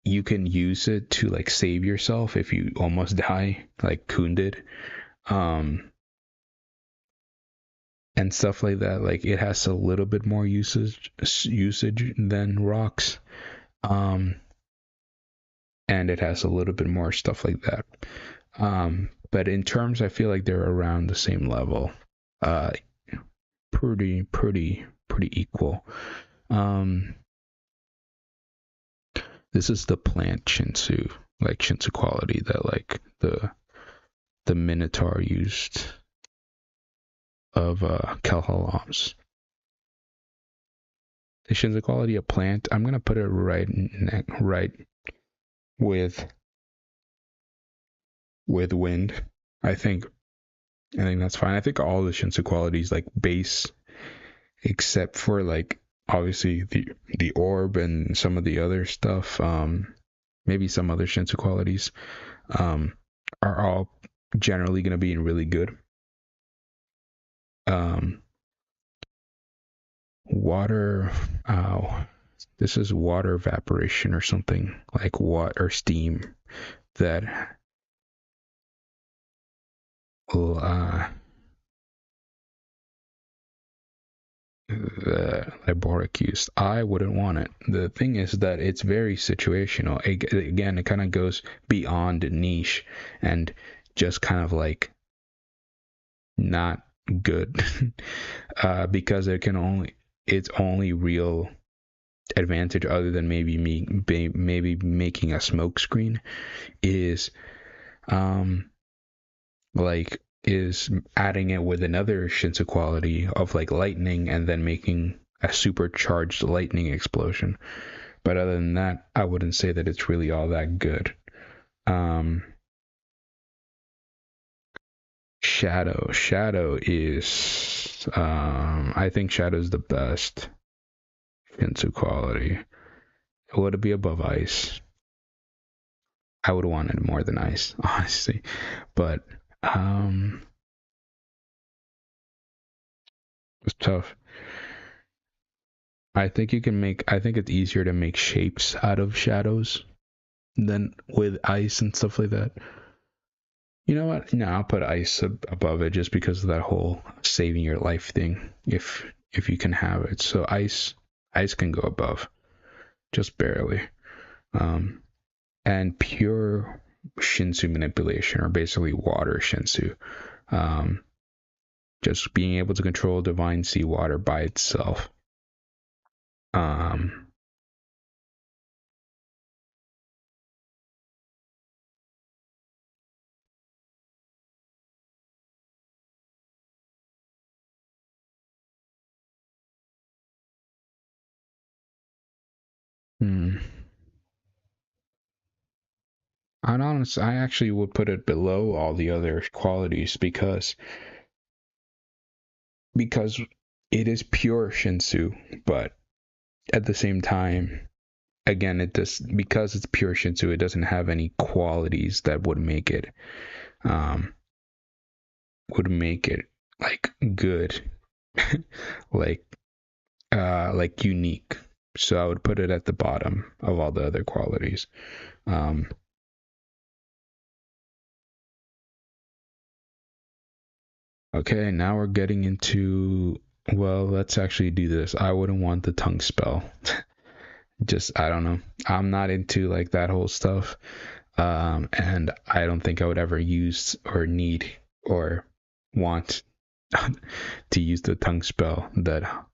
you can use it to like save yourself if you almost die, like Kun did, and stuff like that. Like it has a little bit more usage than rocks, and it has a little bit more stuff like that. But in terms, I feel like they're around the same level. pretty equal. This is the plant Shinsu, like Shinsu quality that like the Minotaur used of Kel'Halams. The Shinsu quality of plant, I'm gonna put it right with wind. I think that's fine. I think all the Shinsu qualities like base, except for like obviously the orb and some of the other stuff. Maybe some other Shinsu qualities are all generally gonna be really good. Water, this is water evaporation or something like water or steam that will the Liboric used. I wouldn't want it. The thing is that it's very situational. Again, it kind of goes beyond niche and just kind of like not good because its only real advantage other than maybe making a smoke screen is is adding it with another Shinsu quality of like lightning and then making a supercharged lightning explosion. But other than that, I wouldn't say that it's really all that good. Shadow is I think Shadow is the best Shinsu quality. Would it be above Ice? I would want it more than Ice, honestly. But it's tough. I think it's easier to make shapes out of shadows than with ice and stuff like that. You know what? No, I'll put ice above it just because of that whole saving your life thing. If you can have it, so ice can go above, just barely. And pure Shinsu manipulation, or basically water Shinsu, just being able to control divine sea water by itself. I actually would put it below all the other qualities because it is pure Shinsu, but at the same time, again, because it's pure Shinsu, it doesn't have any qualities that would make it like good, like unique. So I would put it at the bottom of all the other qualities. Okay, now we're getting into, well, let's actually do this. I wouldn't want the tongue spell. Just, I don't know. I'm not into like that whole stuff. And I don't think I would ever use or need or want to use the tongue spell that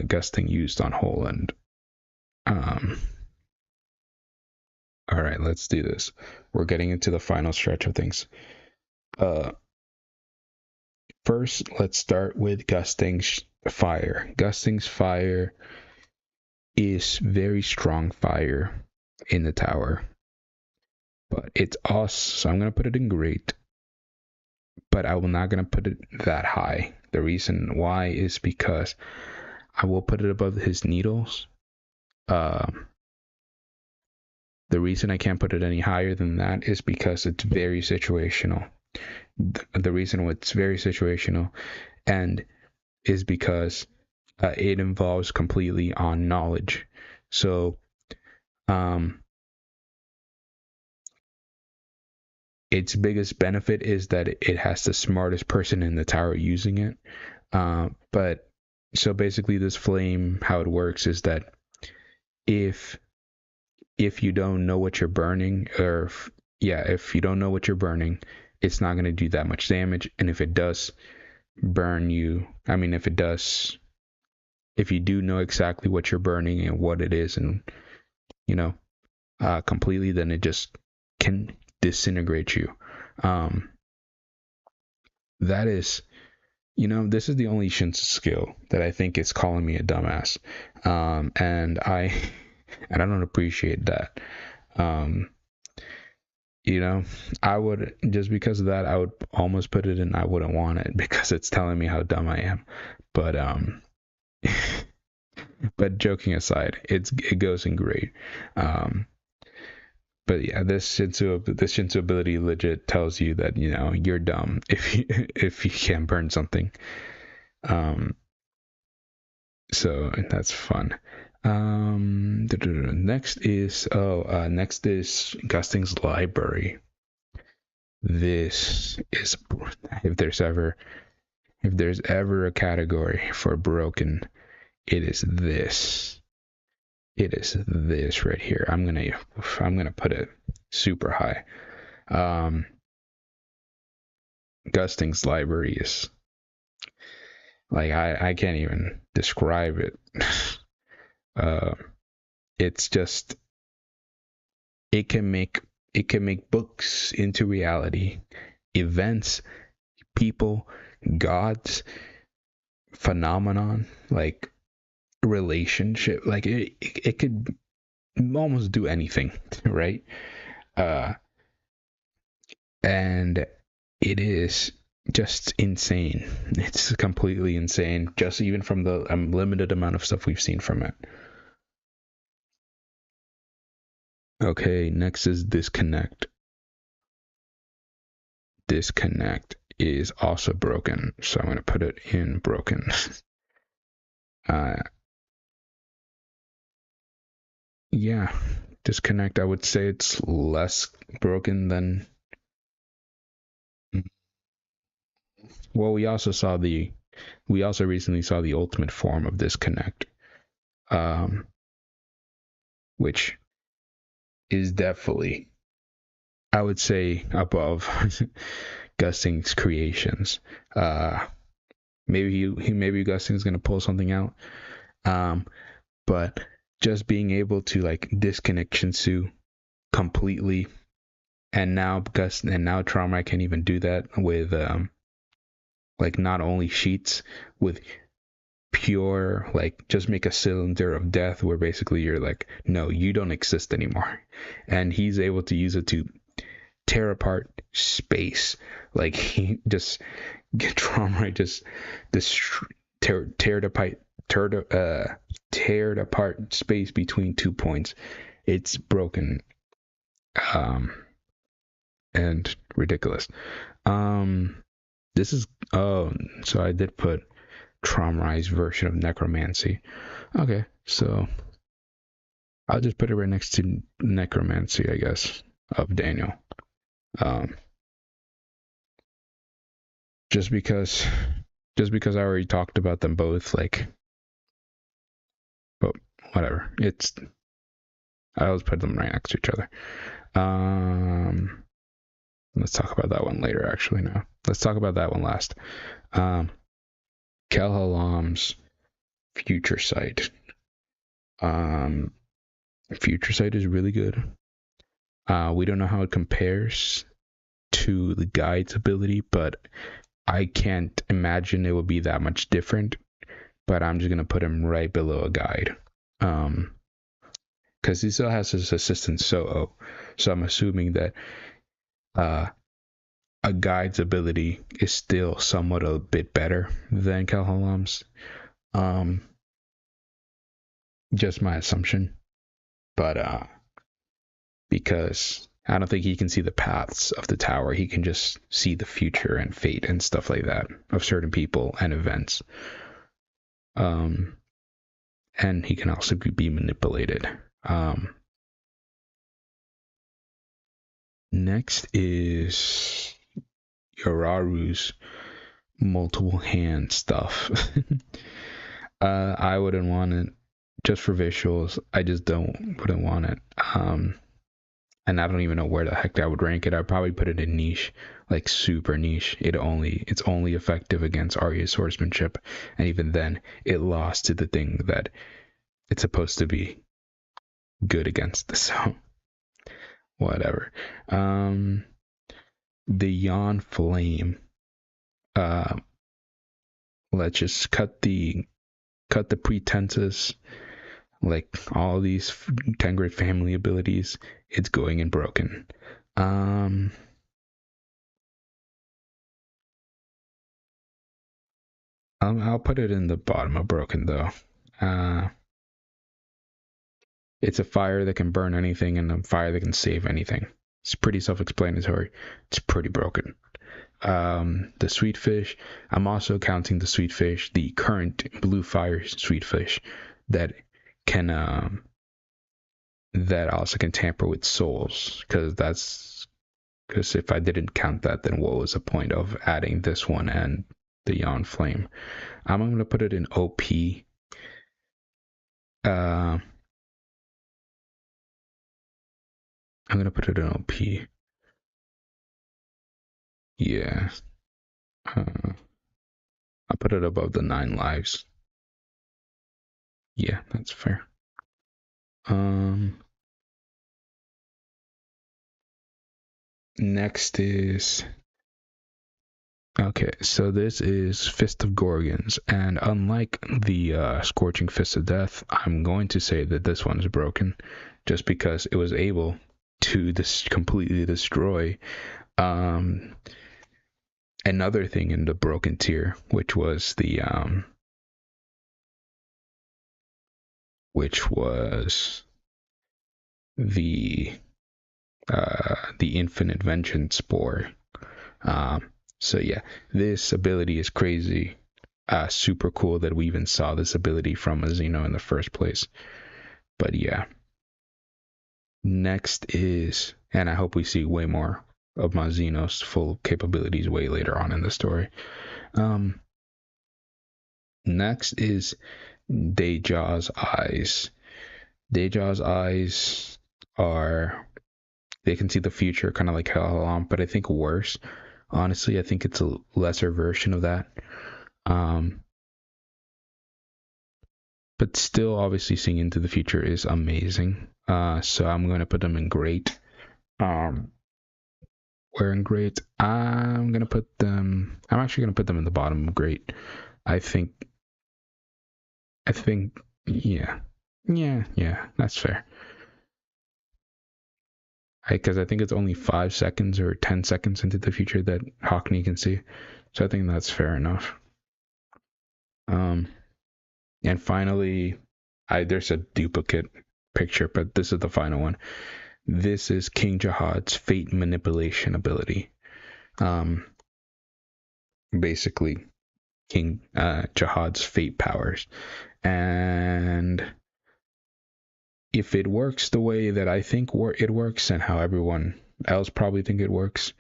Gusting used on Holland. All right, let's do this. We're getting into the final stretch of things. First, let's start with Gusting's fire. Gusting's fire is very strong fire in the tower, but it's us, so I'm gonna put it in great, but I'm not gonna put it that high. The reason why is because I will put it above his needles. The reason I can't put it any higher than that is because it's very situational. The reason it's very situational and is because it involves completely on knowledge. So its biggest benefit is that it has the smartest person in the tower using it. But so basically this flame, how it works is that if you don't know what you're burning, if you don't know what you're burning, it's not going to do that much damage. And if it does burn you, I mean, if you do know exactly what you're burning and what it is, and completely, then it just can disintegrate you. That is, this is the only Shinsu skill that I think is calling me a dumbass, and I don't appreciate that. I would, just because of that, I would almost put it in I wouldn't want it, because it's telling me how dumb I am. But but joking aside, it goes in great. But yeah, this Shinsu ability legit tells you that you're dumb if you can't burn something. So that's fun. Next is Gusting's Library. This is, if there's ever a category for broken, it is this. It is this right here. I'm gonna put it super high. Gusting's Library is like, I can't even describe it. It's just, it can make books into reality, events, people, gods, phenomenon, like relationship, like it could almost do anything, right? And it is just insane. It's completely insane, just even from the limited amount of stuff we've seen from it. Okay, next is Disconnect. Disconnect is also broken, so I'm going to put it in broken. Yeah, Disconnect, I would say it's less broken than... Well, we also recently saw the ultimate form of Disconnect, which is definitely, I would say, above Gusting's creations. Maybe Gusting's gonna pull something out, but just being able to like disconnect Shinsu completely, and now Tramrai can even do that with like not only sheets, with pure, like, just make a cylinder of death where basically you're like, no, you don't exist anymore, and he's able to use it to tear apart space. Like, he just get Tramrai just tear apart space between 2 points. It's broken and ridiculous. This is, so I did put Tramrai's version of necromancy. Okay, so I'll just put it right next to necromancy, I guess, of Daniel. Just because I already talked about them both, like, but whatever. I always put them right next to each other. Let's talk about that one later, actually. No, let's talk about that one last. Kel'Halam's Future Sight. Future Sight is really good. We don't know how it compares to the Guide's ability, but I can't imagine it would be that much different. But I'm just gonna put him right below a Guide, because he still has his assistant So I'm assuming that a Guide's ability is still somewhat a bit better than Kel'Halam's. Just my assumption, but because I don't think he can see the paths of the tower, he can just see the future and fate and stuff like that of certain people and events. And he can also be manipulated. Next is Yoraru's multiple hand stuff. I wouldn't want it just for visuals. I just wouldn't want it. I and I don't even know where the heck I would rank it. I'd probably put it in niche, like super niche. It's only effective against Arya's swordsmanship, and even then, it lost to the thing that it's supposed to be good against. So whatever. The Yon Flame. Let's just cut the pretenses. Like all these 10 great family abilities, it's going and broken. I'll put it in the bottom of broken though. It's a fire that can burn anything and a fire that can save anything. It's pretty self-explanatory. It's pretty broken. The sweet fish, I'm also counting the sweet fish, the current blue fire sweet fish that can that also can tamper with souls, because if I didn't count that, then what was the point of adding this one and the Yon Flame? I'm gonna put it in OP. I'm gonna put it in OP. Yeah. I'll put it above the 9 lives. Yeah, that's fair. Next is, okay, so this is Fist of Gorgons, and unlike the Scorching Fist of Death, I'm going to say that this one is broken, just because it was able to completely destroy another thing in the broken tier, which was the Infinite Vengeance Spore. So yeah, this ability is crazy. Super cool that we even saw this ability from a Xeno in the first place. But yeah. Next is, and I hope we see way more of my Xenos full capabilities way later on in the story. Next is Dejah's Eyes. Dejah's Eyes they can see the future, kind of like Hellhound, but I think worse. Honestly, I think it's a lesser version of that. But still, obviously, seeing into the future is amazing. So I'm going to put them in great. Where in great? I'm actually going to put them in the bottom of great. I think, yeah, that's fair. Because I think it's only 5 seconds or 10 seconds into the future that Hockney can see. So I think that's fair enough. And finally, there's a duplicate picture, but this is the final one. This is King Jahad's Fate Manipulation ability. Basically, King Jahad's fate powers. And if it works the way that I think it works and how everyone else probably think it works,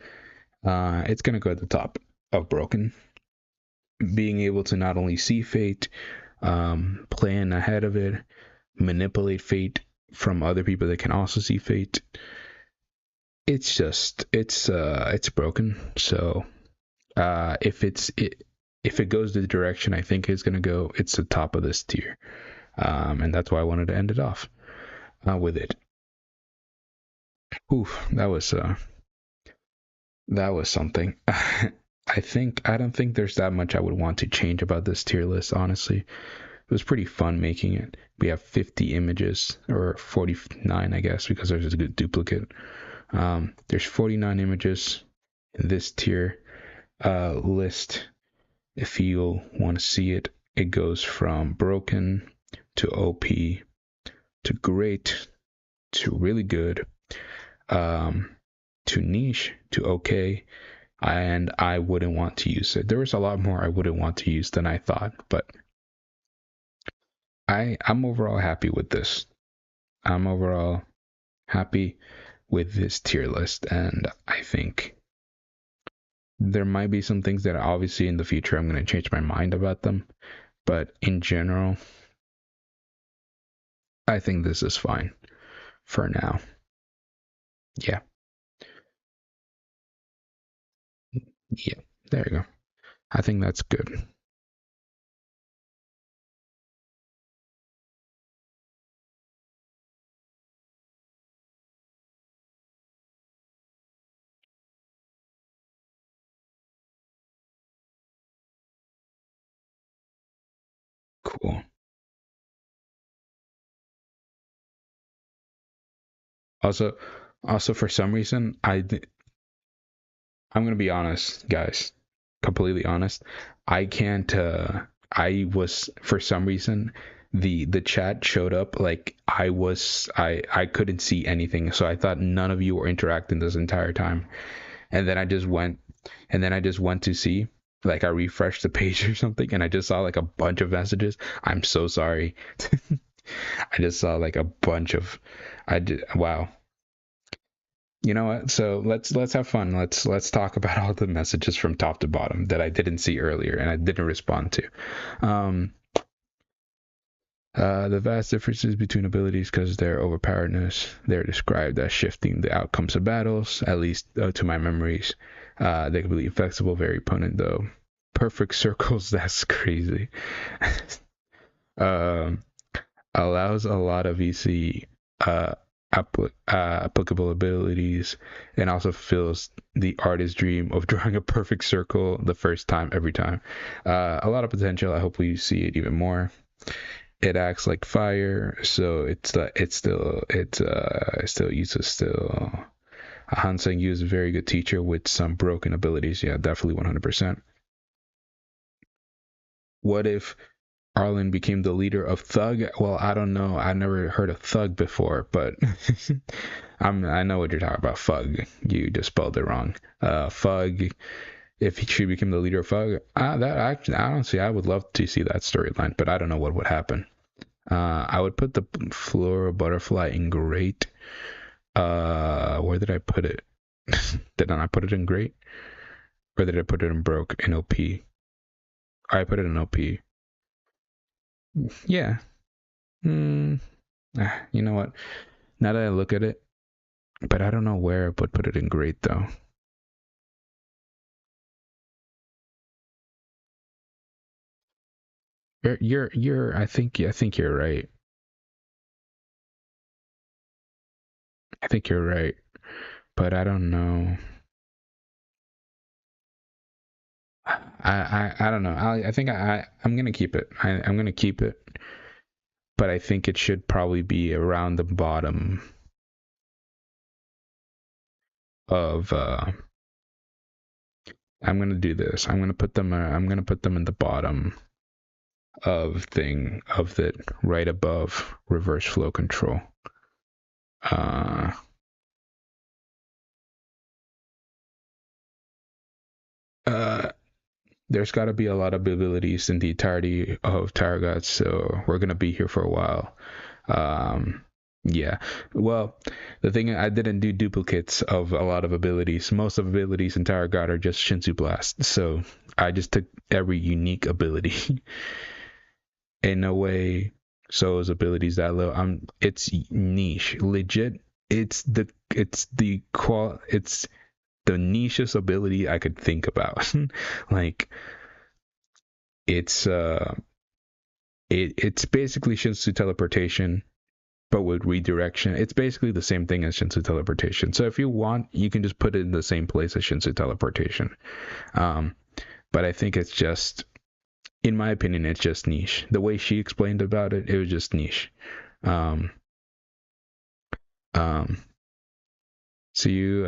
it's going to go at the top of broken. Being able to not only see fate, plan ahead of it, manipulate fate from other people that can also see fate. It's broken. So if it goes the direction I think it's gonna go, it's the top of this tier, and that's why I wanted to end it off with it. Oof, that was something. I don't think there's that much I would want to change about this tier list, honestly. It was pretty fun making it. We have 50 images, or 49, I guess, because there's a good duplicate. There's 49 images in this tier list. If you want to see it, it goes from broken to OP to great to really good, to niche to okay, and I wouldn't want to use it. There was a lot more I wouldn't want to use than I thought, but I'm overall happy with this. I'm overall happy with this tier list, and I think there might be some things that obviously in the future I'm going to change my mind about them, but in general, I think this is fine for now. Yeah. Yeah. There you go. I think that's good. Cool. Also, also for some reason, I'm gonna be honest, guys, completely honest. I can't. I was for some reason the chat showed up like I couldn't see anything, so I thought none of you were interacting this entire time, and then I just went to see. Like I refreshed the page or something, and I just saw like a bunch of messages. I'm so sorry. I just saw like a bunch of. I did. Wow. You know what? So let's have fun. Let's talk about all the messages from top to bottom that I didn't see earlier and I didn't respond to. Um, the vast differences between abilities because their overpoweredness, they're described as shifting the outcomes of battles, at least to my memories. They can be flexible, very potent though. Perfect circles, that's crazy. um, Allows a lot of EC applicable abilities and also fulfills the artist's dream of drawing a perfect circle the first time every time. A lot of potential. I hope we see it even more. It acts like fire, so it still uses still. Hanseng Yu is a very good teacher with some broken abilities. Yeah, definitely 100%. What if Arlen became the leader of Thug? Well, I don't know. I never heard of Thug before, but I know what you're talking about. Fug. You just spelled it wrong. Fug. If she became the leader of Fug, that actually, honestly, I would love to see that storyline, but I don't know what would happen. I would put the floral butterfly in great. Where did I put it? Did I put it in great, or did I put it in broke in OP? I put it in OP. Yeah. Hmm. You know what? Now that I look at it, but I don't know where I would put it in great though. I think you're right. I think you're right, but I don't know. I don't know. I think I'm gonna keep it. I'm gonna keep it, but I think it should probably be around the bottom of. I'm gonna do this. I'm gonna put them. I'm gonna put them in the bottom of thing of it, right above reverse flow control. Uh, uh, there's got to be a lot of abilities in the entirety of Tower Gods, so we're gonna be here for a while. Um, yeah. Well, the thing I didn't do duplicates of a lot of abilities. Most of abilities in Tower God are just Shinsu Blast, so I just took every unique ability in a way. So his abilities that low. It's niche, legit. It's the nichest ability I could think about. Like it's it's basically Shinsu teleportation, but with redirection. It's basically the same thing as Shinsu teleportation. So if you want, you can just put it in the same place as Shinsu teleportation. Um, but I think it's just, in my opinion, it's just niche. The way she explained about it, it was just niche. Um, um, so you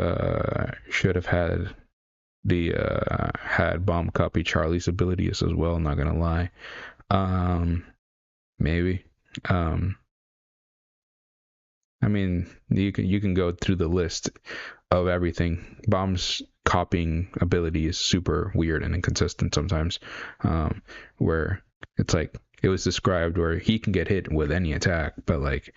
should have had bomb copy Charlie's abilities as well. Not gonna lie. Um, maybe. Um, I mean, you can go through the list of everything. Bomb's copying ability is super weird and inconsistent sometimes, where it's like it was described where he can get hit with any attack, but like,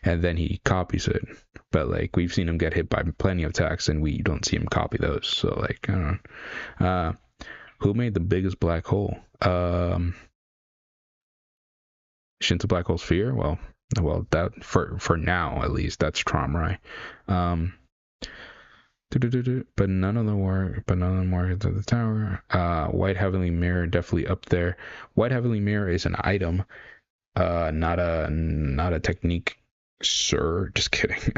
and then he copies it. But like we've seen him get hit by plenty of attacks, and we don't see him copy those. So like, I don't know. Who made the biggest black hole? Shinto Black Hole Sphere? Well, that for now at least, that's Tromrai. Um, But none of them work. But none of them work at the tower. White Heavenly Mirror definitely up there. White Heavenly Mirror is an item, not a technique, sir. Just kidding.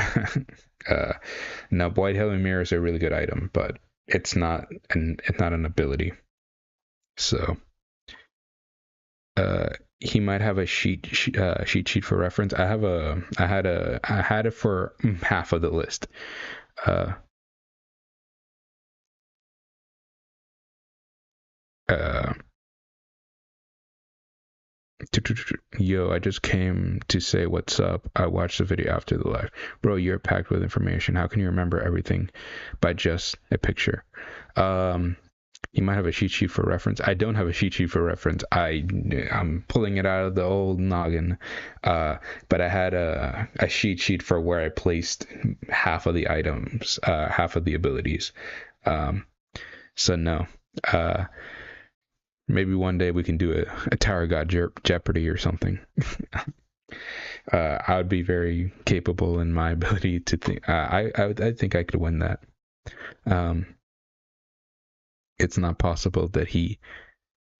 No, White Heavenly Mirror is a really good item, but it's not an ability. So, he might have a cheat sheet for reference. I had it for half of the list. Yo, I just came to say what's up. I watched the video after the live. Bro, you're packed with information. How can you remember everything by just a picture? You might have a cheat sheet for reference. I don't have a cheat sheet for reference. I'm pulling it out of the old noggin. But I had a cheat sheet for where I placed half of the items, half of the abilities. So no. Maybe one day we can do a Tower God Jeopardy or something. I would be very capable in my ability to think. I think I could win that. It's not possible that he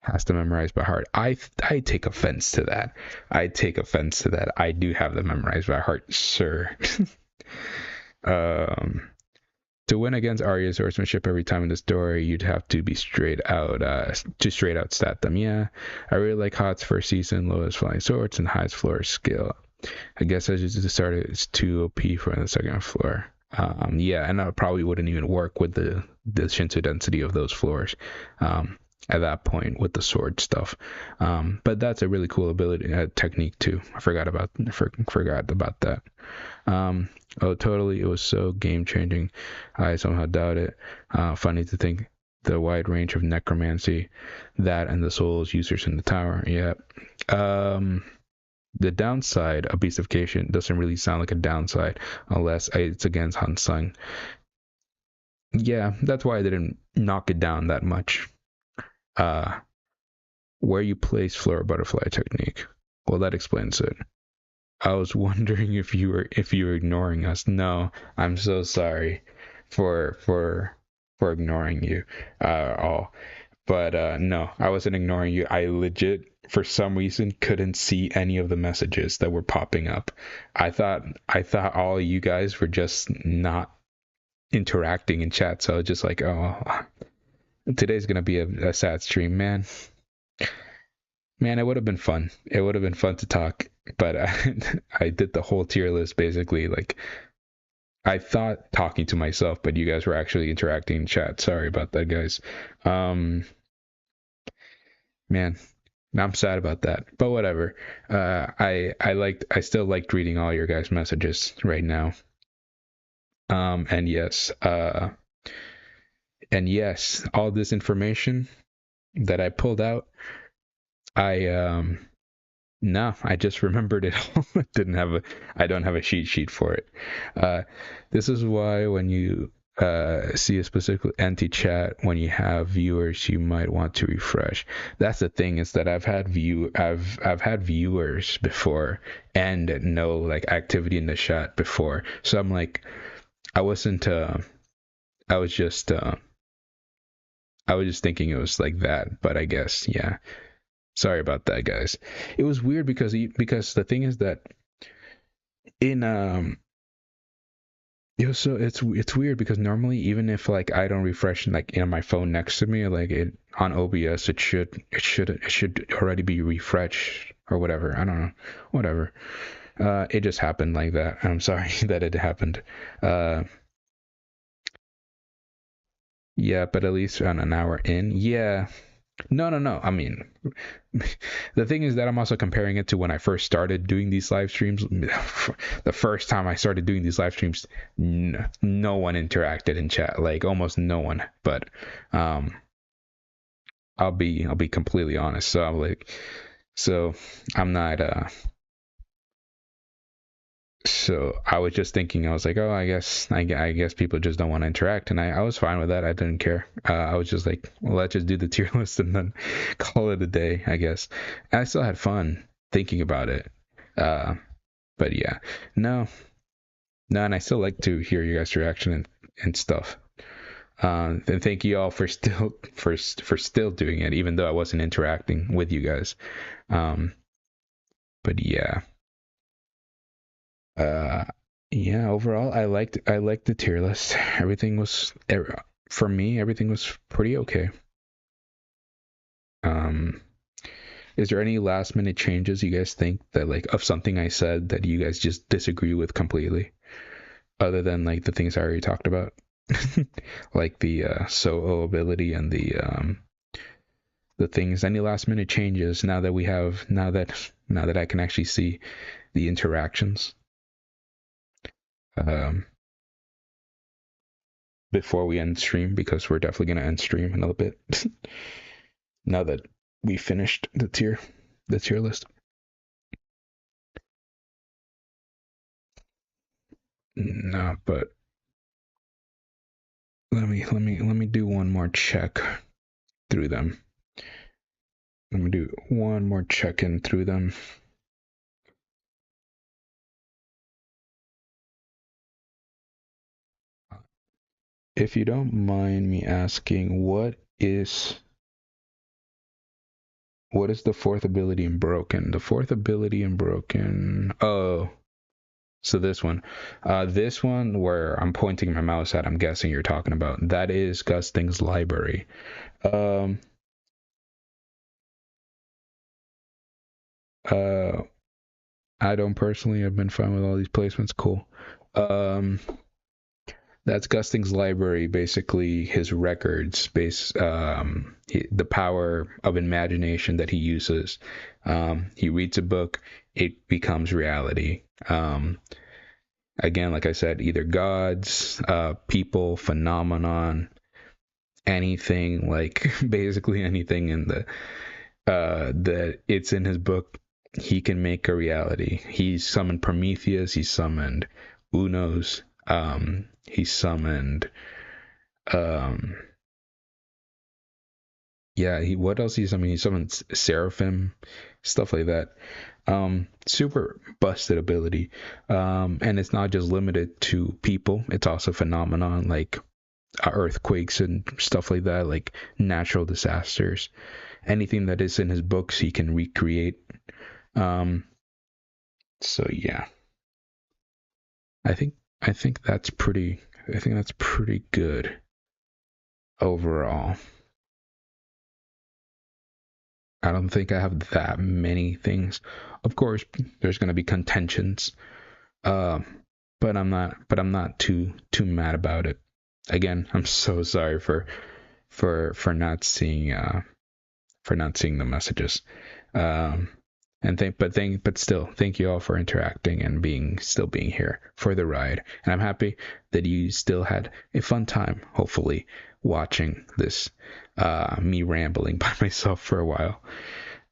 has to memorize by heart. I take offense to that. I take offense to that. I do have them memorized by heart, sir. To win against Arya's swordsmanship every time in the story, you'd have to be straight out stat them. Yeah, I really like Hot's first season, lowest flying swords and highest floor skill. I guess I just started, it's too OP for the second floor. Yeah, and I probably wouldn't even work with the Shinsu density of those floors at that point with the sword stuff. But that's a really cool ability technique too. I forgot about that. Oh, totally. It was so game changing. I somehow doubt it. Funny to think the wide range of necromancy, that and the souls users in the tower. Yeah. The downside of beastification doesn't really sound like a downside unless it's against Han Sung. Yeah, that's why I didn't knock it down that much. Where you place flower butterfly technique. Well, that explains it. I was wondering if you were ignoring us. No, I'm so sorry for ignoring you all. But no, I wasn't ignoring you. I legit, for some reason, couldn't see any of the messages that were popping up. I thought all you guys were just not interacting in chat. So I was just like, oh, today's gonna be a sad stream, man. Man, it would have been fun. It would have been fun to talk, but I did the whole tier list basically. Like, I thought talking to myself, but you guys were actually interacting in chat. Sorry about that, guys. Man, I'm sad about that, but whatever. I still liked reading all your guys' messages right now. And yes, all this information that I pulled out, I just remembered it all. I don't have a cheat sheet for it. This is why when you see a specific anti-chat, when you have viewers, you might want to refresh. That's the thing, is that I've had viewers before and no like activity in the chat before. So I'm like, I was just thinking it was like that, but I guess, yeah. Sorry about that, guys. It was weird because the thing is that it's weird because normally, even if like I don't refresh like in my phone next to me, like it on OBS, it should already be refreshed or whatever. I don't know, whatever. It just happened like that. I'm sorry that it happened. Yeah, but at least on an hour in, yeah. No. I mean, the thing is that I'm also comparing it to when I first started doing these live streams. The first time I started doing these live streams, no one interacted in chat, like almost no one. But I'll be completely honest. So I'm not. So I was just thinking, I was like, oh, I guess people just don't want to interact, and I was fine with that. I didn't care. I was just like, well, let's just do the tier list and then call it a day, I guess. And I still had fun thinking about it. But yeah, no, and I still like to hear your guys' reaction and stuff. And thank you all for still doing it, even though I wasn't interacting with you guys. But yeah. Yeah, overall I liked the tier list. Everything was, for me, everything was pretty okay. Is there any last minute changes you guys think that, like, of something I said that you guys just disagree with completely, other than like the things I already talked about? Like the so ability and the things. Any last minute changes now that I can actually see the interactions before we end stream, because we're definitely gonna end stream in a little bit. Now that we finished the tier list. No, but let me do one more check through them. Let me do one more check-in through them. If you don't mind me asking, what is the fourth ability in Broken? The fourth ability in Broken. Oh, so this one where I'm pointing my mouse at, I'm guessing you're talking about. That is Gusting's library. I don't personally. I've been fine with all these placements. Cool. That's Gusting's library, basically his records, the power of imagination that he uses. He reads a book, it becomes reality. Again, like I said, either gods, people, phenomenon, anything, like basically anything in the that it's in his book, he can make a reality. He summoned Prometheus, he summoned Unos, he summoned what else he summoned? He summoned Seraphim, stuff like that. Super busted ability. And it's not just limited to people, it's also phenomenon like earthquakes and stuff like that, like natural disasters. Anything that is in his books he can recreate. So yeah. I think that's pretty good overall. I don't think I have that many things. Of course, there's going to be contentions, but I'm not too mad about it. Again, I'm so sorry for not seeing the messages. But still, thank you all for interacting and still being here for the ride. And I'm happy that you still had a fun time, hopefully, watching this me rambling by myself for a while.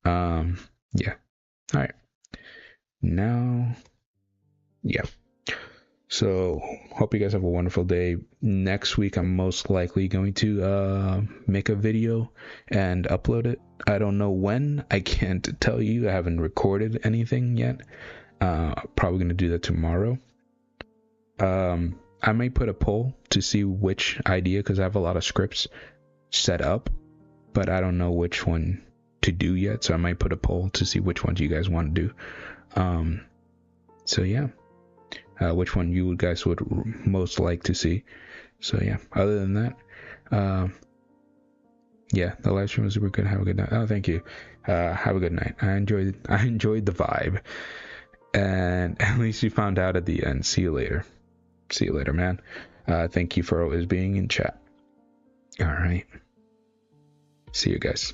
Yeah. All right. Now, yeah. So, hope you guys have a wonderful day. Next week, I'm most likely going to make a video and upload it. I don't know when. I can't tell you. I haven't recorded anything yet. Probably going to do that tomorrow. I may put a poll to see which idea, because I have a lot of scripts set up, but I don't know which one to do yet. So I might put a poll to see which ones you guys want to do. So yeah. Which one you guys would most like to see. So yeah, other than that, yeah, the live stream was super good. Have a good night. Oh, thank you. Have a good night. I enjoyed the vibe, and at least you found out at the end. See you later, man. Thank you for always being in chat. All right, see you guys.